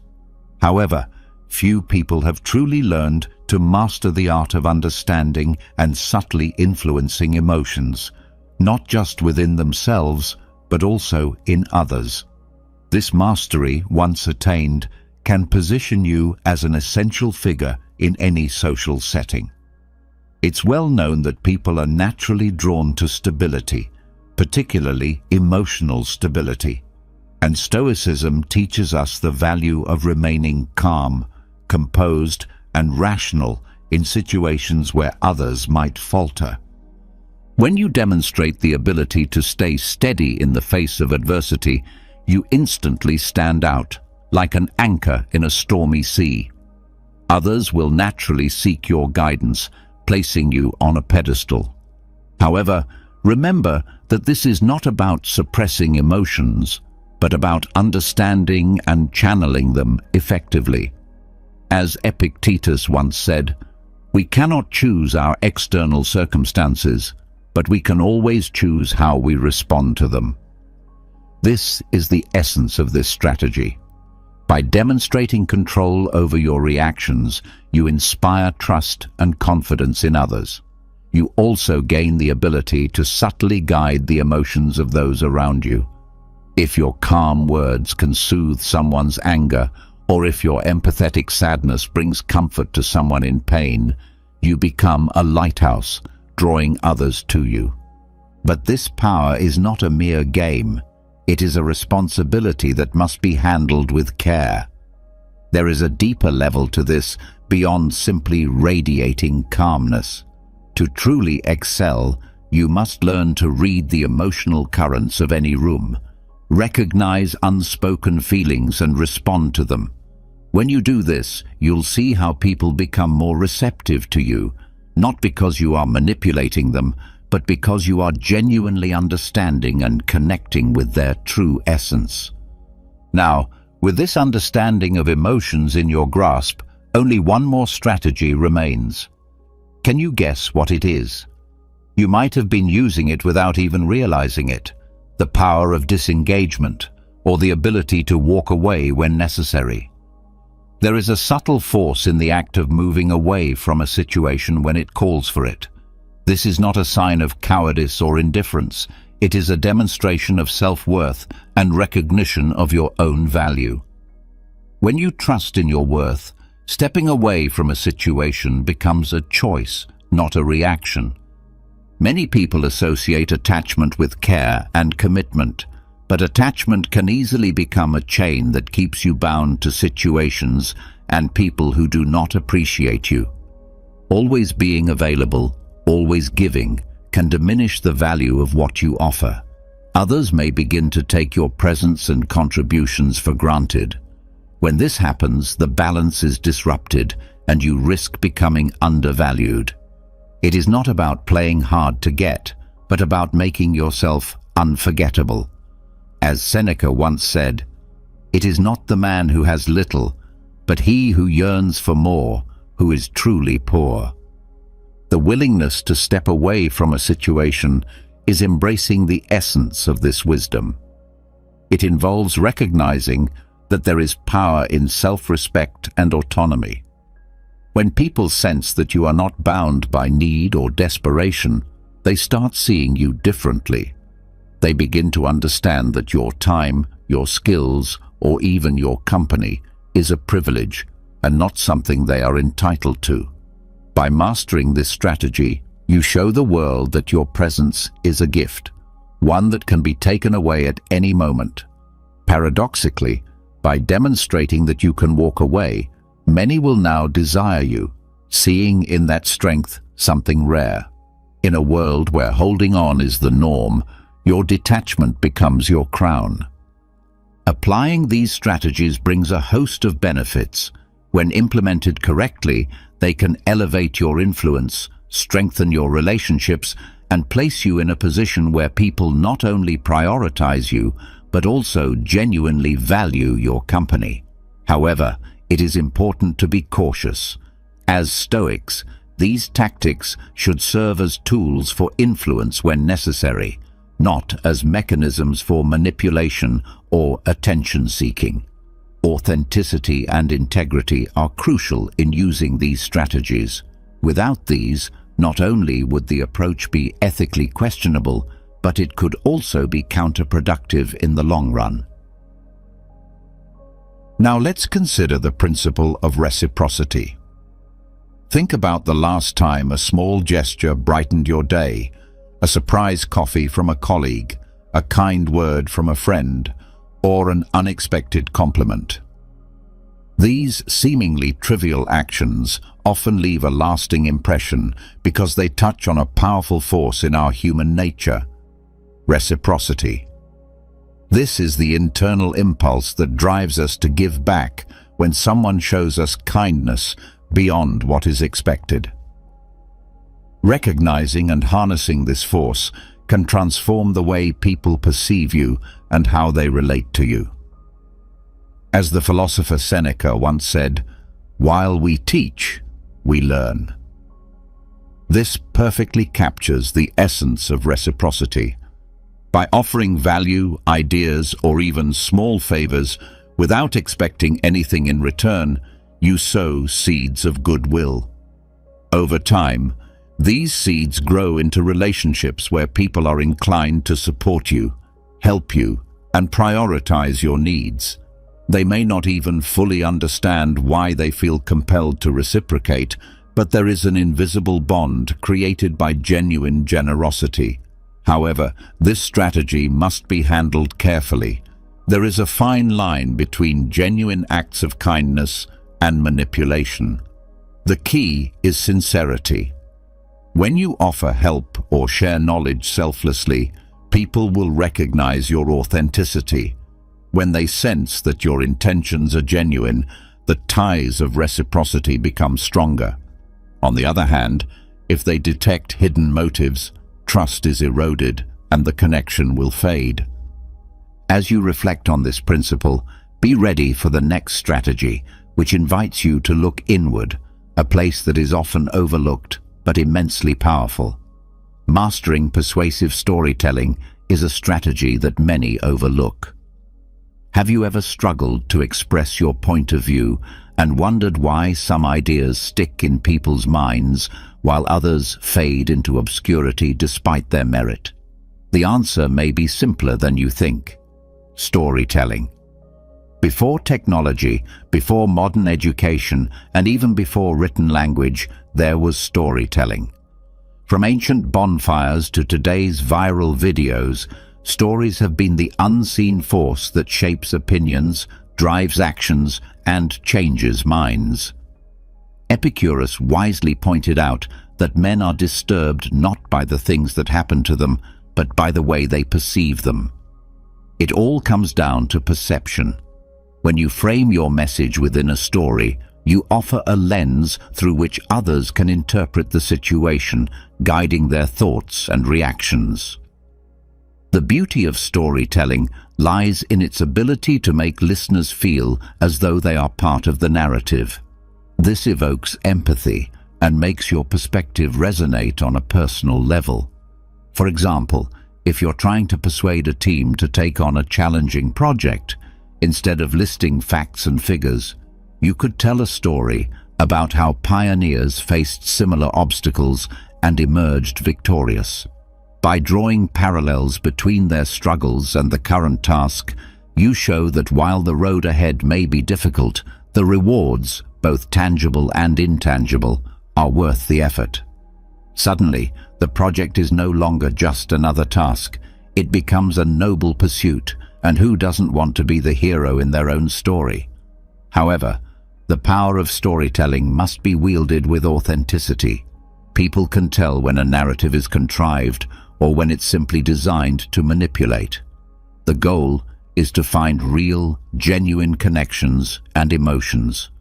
However, few people have truly learned to master the art of understanding and subtly influencing emotions, not just within themselves, but also in others. This mastery, once attained, can position you as an essential figure in any social setting. It's well known that people are naturally drawn to stability, particularly emotional stability. And Stoicism teaches us the value of remaining calm, composed, and rational in situations where others might falter. When you demonstrate the ability to stay steady in the face of adversity, you instantly stand out, like an anchor in a stormy sea. Others will naturally seek your guidance, placing you on a pedestal. However, remember that this is not about suppressing emotions, but about understanding and channeling them effectively. As Epictetus once said, "We cannot choose our external circumstances, but we can always choose how we respond to them." This is the essence of this strategy. By demonstrating control over your reactions, you inspire trust and confidence in others. You also gain the ability to subtly guide the emotions of those around you. If your calm words can soothe someone's anger, or if your empathetic sadness brings comfort to someone in pain, you become a lighthouse, drawing others to you. But this power is not a mere game. It is a responsibility that must be handled with care. There is a deeper level to this beyond simply radiating calmness. To truly excel, you must learn to read the emotional currents of any room, recognize unspoken feelings and respond to them. When you do this, you'll see how people become more receptive to you, not because you are manipulating them, but because you are genuinely understanding and connecting with their true essence. Now, with this understanding of emotions in your grasp, only one more strategy remains. Can you guess what it is? You might have been using it without even realizing it. The power of disengagement, or the ability to walk away when necessary. There is a subtle force in the act of moving away from a situation when it calls for it. This is not a sign of cowardice or indifference. It is a demonstration of self-worth and recognition of your own value. When you trust in your worth, stepping away from a situation becomes a choice, not a reaction. Many people associate attachment with care and commitment, but attachment can easily become a chain that keeps you bound to situations and people who do not appreciate you. Always being available, always giving, can diminish the value of what you offer. Others may begin to take your presence and contributions for granted. When this happens, the balance is disrupted and you risk becoming undervalued. It is not about playing hard to get, but about making yourself unforgettable. As Seneca once said, "It is not the man who has little, but he who yearns for more, who is truly poor." The willingness to step away from a situation is embracing the essence of this wisdom. It involves recognizing that there is power in self-respect and autonomy. When people sense that you are not bound by need or desperation, they start seeing you differently. They begin to understand that your time, your skills, or even your company is a privilege and not something they are entitled to. By mastering this strategy, you show the world that your presence is a gift, one that can be taken away at any moment. Paradoxically, by demonstrating that you can walk away, many will now desire you, seeing in that strength something rare. In a world where holding on is the norm, your detachment becomes your crown. Applying these strategies brings a host of benefits. When implemented correctly, they can elevate your influence, strengthen your relationships, and place you in a position where people not only prioritize you, but also genuinely value your company. However, it is important to be cautious. As Stoics, these tactics should serve as tools for influence when necessary, not as mechanisms for manipulation or attention-seeking. Authenticity and integrity are crucial in using these strategies. Without these, not only would the approach be ethically questionable, but it could also be counterproductive in the long run. Now let's consider the principle of reciprocity. Think about the last time a small gesture brightened your day, a surprise coffee from a colleague, a kind word from a friend, or an unexpected compliment. These seemingly trivial actions often leave a lasting impression because they touch on a powerful force in our human nature: reciprocity. This is the internal impulse that drives us to give back when someone shows us kindness beyond what is expected. Recognizing and harnessing this force can transform the way people perceive you and how they relate to you. As the philosopher Seneca once said, "While we teach, we learn." This perfectly captures the essence of reciprocity. By offering value, ideas, or even small favors without expecting anything in return, you sow seeds of goodwill. Over time, these seeds grow into relationships where people are inclined to support you, help you, and prioritize your needs. They may not even fully understand why they feel compelled to reciprocate, but there is an invisible bond created by genuine generosity. However, this strategy must be handled carefully. There is a fine line between genuine acts of kindness and manipulation. The key is sincerity. When you offer help or share knowledge selflessly, people will recognize your authenticity. When they sense that your intentions are genuine, the ties of reciprocity become stronger. On the other hand, if they detect hidden motives, trust is eroded and the connection will fade. As you reflect on this principle, be ready for the next strategy, which invites you to look inward, a place that is often overlooked but immensely powerful. Mastering persuasive storytelling is a strategy that many overlook. Have you ever struggled to express your point of view and wondered why some ideas stick in people's minds while others fade into obscurity despite their merit? The answer may be simpler than you think: storytelling. Before technology, before modern education, and even before written language, there was storytelling. From ancient bonfires to today's viral videos, stories have been the unseen force that shapes opinions, drives actions, and changes minds. Epicurus wisely pointed out that men are disturbed not by the things that happen to them, but by the way they perceive them. It all comes down to perception. When you frame your message within a story, you offer a lens through which others can interpret the situation, guiding their thoughts and reactions. The beauty of storytelling lies in its ability to make listeners feel as though they are part of the narrative. This evokes empathy and makes your perspective resonate on a personal level. For example, if you're trying to persuade a team to take on a challenging project, instead of listing facts and figures, you could tell a story about how pioneers faced similar obstacles and emerged victorious. By drawing parallels between their struggles and the current task, you show that while the road ahead may be difficult, the rewards, both tangible and intangible, are worth the effort. Suddenly, the project is no longer just another task. It becomes a noble pursuit, and who doesn't want to be the hero in their own story? However, the power of storytelling must be wielded with authenticity. People can tell when a narrative is contrived or when it's simply designed to manipulate. The goal is to find real, genuine connections and emotions.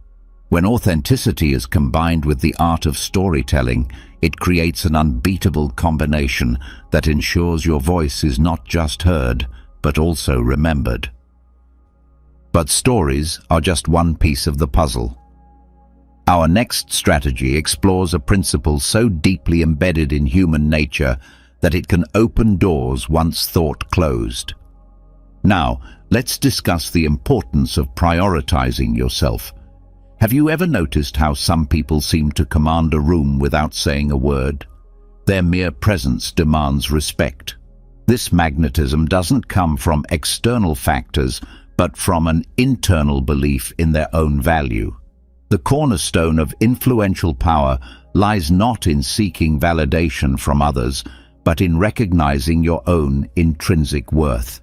When authenticity is combined with the art of storytelling, it creates an unbeatable combination that ensures your voice is not just heard, but also remembered. But stories are just one piece of the puzzle. Our next strategy explores a principle so deeply embedded in human nature that it can open doors once thought closed. Now, let's discuss the importance of prioritizing yourself. Have you ever noticed how some people seem to command a room without saying a word? Their mere presence demands respect. This magnetism doesn't come from external factors, but from an internal belief in their own value. The cornerstone of influential power lies not in seeking validation from others, but in recognizing your own intrinsic worth.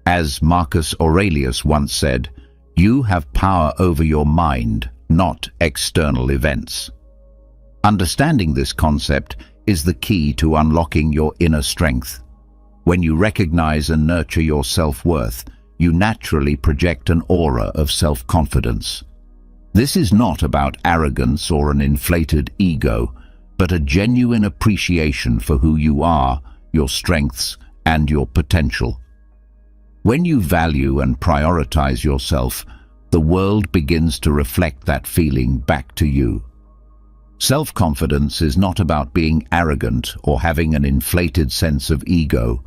As Marcus Aurelius once said, You have power over your mind, not external events. Understanding this concept is the key to unlocking your inner strength. When you recognize and nurture your self-worth, you naturally project an aura of self-confidence. This is not about arrogance or an inflated ego, but a genuine appreciation for who you are, your strengths, and your potential. When you value and prioritize yourself, the world begins to reflect that feeling back to you. Self-confidence is not about being arrogant or having an inflated sense of ego.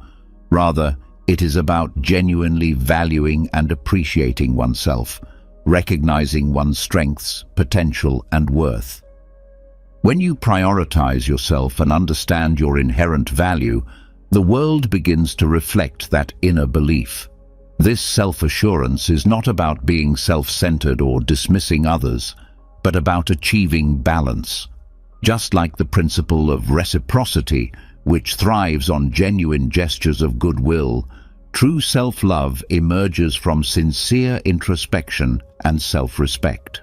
Rather, it is about genuinely valuing and appreciating oneself, recognizing one's strengths, potential, and worth. When you prioritize yourself and understand your inherent value, the world begins to reflect that inner belief. This self-assurance is not about being self-centered or dismissing others, but about achieving balance. Just like the principle of reciprocity, which thrives on genuine gestures of goodwill, true self-love emerges from sincere introspection and self-respect.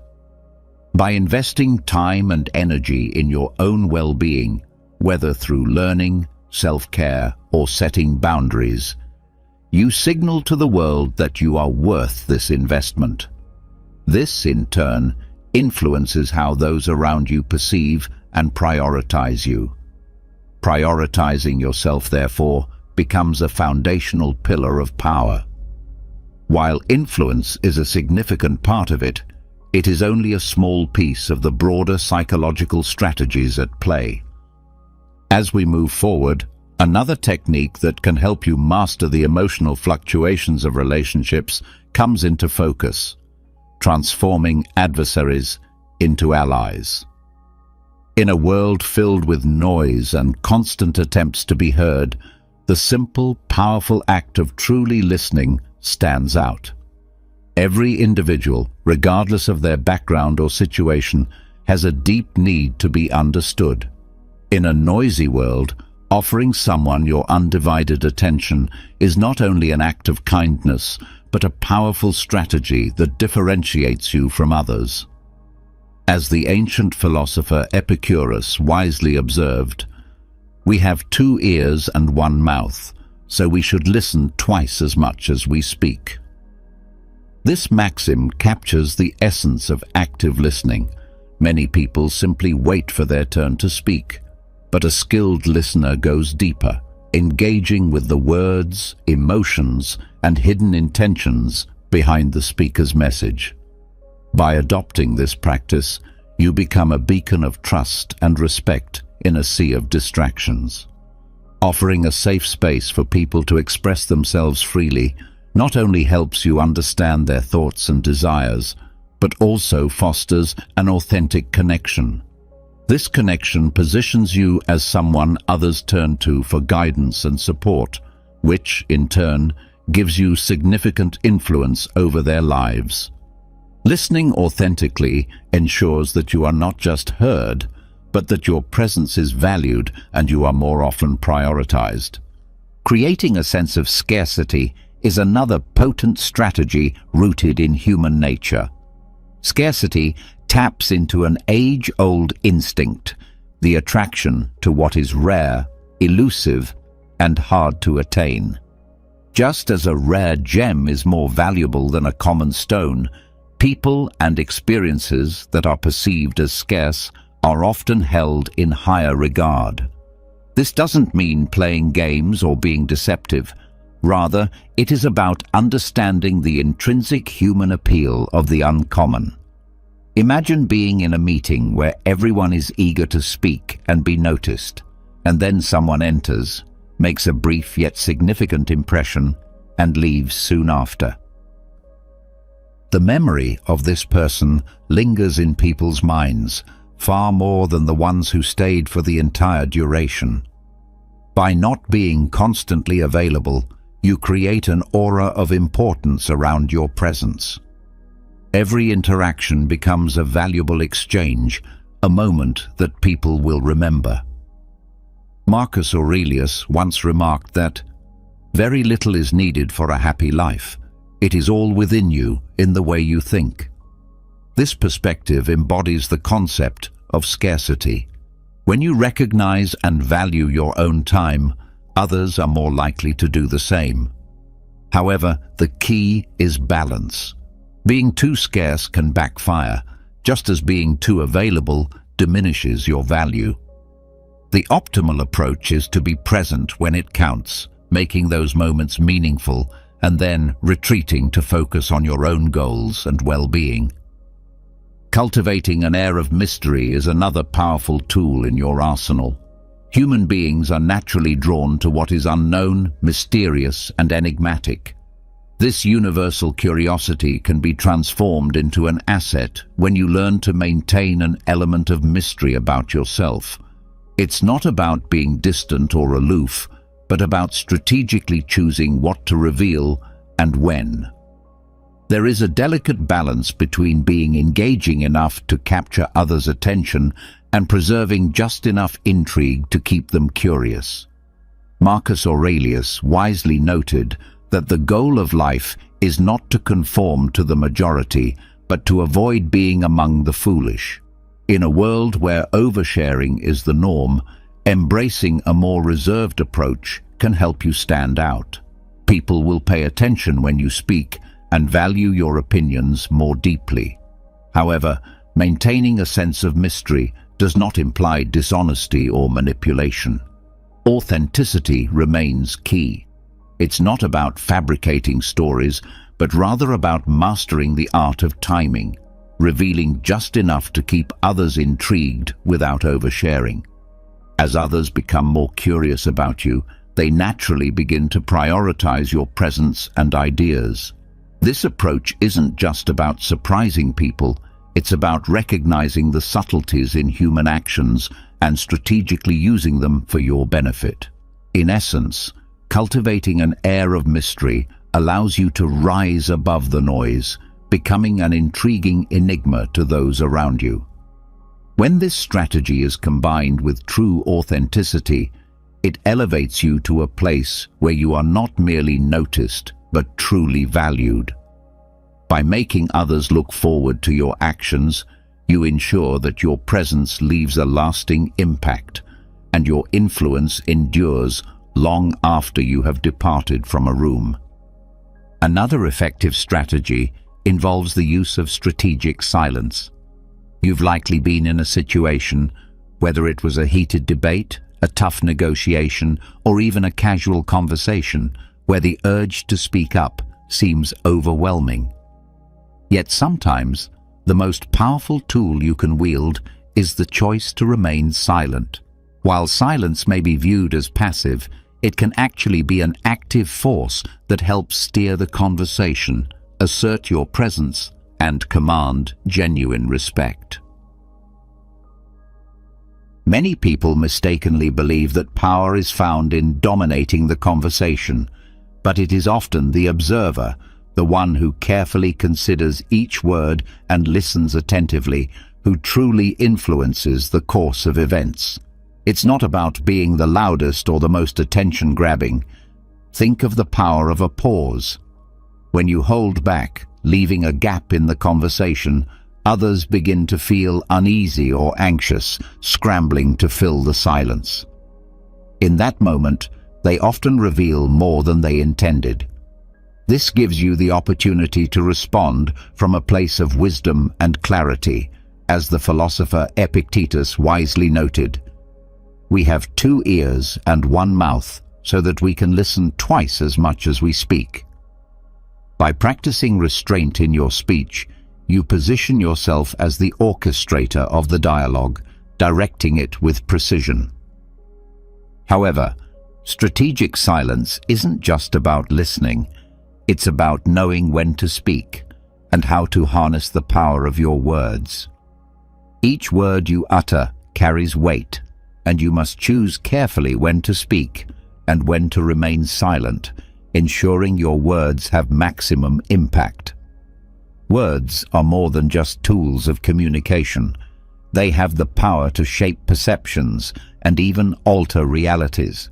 By investing time and energy in your own well-being, whether through learning, self-care, or setting boundaries, you signal to the world that you are worth this investment. This, in turn, influences how those around you perceive and prioritize you. Prioritizing yourself, therefore, becomes a foundational pillar of power. While influence is a significant part of it, it is only a small piece of the broader psychological strategies at play. As we move forward, another technique that can help you master the emotional fluctuations of relationships comes into focus: transforming adversaries into allies. In a world filled with noise and constant attempts to be heard, the simple, powerful act of truly listening stands out. Every individual, regardless of their background or situation, has a deep need to be understood. In a noisy world, offering someone your undivided attention is not only an act of kindness, but a powerful strategy that differentiates you from others. As the ancient philosopher Epicurus wisely observed, "We have 2 ears and 1 mouth, so we should listen twice as much as we speak." This maxim captures the essence of active listening. Many people simply wait for their turn to speak, but a skilled listener goes deeper, engaging with the words, emotions, and hidden intentions behind the speaker's message. By adopting this practice, you become a beacon of trust and respect in a sea of distractions. Offering a safe space for people to express themselves freely not only helps you understand their thoughts and desires, but also fosters an authentic connection. This connection positions you as someone others turn to for guidance and support, which, in turn, gives you significant influence over their lives. Listening authentically ensures that you are not just heard, but that your presence is valued and you are more often prioritized. Creating a sense of scarcity is another potent strategy rooted in human nature. Scarcity taps into an age-old instinct, the attraction to what is rare, elusive, and hard to attain. Just as a rare gem is more valuable than a common stone, people and experiences that are perceived as scarce are often held in higher regard. This doesn't mean playing games or being deceptive. Rather, it is about understanding the intrinsic human appeal of the uncommon. Imagine being in a meeting where everyone is eager to speak and be noticed, and then someone enters, makes a brief yet significant impression, and leaves soon after. The memory of this person lingers in people's minds, far more than the ones who stayed for the entire duration. By not being constantly available, you create an aura of importance around your presence. Every interaction becomes a valuable exchange, a moment that people will remember. Marcus Aurelius once remarked that, "Very little is needed for a happy life. It is all within you, in the way you think. This perspective embodies the concept of scarcity. When you recognize and value your own time, others are more likely to do the same. However, the key is balance. Being too scarce can backfire, just as being too available diminishes your value. The optimal approach is to be present when it counts, making those moments meaningful, and then retreating to focus on your own goals and well-being. Cultivating an air of mystery is another powerful tool in your arsenal. Human beings are naturally drawn to what is unknown, mysterious, and enigmatic. This universal curiosity can be transformed into an asset when you learn to maintain an element of mystery about yourself. It's not about being distant or aloof, but about strategically choosing what to reveal and when. There is a delicate balance between being engaging enough to capture others' attention and preserving just enough intrigue to keep them curious. Marcus Aurelius wisely noted that the goal of life is not to conform to the majority, but to avoid being among the foolish. In a world where oversharing is the norm, embracing a more reserved approach can help you stand out. People will pay attention when you speak and value your opinions more deeply. However, maintaining a sense of mystery does not imply dishonesty or manipulation. Authenticity remains key. It's not about fabricating stories, but rather about mastering the art of timing, revealing just enough to keep others intrigued without oversharing. As others become more curious about you, they naturally begin to prioritize your presence and ideas. This approach isn't just about surprising people, it's about recognizing the subtleties in human actions and strategically using them for your benefit. In essence, cultivating an air of mystery allows you to rise above the noise, becoming an intriguing enigma to those around you. When this strategy is combined with true authenticity, it elevates you to a place where you are not merely noticed, but truly valued. By making others look forward to your actions, you ensure that your presence leaves a lasting impact, and your influence endures long after you have departed from a room. Another effective strategy involves the use of strategic silence. You've likely been in a situation, whether it was a heated debate, a tough negotiation, or even a casual conversation, where the urge to speak up seems overwhelming. Yet sometimes, the most powerful tool you can wield is the choice to remain silent. While silence may be viewed as passive, it can actually be an active force that helps steer the conversation, assert your presence, and command genuine respect. Many people mistakenly believe that power is found in dominating the conversation, but it is often the observer, the one who carefully considers each word and listens attentively, who truly influences the course of events. It's not about being the loudest or the most attention-grabbing. Think of the power of a pause. When you hold back, leaving a gap in the conversation, others begin to feel uneasy or anxious, scrambling to fill the silence. In that moment, they often reveal more than they intended. This gives you the opportunity to respond from a place of wisdom and clarity, as the philosopher Epictetus wisely noted. We have 2 ears and 1 mouth, so that we can listen twice as much as we speak. By practicing restraint in your speech, you position yourself as the orchestrator of the dialogue, directing it with precision. However, strategic silence isn't just about listening. It's about knowing when to speak and how to harness the power of your words. Each word you utter carries weight, and you must choose carefully when to speak and when to remain silent, ensuring your words have maximum impact. Words are more than just tools of communication. They have the power to shape perceptions and even alter realities.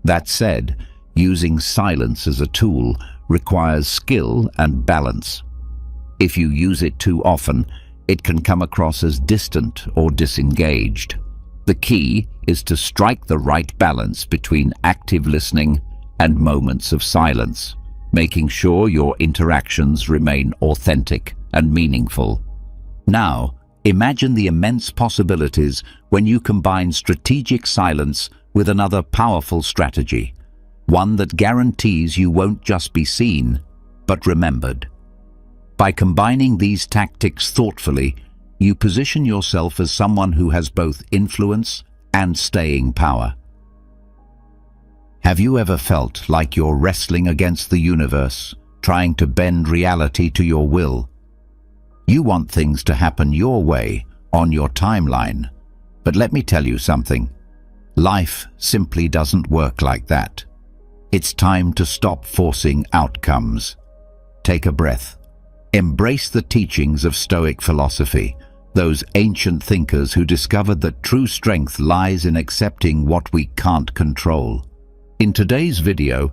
That said, using silence as a tool requires skill and balance. If you use it too often, it can come across as distant or disengaged. The key is to strike the right balance between active listening and moments of silence, making sure your interactions remain authentic and meaningful. Now, imagine the immense possibilities when you combine strategic silence with another powerful strategy, one that guarantees you won't just be seen, but remembered. By combining these tactics thoughtfully, you position yourself as someone who has both influence and staying power. Have you ever felt like you're wrestling against the universe, trying to bend reality to your will? You want things to happen your way, on your timeline. But let me tell you something. Life simply doesn't work like that. It's time to stop forcing outcomes. Take a breath. Embrace the teachings of Stoic philosophy, those ancient thinkers who discovered that true strength lies in accepting what we can't control. In today's video,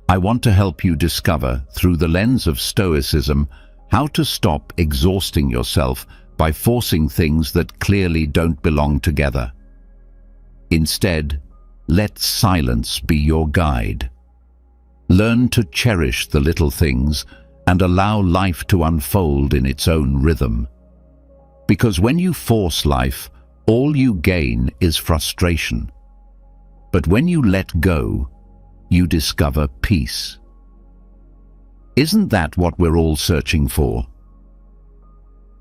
I want to help you discover, through the lens of Stoicism, how to stop exhausting yourself by forcing things that clearly don't belong together. Instead, let silence be your guide. Learn to cherish the little things and allow life to unfold in its own rhythm. Because when you force life, all you gain is frustration. But when you let go, you discover peace. Isn't that what we're all searching for?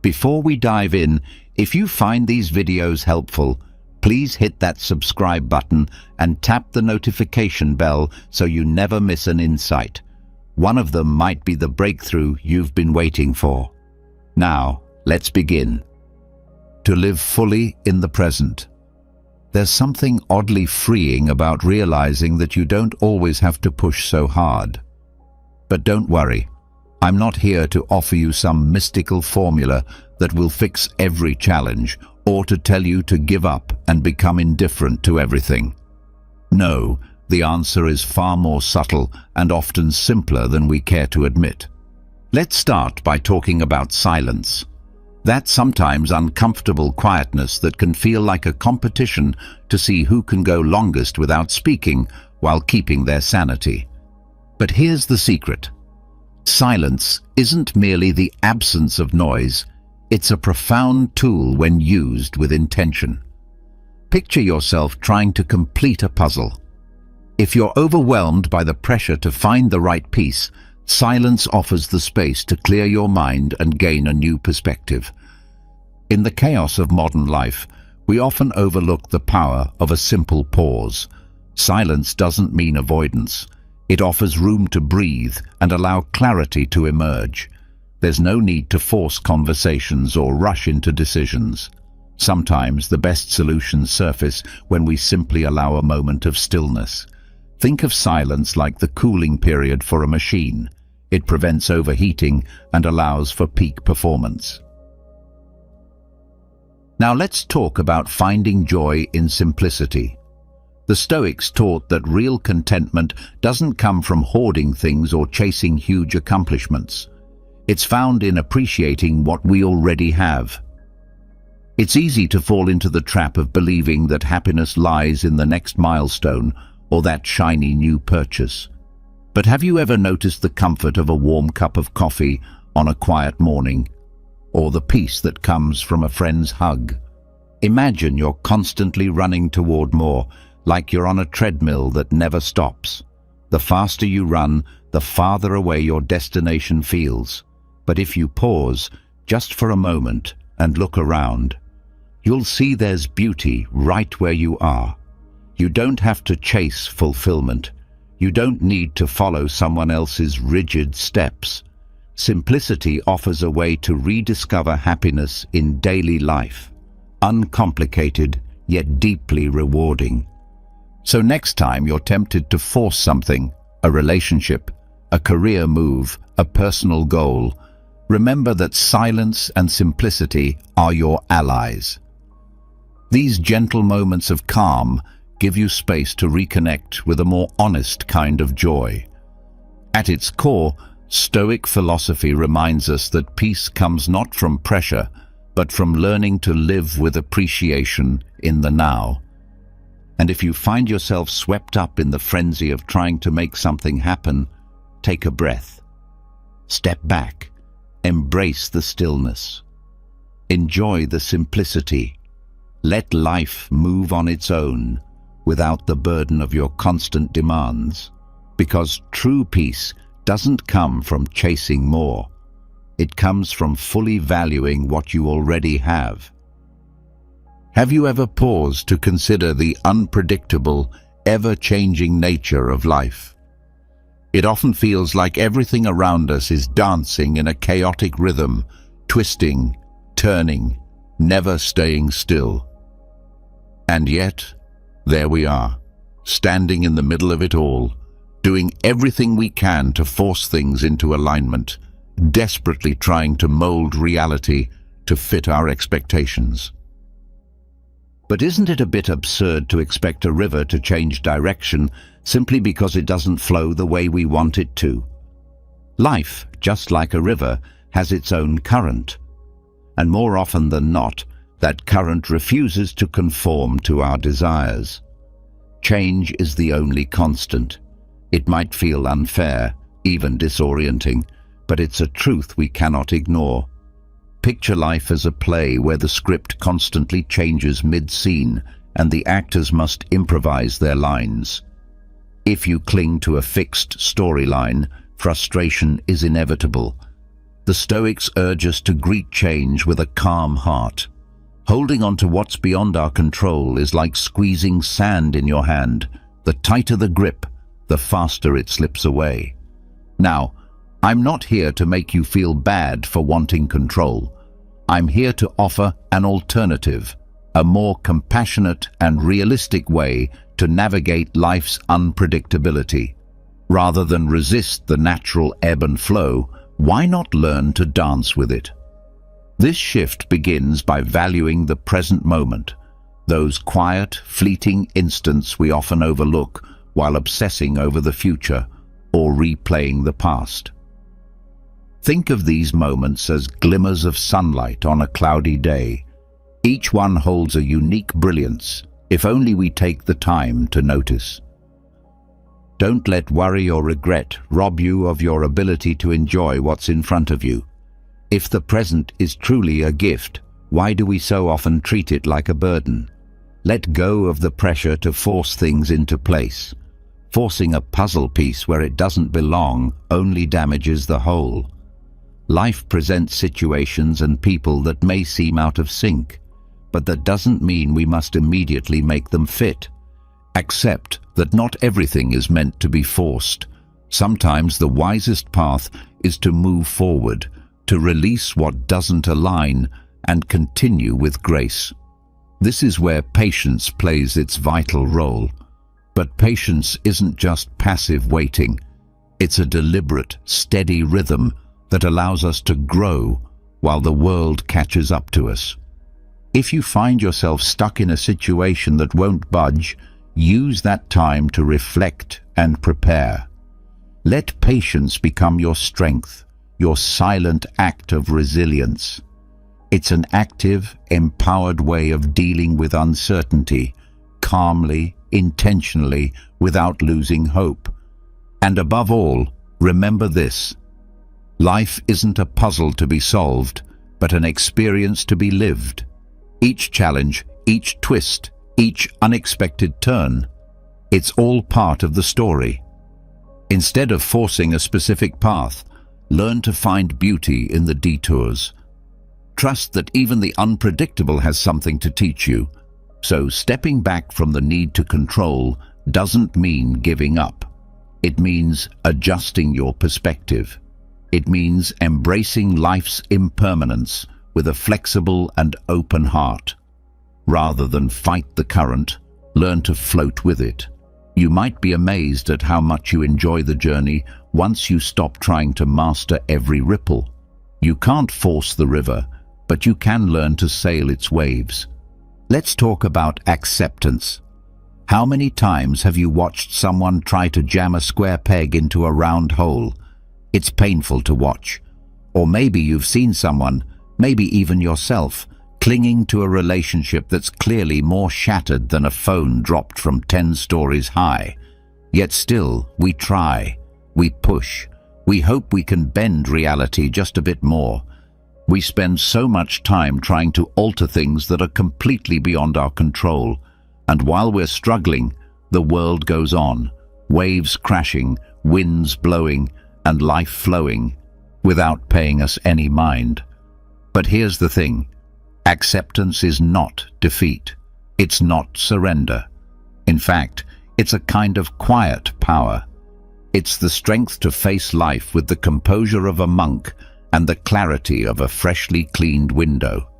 Before we dive in, if you find these videos helpful, please hit that subscribe button and tap the notification bell so you never miss an insight. One of them might be the breakthrough you've been waiting for. Now, let's begin. To live fully in the present. There's something oddly freeing about realizing that you don't always have to push so hard. But don't worry, I'm not here to offer you some mystical formula that will fix every challenge or to tell you to give up and become indifferent to everything. No, the answer is far more subtle and often simpler than we care to admit. Let's start by talking about silence. That sometimes uncomfortable quietness that can feel like a competition to see who can go longest without speaking while keeping their sanity. But here's the secret. Silence isn't merely the absence of noise, it's a profound tool when used with intention. Picture yourself trying to complete a puzzle. If you're overwhelmed by the pressure to find the right piece, silence offers the space to clear your mind and gain a new perspective. In the chaos of modern life, we often overlook the power of a simple pause. Silence doesn't mean avoidance. It offers room to breathe and allow clarity to emerge. There's no need to force conversations or rush into decisions. Sometimes the best solutions surface when we simply allow a moment of stillness. Think of silence like the cooling period for a machine. It prevents overheating and allows for peak performance. Now let's talk about finding joy in simplicity. The Stoics taught that real contentment doesn't come from hoarding things or chasing huge accomplishments. It's found in appreciating what we already have. It's easy to fall into the trap of believing that happiness lies in the next milestone or that shiny new purchase. But have you ever noticed the comfort of a warm cup of coffee on a quiet morning, or the peace that comes from a friend's hug? Imagine you're constantly running toward more, like you're on a treadmill that never stops. The faster you run, the farther away your destination feels. But if you pause, just for a moment, and look around, you'll see there's beauty right where you are. You don't have to chase fulfillment. You don't need to follow someone else's rigid steps. Simplicity offers a way to rediscover happiness in daily life. Uncomplicated, yet deeply rewarding. So next time you're tempted to force something, a relationship, a career move, a personal goal, remember that silence and simplicity are your allies. These gentle moments of calm give you space to reconnect with a more honest kind of joy. At its core, Stoic philosophy reminds us that peace comes not from pressure, but from learning to live with appreciation in the now. And if you find yourself swept up in the frenzy of trying to make something happen, take a breath. Step back. Embrace the stillness. Enjoy the simplicity. Let life move on its own, without the burden of your constant demands. Because true peace doesn't come from chasing more. It comes from fully valuing what you already have. Have you ever paused to consider the unpredictable, ever-changing nature of life? It often feels like everything around us is dancing in a chaotic rhythm, twisting, turning, never staying still. And yet, there we are, standing in the middle of it all, doing everything we can to force things into alignment, desperately trying to mold reality to fit our expectations. But isn't it a bit absurd to expect a river to change direction simply because it doesn't flow the way we want it to? Life, just like a river, has its own current. And more often than not, that current refuses to conform to our desires. Change is the only constant. It might feel unfair, even disorienting, but it's a truth we cannot ignore. Picture life as a play where the script constantly changes mid-scene and the actors must improvise their lines. If you cling to a fixed storyline, frustration is inevitable. The Stoics urge us to greet change with a calm heart. Holding on to what's beyond our control is like squeezing sand in your hand. The tighter the grip, the faster it slips away. Now, I'm not here to make you feel bad for wanting control. I'm here to offer an alternative, a more compassionate and realistic way to navigate life's unpredictability. Rather than resist the natural ebb and flow, why not learn to dance with it? This shift begins by valuing the present moment, those quiet, fleeting instants we often overlook while obsessing over the future or replaying the past. Think of these moments as glimmers of sunlight on a cloudy day. Each one holds a unique brilliance, if only we take the time to notice. Don't let worry or regret rob you of your ability to enjoy what's in front of you. If the present is truly a gift, why do we so often treat it like a burden? Let go of the pressure to force things into place. Forcing a puzzle piece where it doesn't belong only damages the whole. Life presents situations and people that may seem out of sync, but that doesn't mean we must immediately make them fit. Accept that not everything is meant to be forced. Sometimes the wisest path is to move forward, to release what doesn't align, and continue with grace. This is where patience plays its vital role. But patience isn't just passive waiting. It's a deliberate, steady rhythm that allows us to grow while the world catches up to us. If you find yourself stuck in a situation that won't budge, use that time to reflect and prepare. Let patience become your strength, your silent act of resilience. It's an active, empowered way of dealing with uncertainty, calmly, intentionally, without losing hope. And above all, remember this: life isn't a puzzle to be solved, but an experience to be lived. Each challenge, each twist, each unexpected turn, it's all part of the story. Instead of forcing a specific path, learn to find beauty in the detours. Trust that even the unpredictable has something to teach you. So stepping back from the need to control doesn't mean giving up. It means adjusting your perspective. It means embracing life's impermanence with a flexible and open heart. Rather than fight the current, learn to float with it. You might be amazed at how much you enjoy the journey once you stop trying to master every ripple. You can't force the river, but you can learn to sail its waves. Let's talk about acceptance. How many times have you watched someone try to jam a square peg into a round hole? It's painful to watch. Or maybe you've seen someone, maybe even yourself, clinging to a relationship that's clearly more shattered than a phone dropped from 10 stories high. Yet still, we try, we push, we hope we can bend reality just a bit more. We spend so much time trying to alter things that are completely beyond our control. And while we're struggling, the world goes on, waves crashing, winds blowing, and life flowing, without paying us any mind. But here's the thing. Acceptance is not defeat. It's not surrender. In fact, it's a kind of quiet power. It's the strength to face life with the composure of a monk and the clarity of a freshly cleaned window.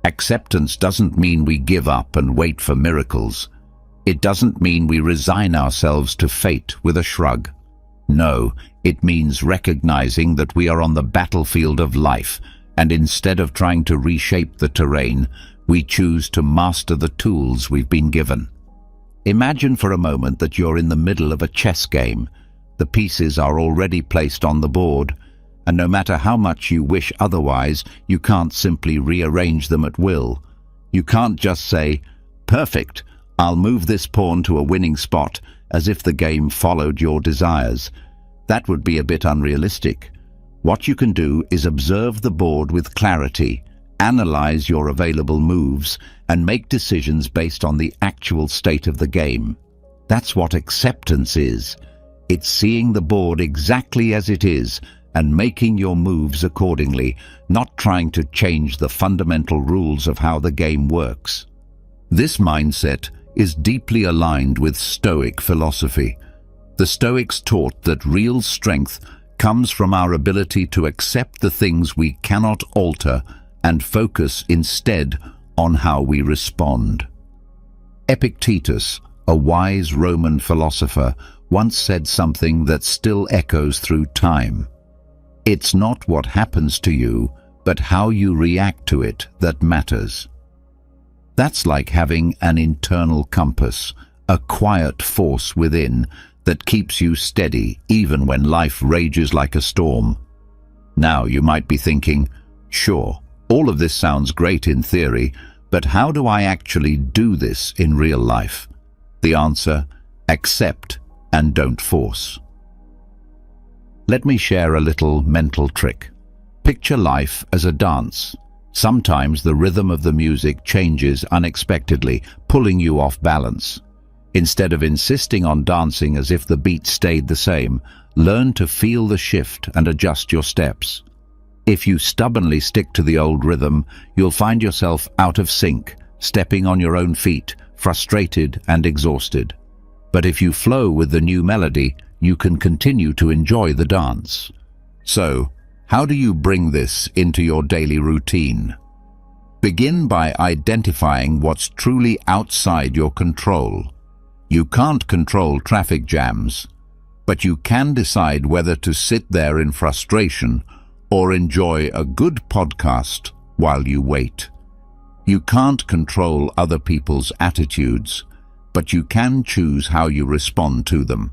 Acceptance doesn't mean we give up and wait for miracles. It doesn't mean we resign ourselves to fate with a shrug. No, it means recognizing that we are on the battlefield of life, and instead of trying to reshape the terrain, we choose to master the tools we've been given. Imagine for a moment that you're in the middle of a chess game. The pieces are already placed on the board, and no matter how much you wish otherwise, you can't simply rearrange them at will. You can't just say, "Perfect, I'll move this pawn to a winning spot," as if the game followed your desires. That would be a bit unrealistic. What you can do is observe the board with clarity, analyze your available moves, and make decisions based on the actual state of the game. That's what acceptance is. It's seeing the board exactly as it is and making your moves accordingly, not trying to change the fundamental rules of how the game works. This mindset is deeply aligned with Stoic philosophy. The Stoics taught that real strength comes from our ability to accept the things we cannot alter and focus instead on how we respond. Epictetus, a wise Roman philosopher, once said something that still echoes through time. It's not what happens to you, but how you react to it that matters. That's like having an internal compass, a quiet force within that keeps you steady even when life rages like a storm. Now you might be thinking, sure, all of this sounds great in theory, but how do I actually do this in real life? The answer: accept and don't force. Let me share a little mental trick. Picture life as a dance. Sometimes the rhythm of the music changes unexpectedly, pulling you off balance. Instead of insisting on dancing as if the beat stayed the same, learn to feel the shift and adjust your steps. If you stubbornly stick to the old rhythm, you'll find yourself out of sync, stepping on your own feet, frustrated and exhausted. But if you flow with the new melody, you can continue to enjoy the dance. So, how do you bring this into your daily routine? Begin by identifying what's truly outside your control. You can't control traffic jams, but you can decide whether to sit there in frustration or enjoy a good podcast while you wait. You can't control other people's attitudes, but you can choose how you respond to them.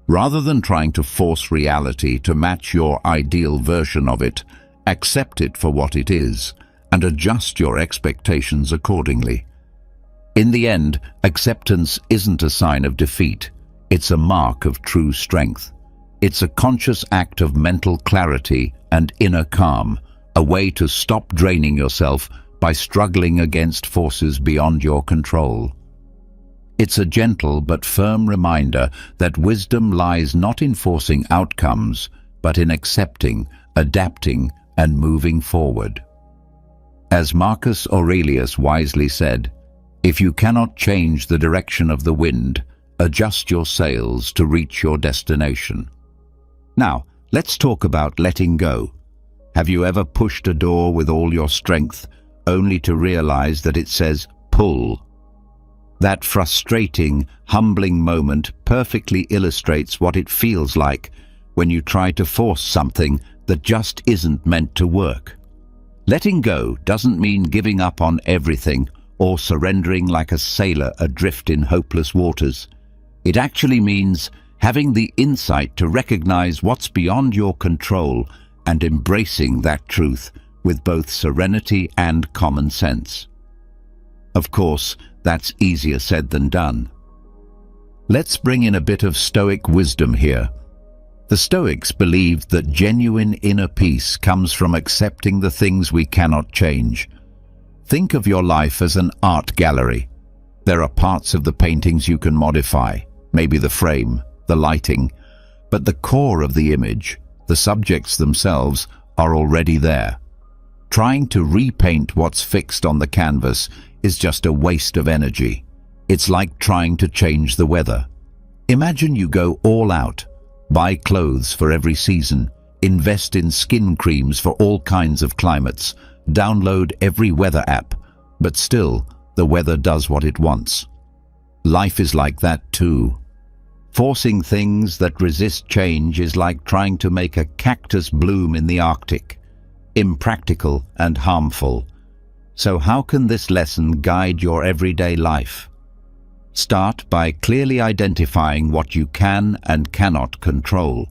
Rather than trying to force reality to match your ideal version of it, accept it for what it is and adjust your expectations accordingly. In the end, acceptance isn't a sign of defeat. It's a mark of true strength. It's a conscious act of mental clarity and inner calm, a way to stop draining yourself by struggling against forces beyond your control. It's a gentle but firm reminder that wisdom lies not in forcing outcomes, but in accepting, adapting, and moving forward. As Marcus Aurelius wisely said, "If you cannot change the direction of the wind, adjust your sails to reach your destination." Now, let's talk about letting go. Have you ever pushed a door with all your strength, only to realize that it says, "pull"? That frustrating, humbling moment perfectly illustrates what it feels like when you try to force something that just isn't meant to work. Letting go doesn't mean giving up on everything or surrendering like a sailor adrift in hopeless waters. It actually means having the insight to recognize what's beyond your control and embracing that truth with both serenity and common sense. Of course, that's easier said than done. Let's bring in a bit of Stoic wisdom here. The Stoics believed that genuine inner peace comes from accepting the things we cannot change. Think of your life as an art gallery. There are parts of the paintings you can modify, maybe the frame, the lighting, but the core of the image, the subjects themselves, are already there. Trying to repaint what's fixed on the canvas is just a waste of energy. It's like trying to change the weather. Imagine you go all out, buy clothes for every season, invest in skin creams for all kinds of climates, download every weather app, but still, the weather does what it wants. Life is like that too. Forcing things that resist change is like trying to make a cactus bloom in the Arctic. Impractical and harmful. So how can this lesson guide your everyday life? Start by clearly identifying what you can and cannot control.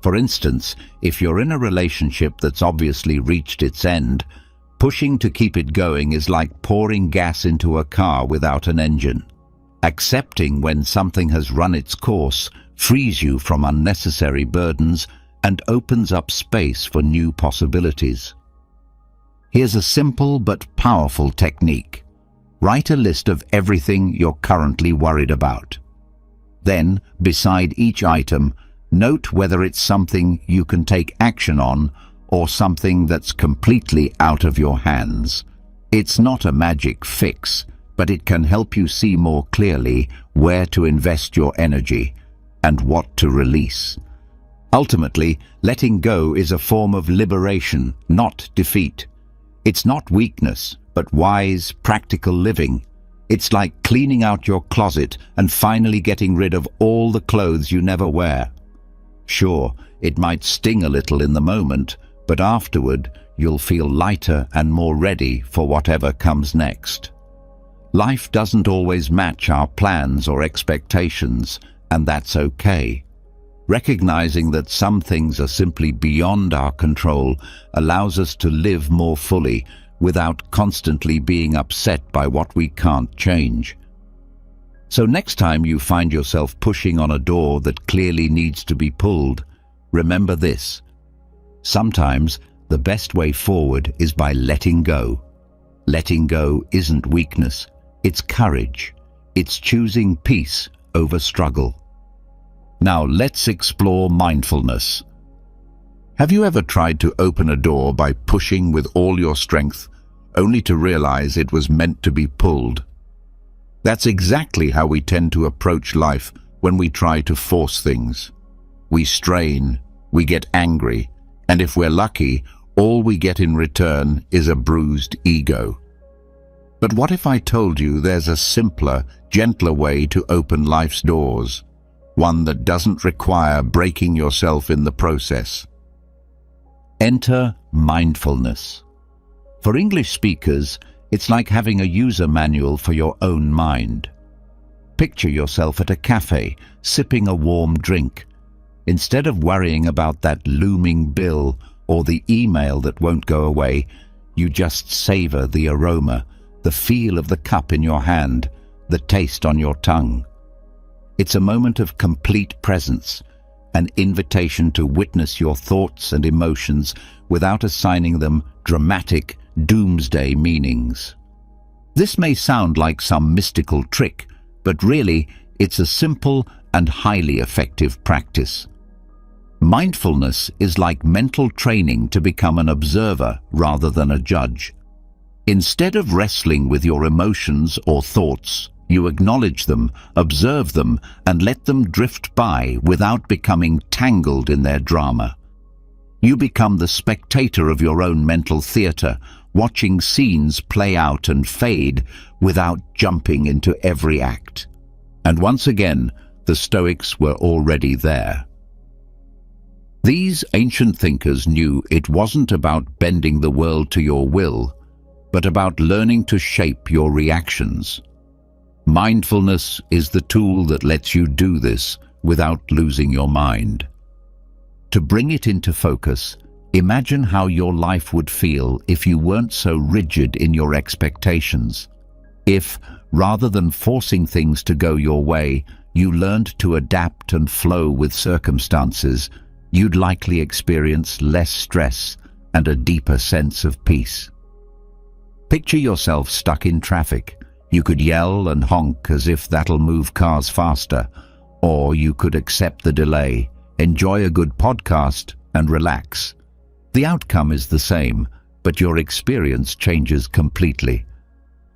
For instance, if you're in a relationship that's obviously reached its end, pushing to keep it going is like pouring gas into a car without an engine. Accepting when something has run its course frees you from unnecessary burdens and opens up space for new possibilities. Here's a simple but powerful technique. Write a list of everything you're currently worried about. Then, beside each item, note whether it's something you can take action on or something that's completely out of your hands. It's not a magic fix, but it can help you see more clearly where to invest your energy and what to release. Ultimately, letting go is a form of liberation, not defeat. It's not weakness, but wise, practical living. It's like cleaning out your closet and finally getting rid of all the clothes you never wear. Sure, it might sting a little in the moment, but afterward you'll feel lighter and more ready for whatever comes next. Life doesn't always match our plans or expectations, and that's okay. Recognizing that some things are simply beyond our control allows us to live more fully without constantly being upset by what we can't change. So next time you find yourself pushing on a door that clearly needs to be pulled, remember this. Sometimes the best way forward is by letting go. Letting go isn't weakness, it's courage. It's choosing peace over struggle. Now let's explore mindfulness. Have you ever tried to open a door by pushing with all your strength, only to realize it was meant to be pulled? That's exactly how we tend to approach life when we try to force things. We strain, we get angry, and if we're lucky, all we get in return is a bruised ego. But what if I told you there's a simpler, gentler way to open life's doors? One that doesn't require breaking yourself in the process. Enter mindfulness. For English speakers, it's like having a user manual for your own mind. Picture yourself at a cafe, sipping a warm drink. Instead of worrying about that looming bill or the email that won't go away, you just savor the aroma, the feel of the cup in your hand, the taste on your tongue. It's a moment of complete presence, an invitation to witness your thoughts and emotions without assigning them dramatic, doomsday meanings. This may sound like some mystical trick, but really, it's a simple and highly effective practice. Mindfulness is like mental training to become an observer rather than a judge. Instead of wrestling with your emotions or thoughts, you acknowledge them, observe them, and let them drift by without becoming tangled in their drama. You become the spectator of your own mental theater, watching scenes play out and fade without jumping into every act. And once again, the Stoics were already there. These ancient thinkers knew it wasn't about bending the world to your will. but about learning to shape your reactions. Mindfulness is the tool that lets you do this without losing your mind. To bring it into focus, imagine how your life would feel if you weren't so rigid in your expectations. If, rather than forcing things to go your way, you learned to adapt and flow with circumstances, you'd likely experience less stress and a deeper sense of peace. Picture yourself stuck in traffic. You could yell and honk as if that'll move cars faster, or you could accept the delay, enjoy a good podcast, and relax. The outcome is the same, but your experience changes completely.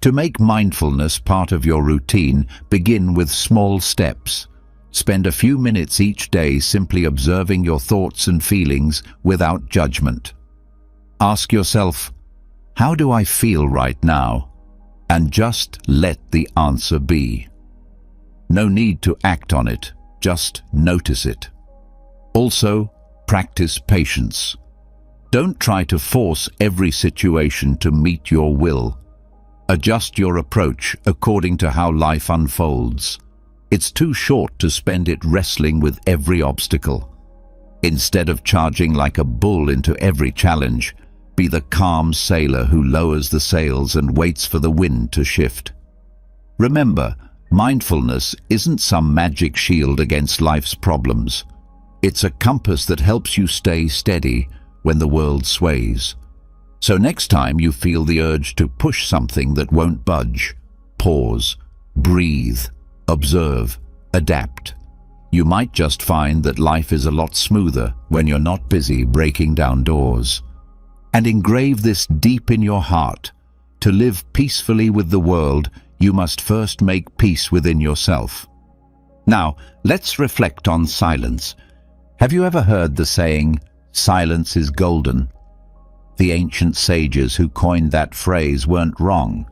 To make mindfulness part of your routine, begin with small steps. Spend a few minutes each day simply observing your thoughts and feelings without judgment. Ask yourself, how do I feel right now? And just let the answer be. No need to act on it, just notice it. Also, practice patience. Don't try to force every situation to meet your will. Adjust your approach according to how life unfolds. It's too short to spend it wrestling with every obstacle. Instead of charging like a bull into every challenge, be the calm sailor who lowers the sails and waits for the wind to shift. Remember, mindfulness isn't some magic shield against life's problems. It's a compass that helps you stay steady when the world sways. So next time you feel the urge to push something that won't budge, pause, breathe, observe, adapt. You might just find that life is a lot smoother when you're not busy breaking down doors. And engrave this deep in your heart. To live peacefully with the world, you must first make peace within yourself. Now, let's reflect on silence. Have you ever heard the saying, "Silence is golden"? The ancient sages who coined that phrase weren't wrong.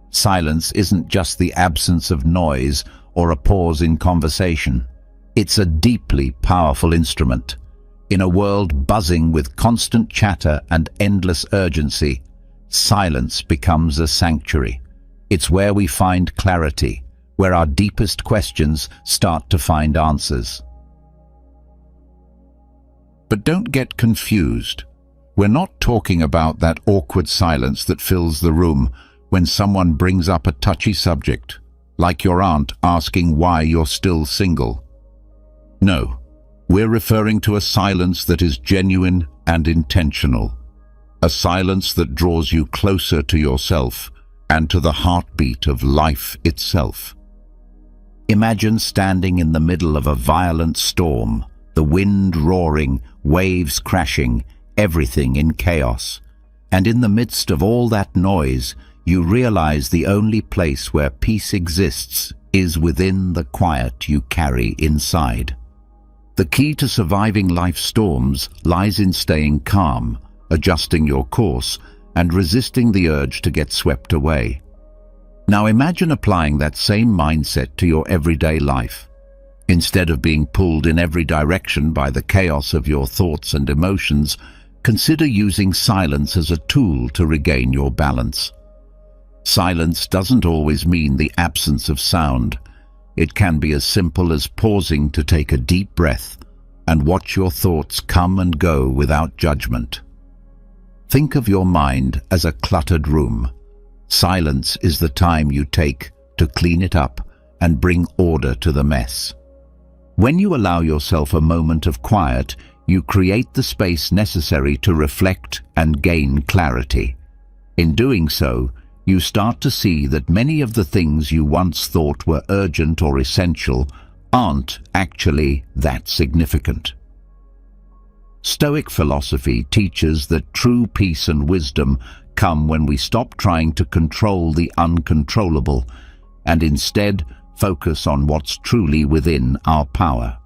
Silence isn't just the absence of noise or a pause in conversation. It's a deeply powerful instrument. In a world buzzing with constant chatter and endless urgency, silence becomes a sanctuary. It's where we find clarity, where our deepest questions start to find answers. But don't get confused. We're not talking about that awkward silence that fills the room when someone brings up a touchy subject, like your aunt asking why you're still single. No. We're referring to a silence that is genuine and intentional. A silence that draws you closer to yourself and to the heartbeat of life itself. Imagine standing in the middle of a violent storm, the wind roaring, waves crashing, everything in chaos. And in the midst of all that noise, you realize the only place where peace exists is within the quiet you carry inside. The key to surviving life's storms lies in staying calm, adjusting your course, and resisting the urge to get swept away. Now imagine applying that same mindset to your everyday life. Instead of being pulled in every direction by the chaos of your thoughts and emotions, consider using silence as a tool to regain your balance. Silence doesn't always mean the absence of sound. It can be as simple as pausing to take a deep breath and watch your thoughts come and go without judgment. Think of your mind as a cluttered room. Silence is the time you take to clean it up and bring order to the mess. When you allow yourself a moment of quiet, you create the space necessary to reflect and gain clarity. In doing so, you start to see that many of the things you once thought were urgent or essential aren't actually that significant. Stoic philosophy teaches that true peace and wisdom come when we stop trying to control the uncontrollable and instead focus on what's truly within our power.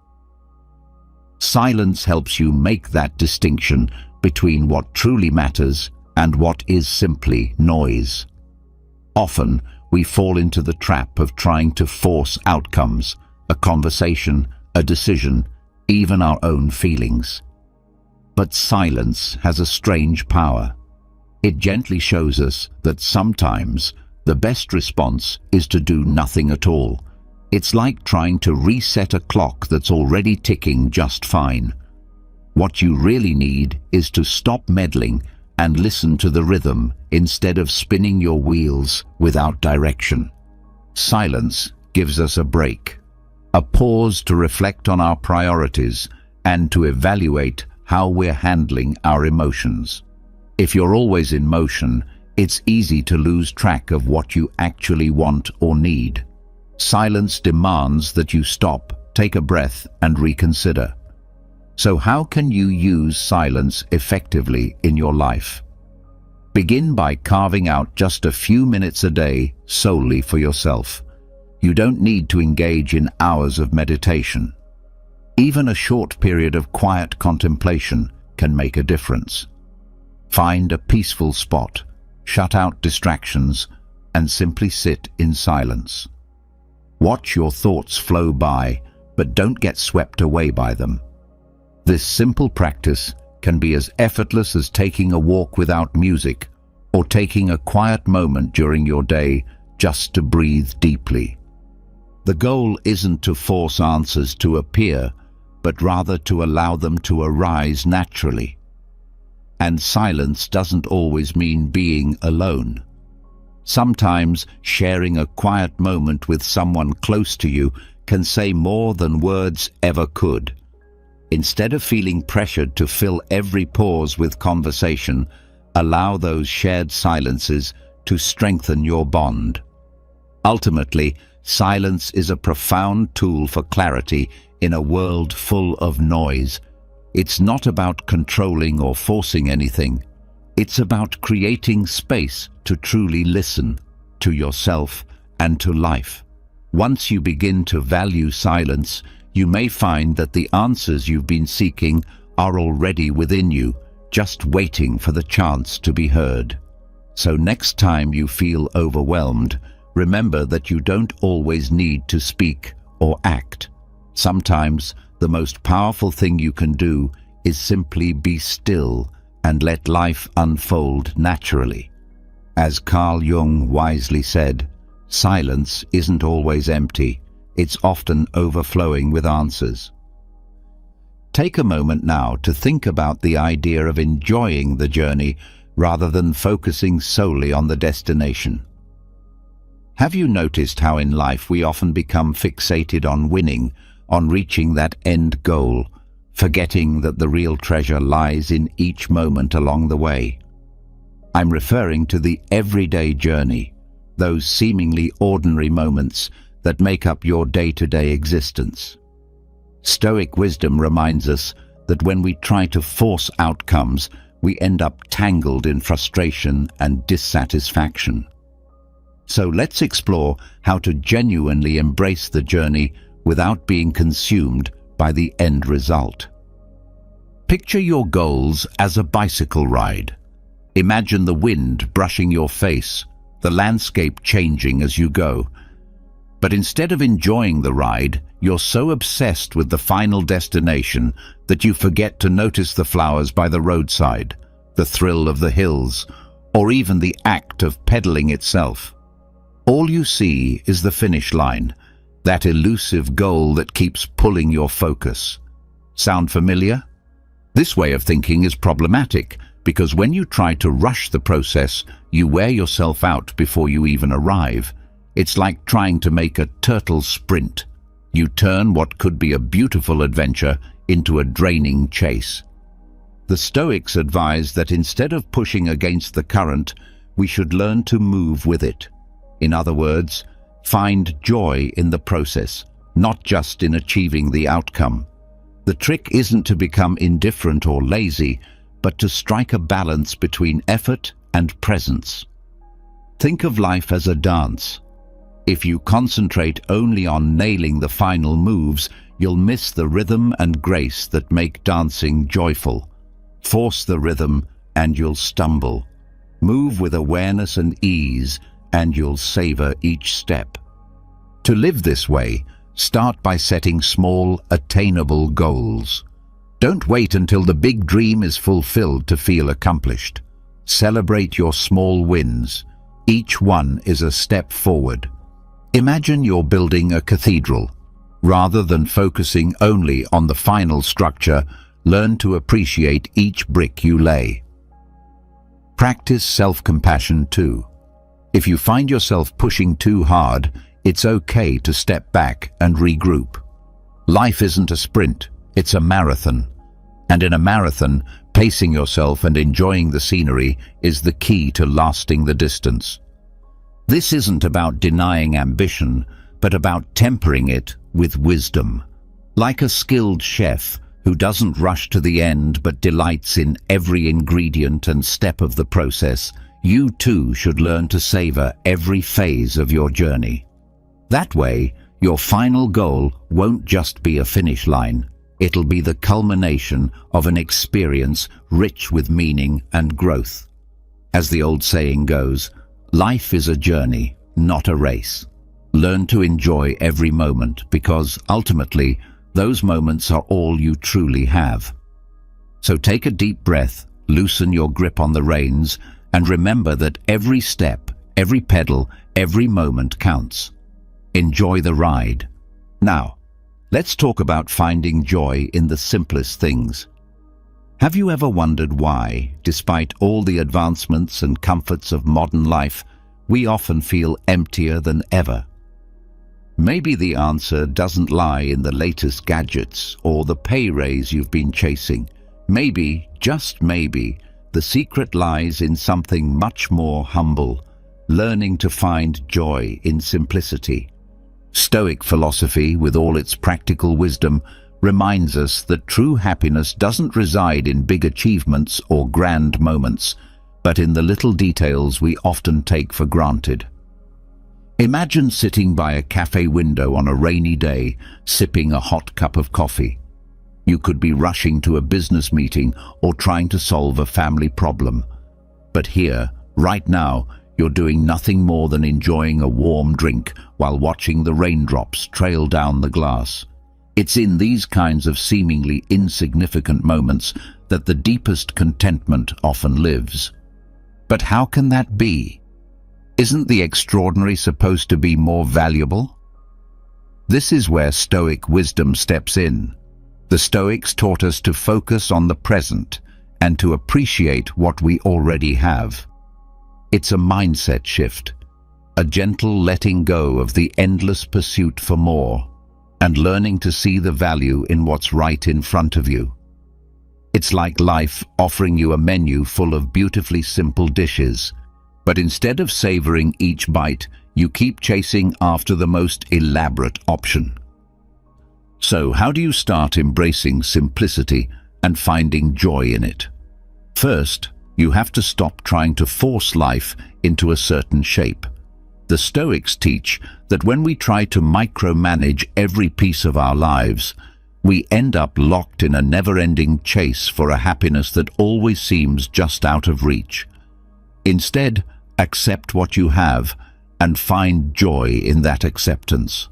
Silence helps you make that distinction between what truly matters and what is simply noise. Often, we fall into the trap of trying to force outcomes, a conversation, a decision, even our own feelings. But silence has a strange power. It gently shows us that sometimes the best response is to do nothing at all. It's like trying to reset a clock that's already ticking just fine. What you really need is to stop meddling and listen to the rhythm instead of spinning your wheels without direction. Silence gives us a break, a pause to reflect on our priorities and to evaluate how we're handling our emotions. If you're always in motion, it's easy to lose track of what you actually want or need. Silence demands that you stop, take a breath, and reconsider. So how can you use silence effectively in your life? Begin by carving out just a few minutes a day solely for yourself. You don't need to engage in hours of meditation. Even a short period of quiet contemplation can make a difference. Find a peaceful spot, shut out distractions, and simply sit in silence. Watch your thoughts flow by, but don't get swept away by them. This simple practice can be as effortless as taking a walk without music or taking a quiet moment during your day just to breathe deeply. The goal isn't to force answers to appear, but rather to allow them to arise naturally. And silence doesn't always mean being alone. Sometimes sharing a quiet moment with someone close to you can say more than words ever could. Instead of feeling pressured to fill every pause with conversation, allow those shared silences to strengthen your bond. Ultimately, silence is a profound tool for clarity in a world full of noise. It's not about controlling or forcing anything. It's about creating space to truly listen to yourself and to life. Once you begin to value silence, you may find that the answers you've been seeking are already within you, just waiting for the chance to be heard. So next time you feel overwhelmed, remember that you don't always need to speak or act. Sometimes the most powerful thing you can do is simply be still and let life unfold naturally. As Carl Jung wisely said, silence isn't always empty, it's often overflowing with answers. Take a moment now to think about the idea of enjoying the journey rather than focusing solely on the destination. Have you noticed how in life we often become fixated on winning, on reaching that end goal, forgetting that the real treasure lies in each moment along the way? I'm referring to the everyday journey, those seemingly ordinary moments that make up your day-to-day existence. Stoic wisdom reminds us that when we try to force outcomes, we end up tangled in frustration and dissatisfaction. So let's explore how to genuinely embrace the journey without being consumed by the end result. Picture your goals as a bicycle ride. Imagine the wind brushing your face, the landscape changing as you go. But instead of enjoying the ride, you're so obsessed with the final destination that you forget to notice the flowers by the roadside, the thrill of the hills, or even the act of pedaling itself. All you see is the finish line, that elusive goal that keeps pulling your focus. Sound familiar? This way of thinking is problematic because when you try to rush the process, you wear yourself out before you even arrive. It's like trying to make a turtle sprint. You turn what could be a beautiful adventure into a draining chase. The Stoics advise that instead of pushing against the current, we should learn to move with it. In other words, find joy in the process, not just in achieving the outcome. The trick isn't to become indifferent or lazy, but to strike a balance between effort and presence. Think of life as a dance. If you concentrate only on nailing the final moves, you'll miss the rhythm and grace that make dancing joyful. Force the rhythm and you'll stumble. Move with awareness and ease, and you'll savor each step. To live this way, start by setting small, attainable goals. Don't wait until the big dream is fulfilled to feel accomplished. Celebrate your small wins. Each one is a step forward. Imagine you're building a cathedral. Rather than focusing only on the final structure, learn to appreciate each brick you lay. Practice self-compassion too. If you find yourself pushing too hard, it's okay to step back and regroup. Life isn't a sprint, it's a marathon. And in a marathon, pacing yourself and enjoying the scenery is the key to lasting the distance. This isn't about denying ambition, but about tempering it with wisdom. Like a skilled chef who doesn't rush to the end but delights in every ingredient and step of the process, you too should learn to savor every phase of your journey. That way, your final goal won't just be a finish line. It'll be the culmination of an experience rich with meaning and growth. As the old saying goes, life is a journey, not a race. Learn to enjoy every moment because, ultimately, those moments are all you truly have. So take a deep breath, loosen your grip on the reins, and remember that every step, every pedal, every moment counts. Enjoy the ride. Now, let's talk about finding joy in the simplest things. Have you ever wondered why, despite all the advancements and comforts of modern life, we often feel emptier than ever? Maybe the answer doesn't lie in the latest gadgets or the pay raise you've been chasing. Maybe, just maybe, the secret lies in something much more humble, learning to find joy in simplicity. Stoic philosophy, with all its practical wisdom, reminds us that true happiness doesn't reside in big achievements or grand moments, but in the little details we often take for granted. Imagine sitting by a cafe window on a rainy day, sipping a hot cup of coffee. You could be rushing to a business meeting or trying to solve a family problem. But here, right now, you're doing nothing more than enjoying a warm drink while watching the raindrops trail down the glass. It's in these kinds of seemingly insignificant moments that the deepest contentment often lives. But how can that be? Isn't the extraordinary supposed to be more valuable? This is where Stoic wisdom steps in. The Stoics taught us to focus on the present and to appreciate what we already have. It's a mindset shift, a gentle letting go of the endless pursuit for more, and learning to see the value in what's right in front of you. It's like life offering you a menu full of beautifully simple dishes, but instead of savoring each bite, you keep chasing after the most elaborate option. So, how do you start embracing simplicity and finding joy in it? First, you have to stop trying to force life into a certain shape. The Stoics teach that when we try to micromanage every piece of our lives, we end up locked in a never-ending chase for a happiness that always seems just out of reach. Instead, accept what you have and find joy in that acceptance.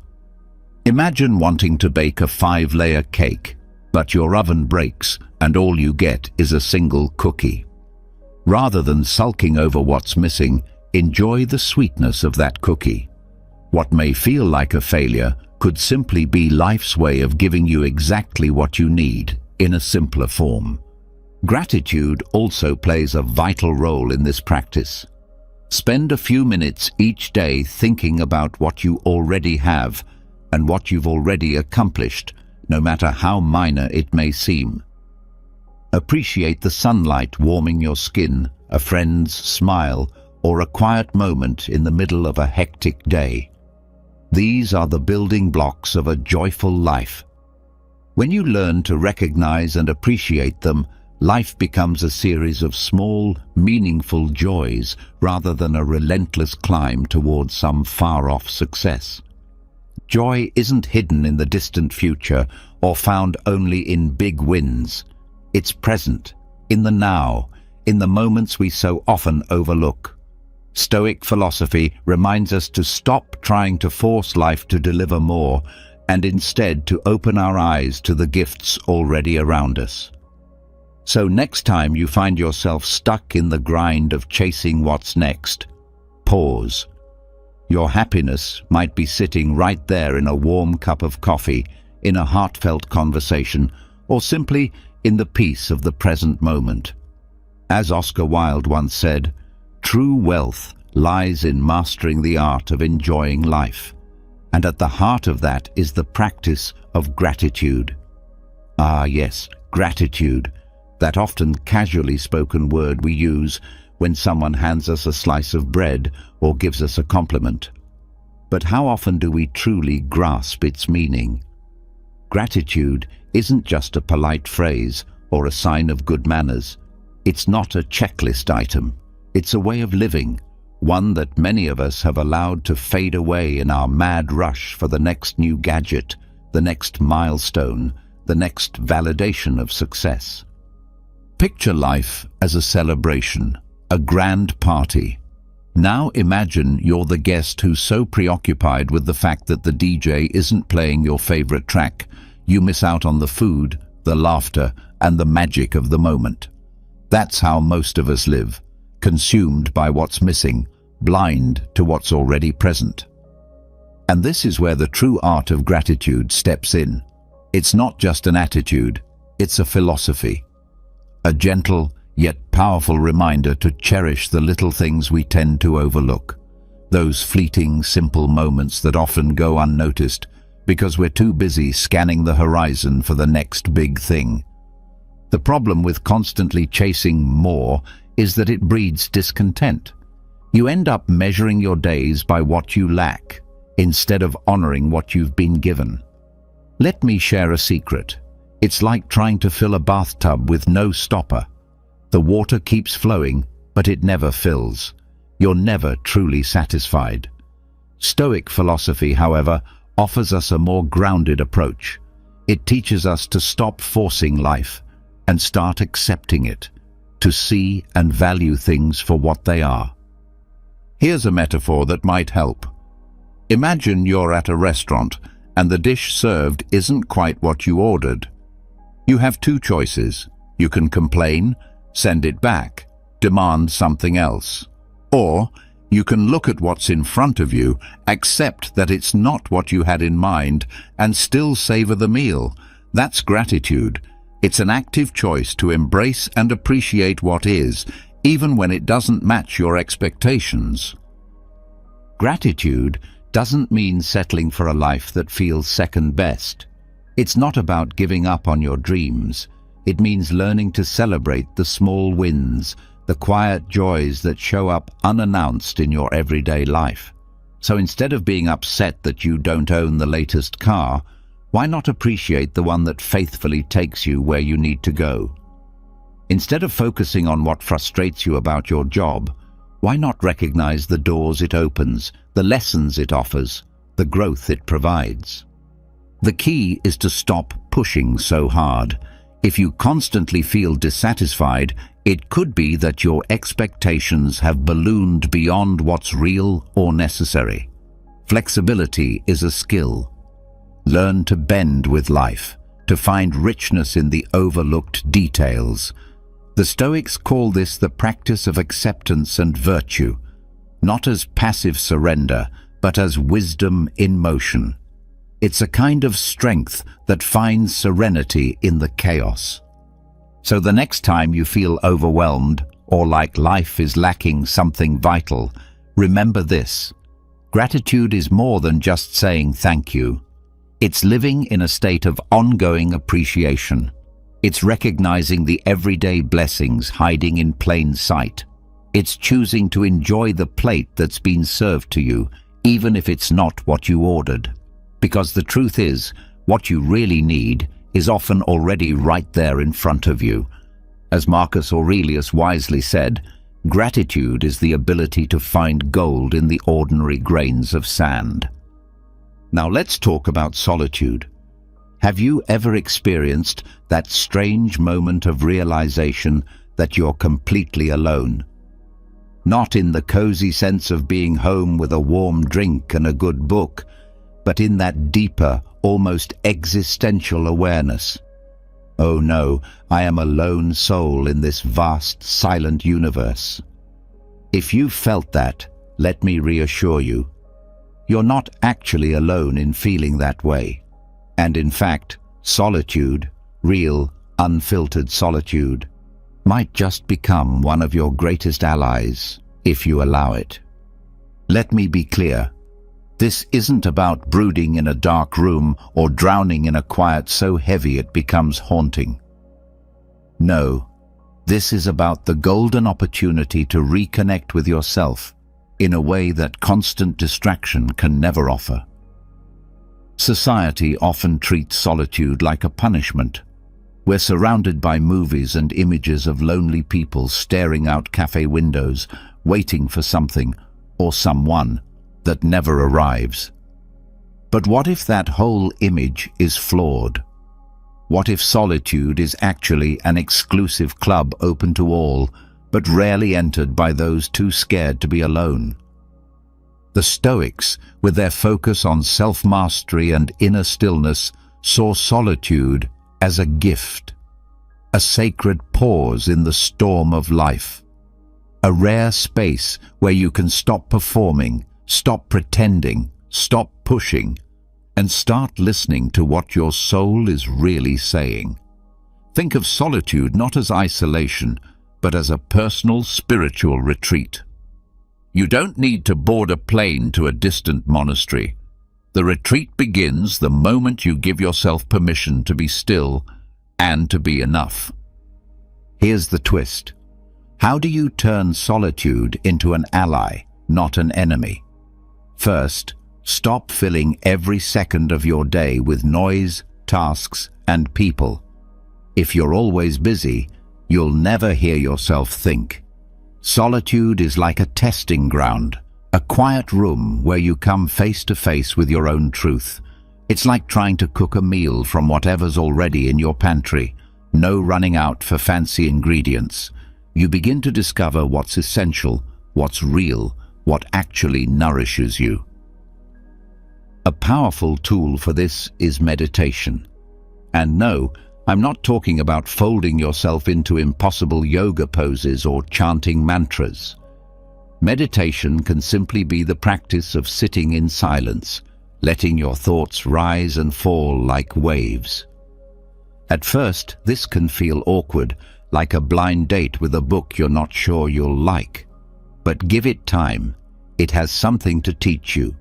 Imagine wanting to bake a 5-layer cake, but your oven breaks and all you get is a single cookie. Rather than sulking over what's missing, enjoy the sweetness of that cookie. What may feel like a failure could simply be life's way of giving you exactly what you need in a simpler form. Gratitude also plays a vital role in this practice. Spend a few minutes each day thinking about what you already have and what you've already accomplished, no matter how minor it may seem. Appreciate the sunlight warming your skin, a friend's smile, or a quiet moment in the middle of a hectic day. These are the building blocks of a joyful life. When you learn to recognize and appreciate them, life becomes a series of small, meaningful joys rather than a relentless climb towards some far-off success. Joy isn't hidden in the distant future or found only in big wins. It's present, in the now, in the moments we so often overlook. Stoic philosophy reminds us to stop trying to force life to deliver more and instead to open our eyes to the gifts already around us. So next time you find yourself stuck in the grind of chasing what's next, pause. Your happiness might be sitting right there in a warm cup of coffee, in a heartfelt conversation, or simply in the peace of the present moment. As Oscar Wilde once said, true wealth lies in mastering the art of enjoying life. And at the heart of that is the practice of gratitude. Ah, yes, gratitude, that often casually spoken word we use when someone hands us a slice of bread or gives us a compliment. But how often do we truly grasp its meaning? Gratitude isn't just a polite phrase or a sign of good manners. It's not a checklist item. It's a way of living, one that many of us have allowed to fade away in our mad rush for the next new gadget, the next milestone, the next validation of success. Picture life as a celebration, a grand party. Now imagine you're the guest who's so preoccupied with the fact that the DJ isn't playing your favorite track, you miss out on the food, the laughter, and the magic of the moment. That's how most of us live, consumed by what's missing, blind to what's already present. And this is where the true art of gratitude steps in. It's not just an attitude, it's a philosophy. A gentle, yet powerful reminder to cherish the little things we tend to overlook. Those fleeting, simple moments that often go unnoticed because we're too busy scanning the horizon for the next big thing. The problem with constantly chasing more is that it breeds discontent. You end up measuring your days by what you lack, instead of honoring what you've been given. Let me share a secret. It's like trying to fill a bathtub with no stopper. The water keeps flowing, but it never fills. You're never truly satisfied. Stoic philosophy, however, offers us a more grounded approach. It teaches us to stop forcing life and start accepting it, to see and value things for what they are. Here's a metaphor that might help. Imagine you're at a restaurant and the dish served isn't quite what you ordered. You have two choices. You can complain, send it back, demand something else. Or you can look at what's in front of you, accept that it's not what you had in mind, and still savor the meal. That's gratitude. It's an active choice to embrace and appreciate what is, even when it doesn't match your expectations. Gratitude doesn't mean settling for a life that feels second best. It's not about giving up on your dreams. It means learning to celebrate the small wins, the quiet joys that show up unannounced in your everyday life. So instead of being upset that you don't own the latest car, why not appreciate the one that faithfully takes you where you need to go? Instead of focusing on what frustrates you about your job, why not recognize the doors it opens, the lessons it offers, the growth it provides? The key is to stop pushing so hard. If you constantly feel dissatisfied, it could be that your expectations have ballooned beyond what's real or necessary. Flexibility is a skill. Learn to bend with life, to find richness in the overlooked details. The Stoics call this the practice of acceptance and virtue, not as passive surrender, but as wisdom in motion. It's a kind of strength that finds serenity in the chaos. So the next time you feel overwhelmed or like life is lacking something vital, remember this. Gratitude is more than just saying thank you. It's living in a state of ongoing appreciation. It's recognizing the everyday blessings hiding in plain sight. It's choosing to enjoy the plate that's been served to you, even if it's not what you ordered. Because the truth is, what you really need is often already right there in front of you. As Marcus Aurelius wisely said, gratitude is the ability to find gold in the ordinary grains of sand. Now let's talk about solitude. Have you ever experienced that strange moment of realization that you're completely alone? Not in the cozy sense of being home with a warm drink and a good book, but in that deeper, almost existential awareness. "Oh no, I am a lone soul in this vast, silent universe." If you've felt that, let me reassure you, you're not actually alone in feeling that way. And in fact, solitude, real, unfiltered solitude, might just become one of your greatest allies, if you allow it. Let me be clear. This isn't about brooding in a dark room or drowning in a quiet so heavy it becomes haunting. No, this is about the golden opportunity to reconnect with yourself in a way that constant distraction can never offer. Society often treats solitude like a punishment. We're surrounded by movies and images of lonely people staring out cafe windows, waiting for something or someone that never arrives. But what if that whole image is flawed? What if solitude is actually an exclusive club open to all, but rarely entered by those too scared to be alone? The Stoics, with their focus on self-mastery and inner stillness, saw solitude as a gift, a sacred pause in the storm of life, a rare space where you can stop performing, stop pretending, stop pushing, and start listening to what your soul is really saying. Think of solitude not as isolation, but as a personal spiritual retreat. You don't need to board a plane to a distant monastery. The retreat begins the moment you give yourself permission to be still and to be enough. Here's the twist. How do you turn solitude into an ally, not an enemy? First, stop filling every second of your day with noise, tasks, and people. If you're always busy, you'll never hear yourself think. Solitude is like a testing ground, a quiet room where you come face to face with your own truth. It's like trying to cook a meal from whatever's already in your pantry. No running out for fancy ingredients. You begin to discover what's essential, what's real, what actually nourishes you. A powerful tool for this is meditation. And no, I'm not talking about folding yourself into impossible yoga poses or chanting mantras. Meditation can simply be the practice of sitting in silence, letting your thoughts rise and fall like waves. At first, this can feel awkward, like a blind date with a book you're not sure you'll like. But give it time. It has something to teach you.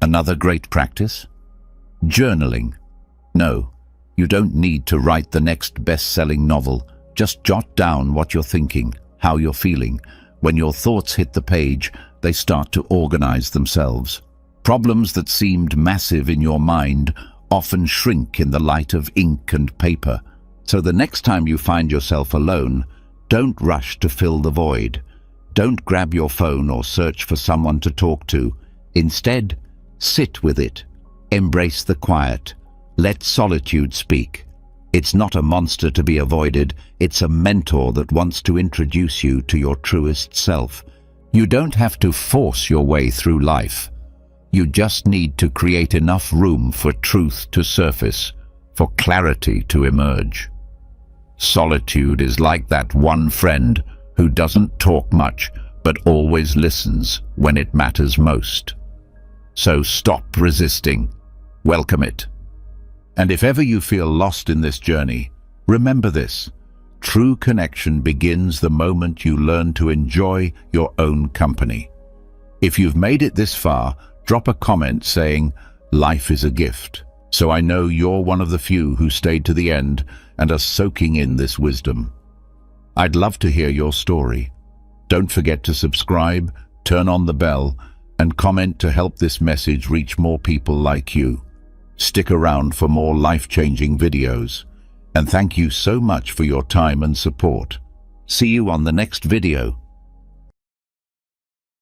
Another great practice? Journaling. No, you don't need to write the next best-selling novel. Just jot down what you're thinking, how you're feeling. When your thoughts hit the page, they start to organize themselves. Problems that seemed massive in your mind often shrink in the light of ink and paper. So the next time you find yourself alone, don't rush to fill the void. Don't grab your phone or search for someone to talk to. Instead, sit with it. Embrace the quiet. Let solitude speak. It's not a monster to be avoided. It's a mentor that wants to introduce you to your truest self. You don't have to force your way through life. You just need to create enough room for truth to surface, for clarity to emerge. Solitude is like that one friend who doesn't talk much, but always listens when it matters most. So stop resisting. Welcome it. And if ever you feel lost in this journey, remember this. True connection begins the moment you learn to enjoy your own company. If you've made it this far, drop a comment saying, "Life is a gift," so I know you're one of the few who stayed to the end and are soaking in this wisdom. I'd love to hear your story. Don't forget to subscribe, turn on the bell, and comment to help this message reach more people like you. Stick around for more life-changing videos. And thank you so much for your time and support. See you on the next video.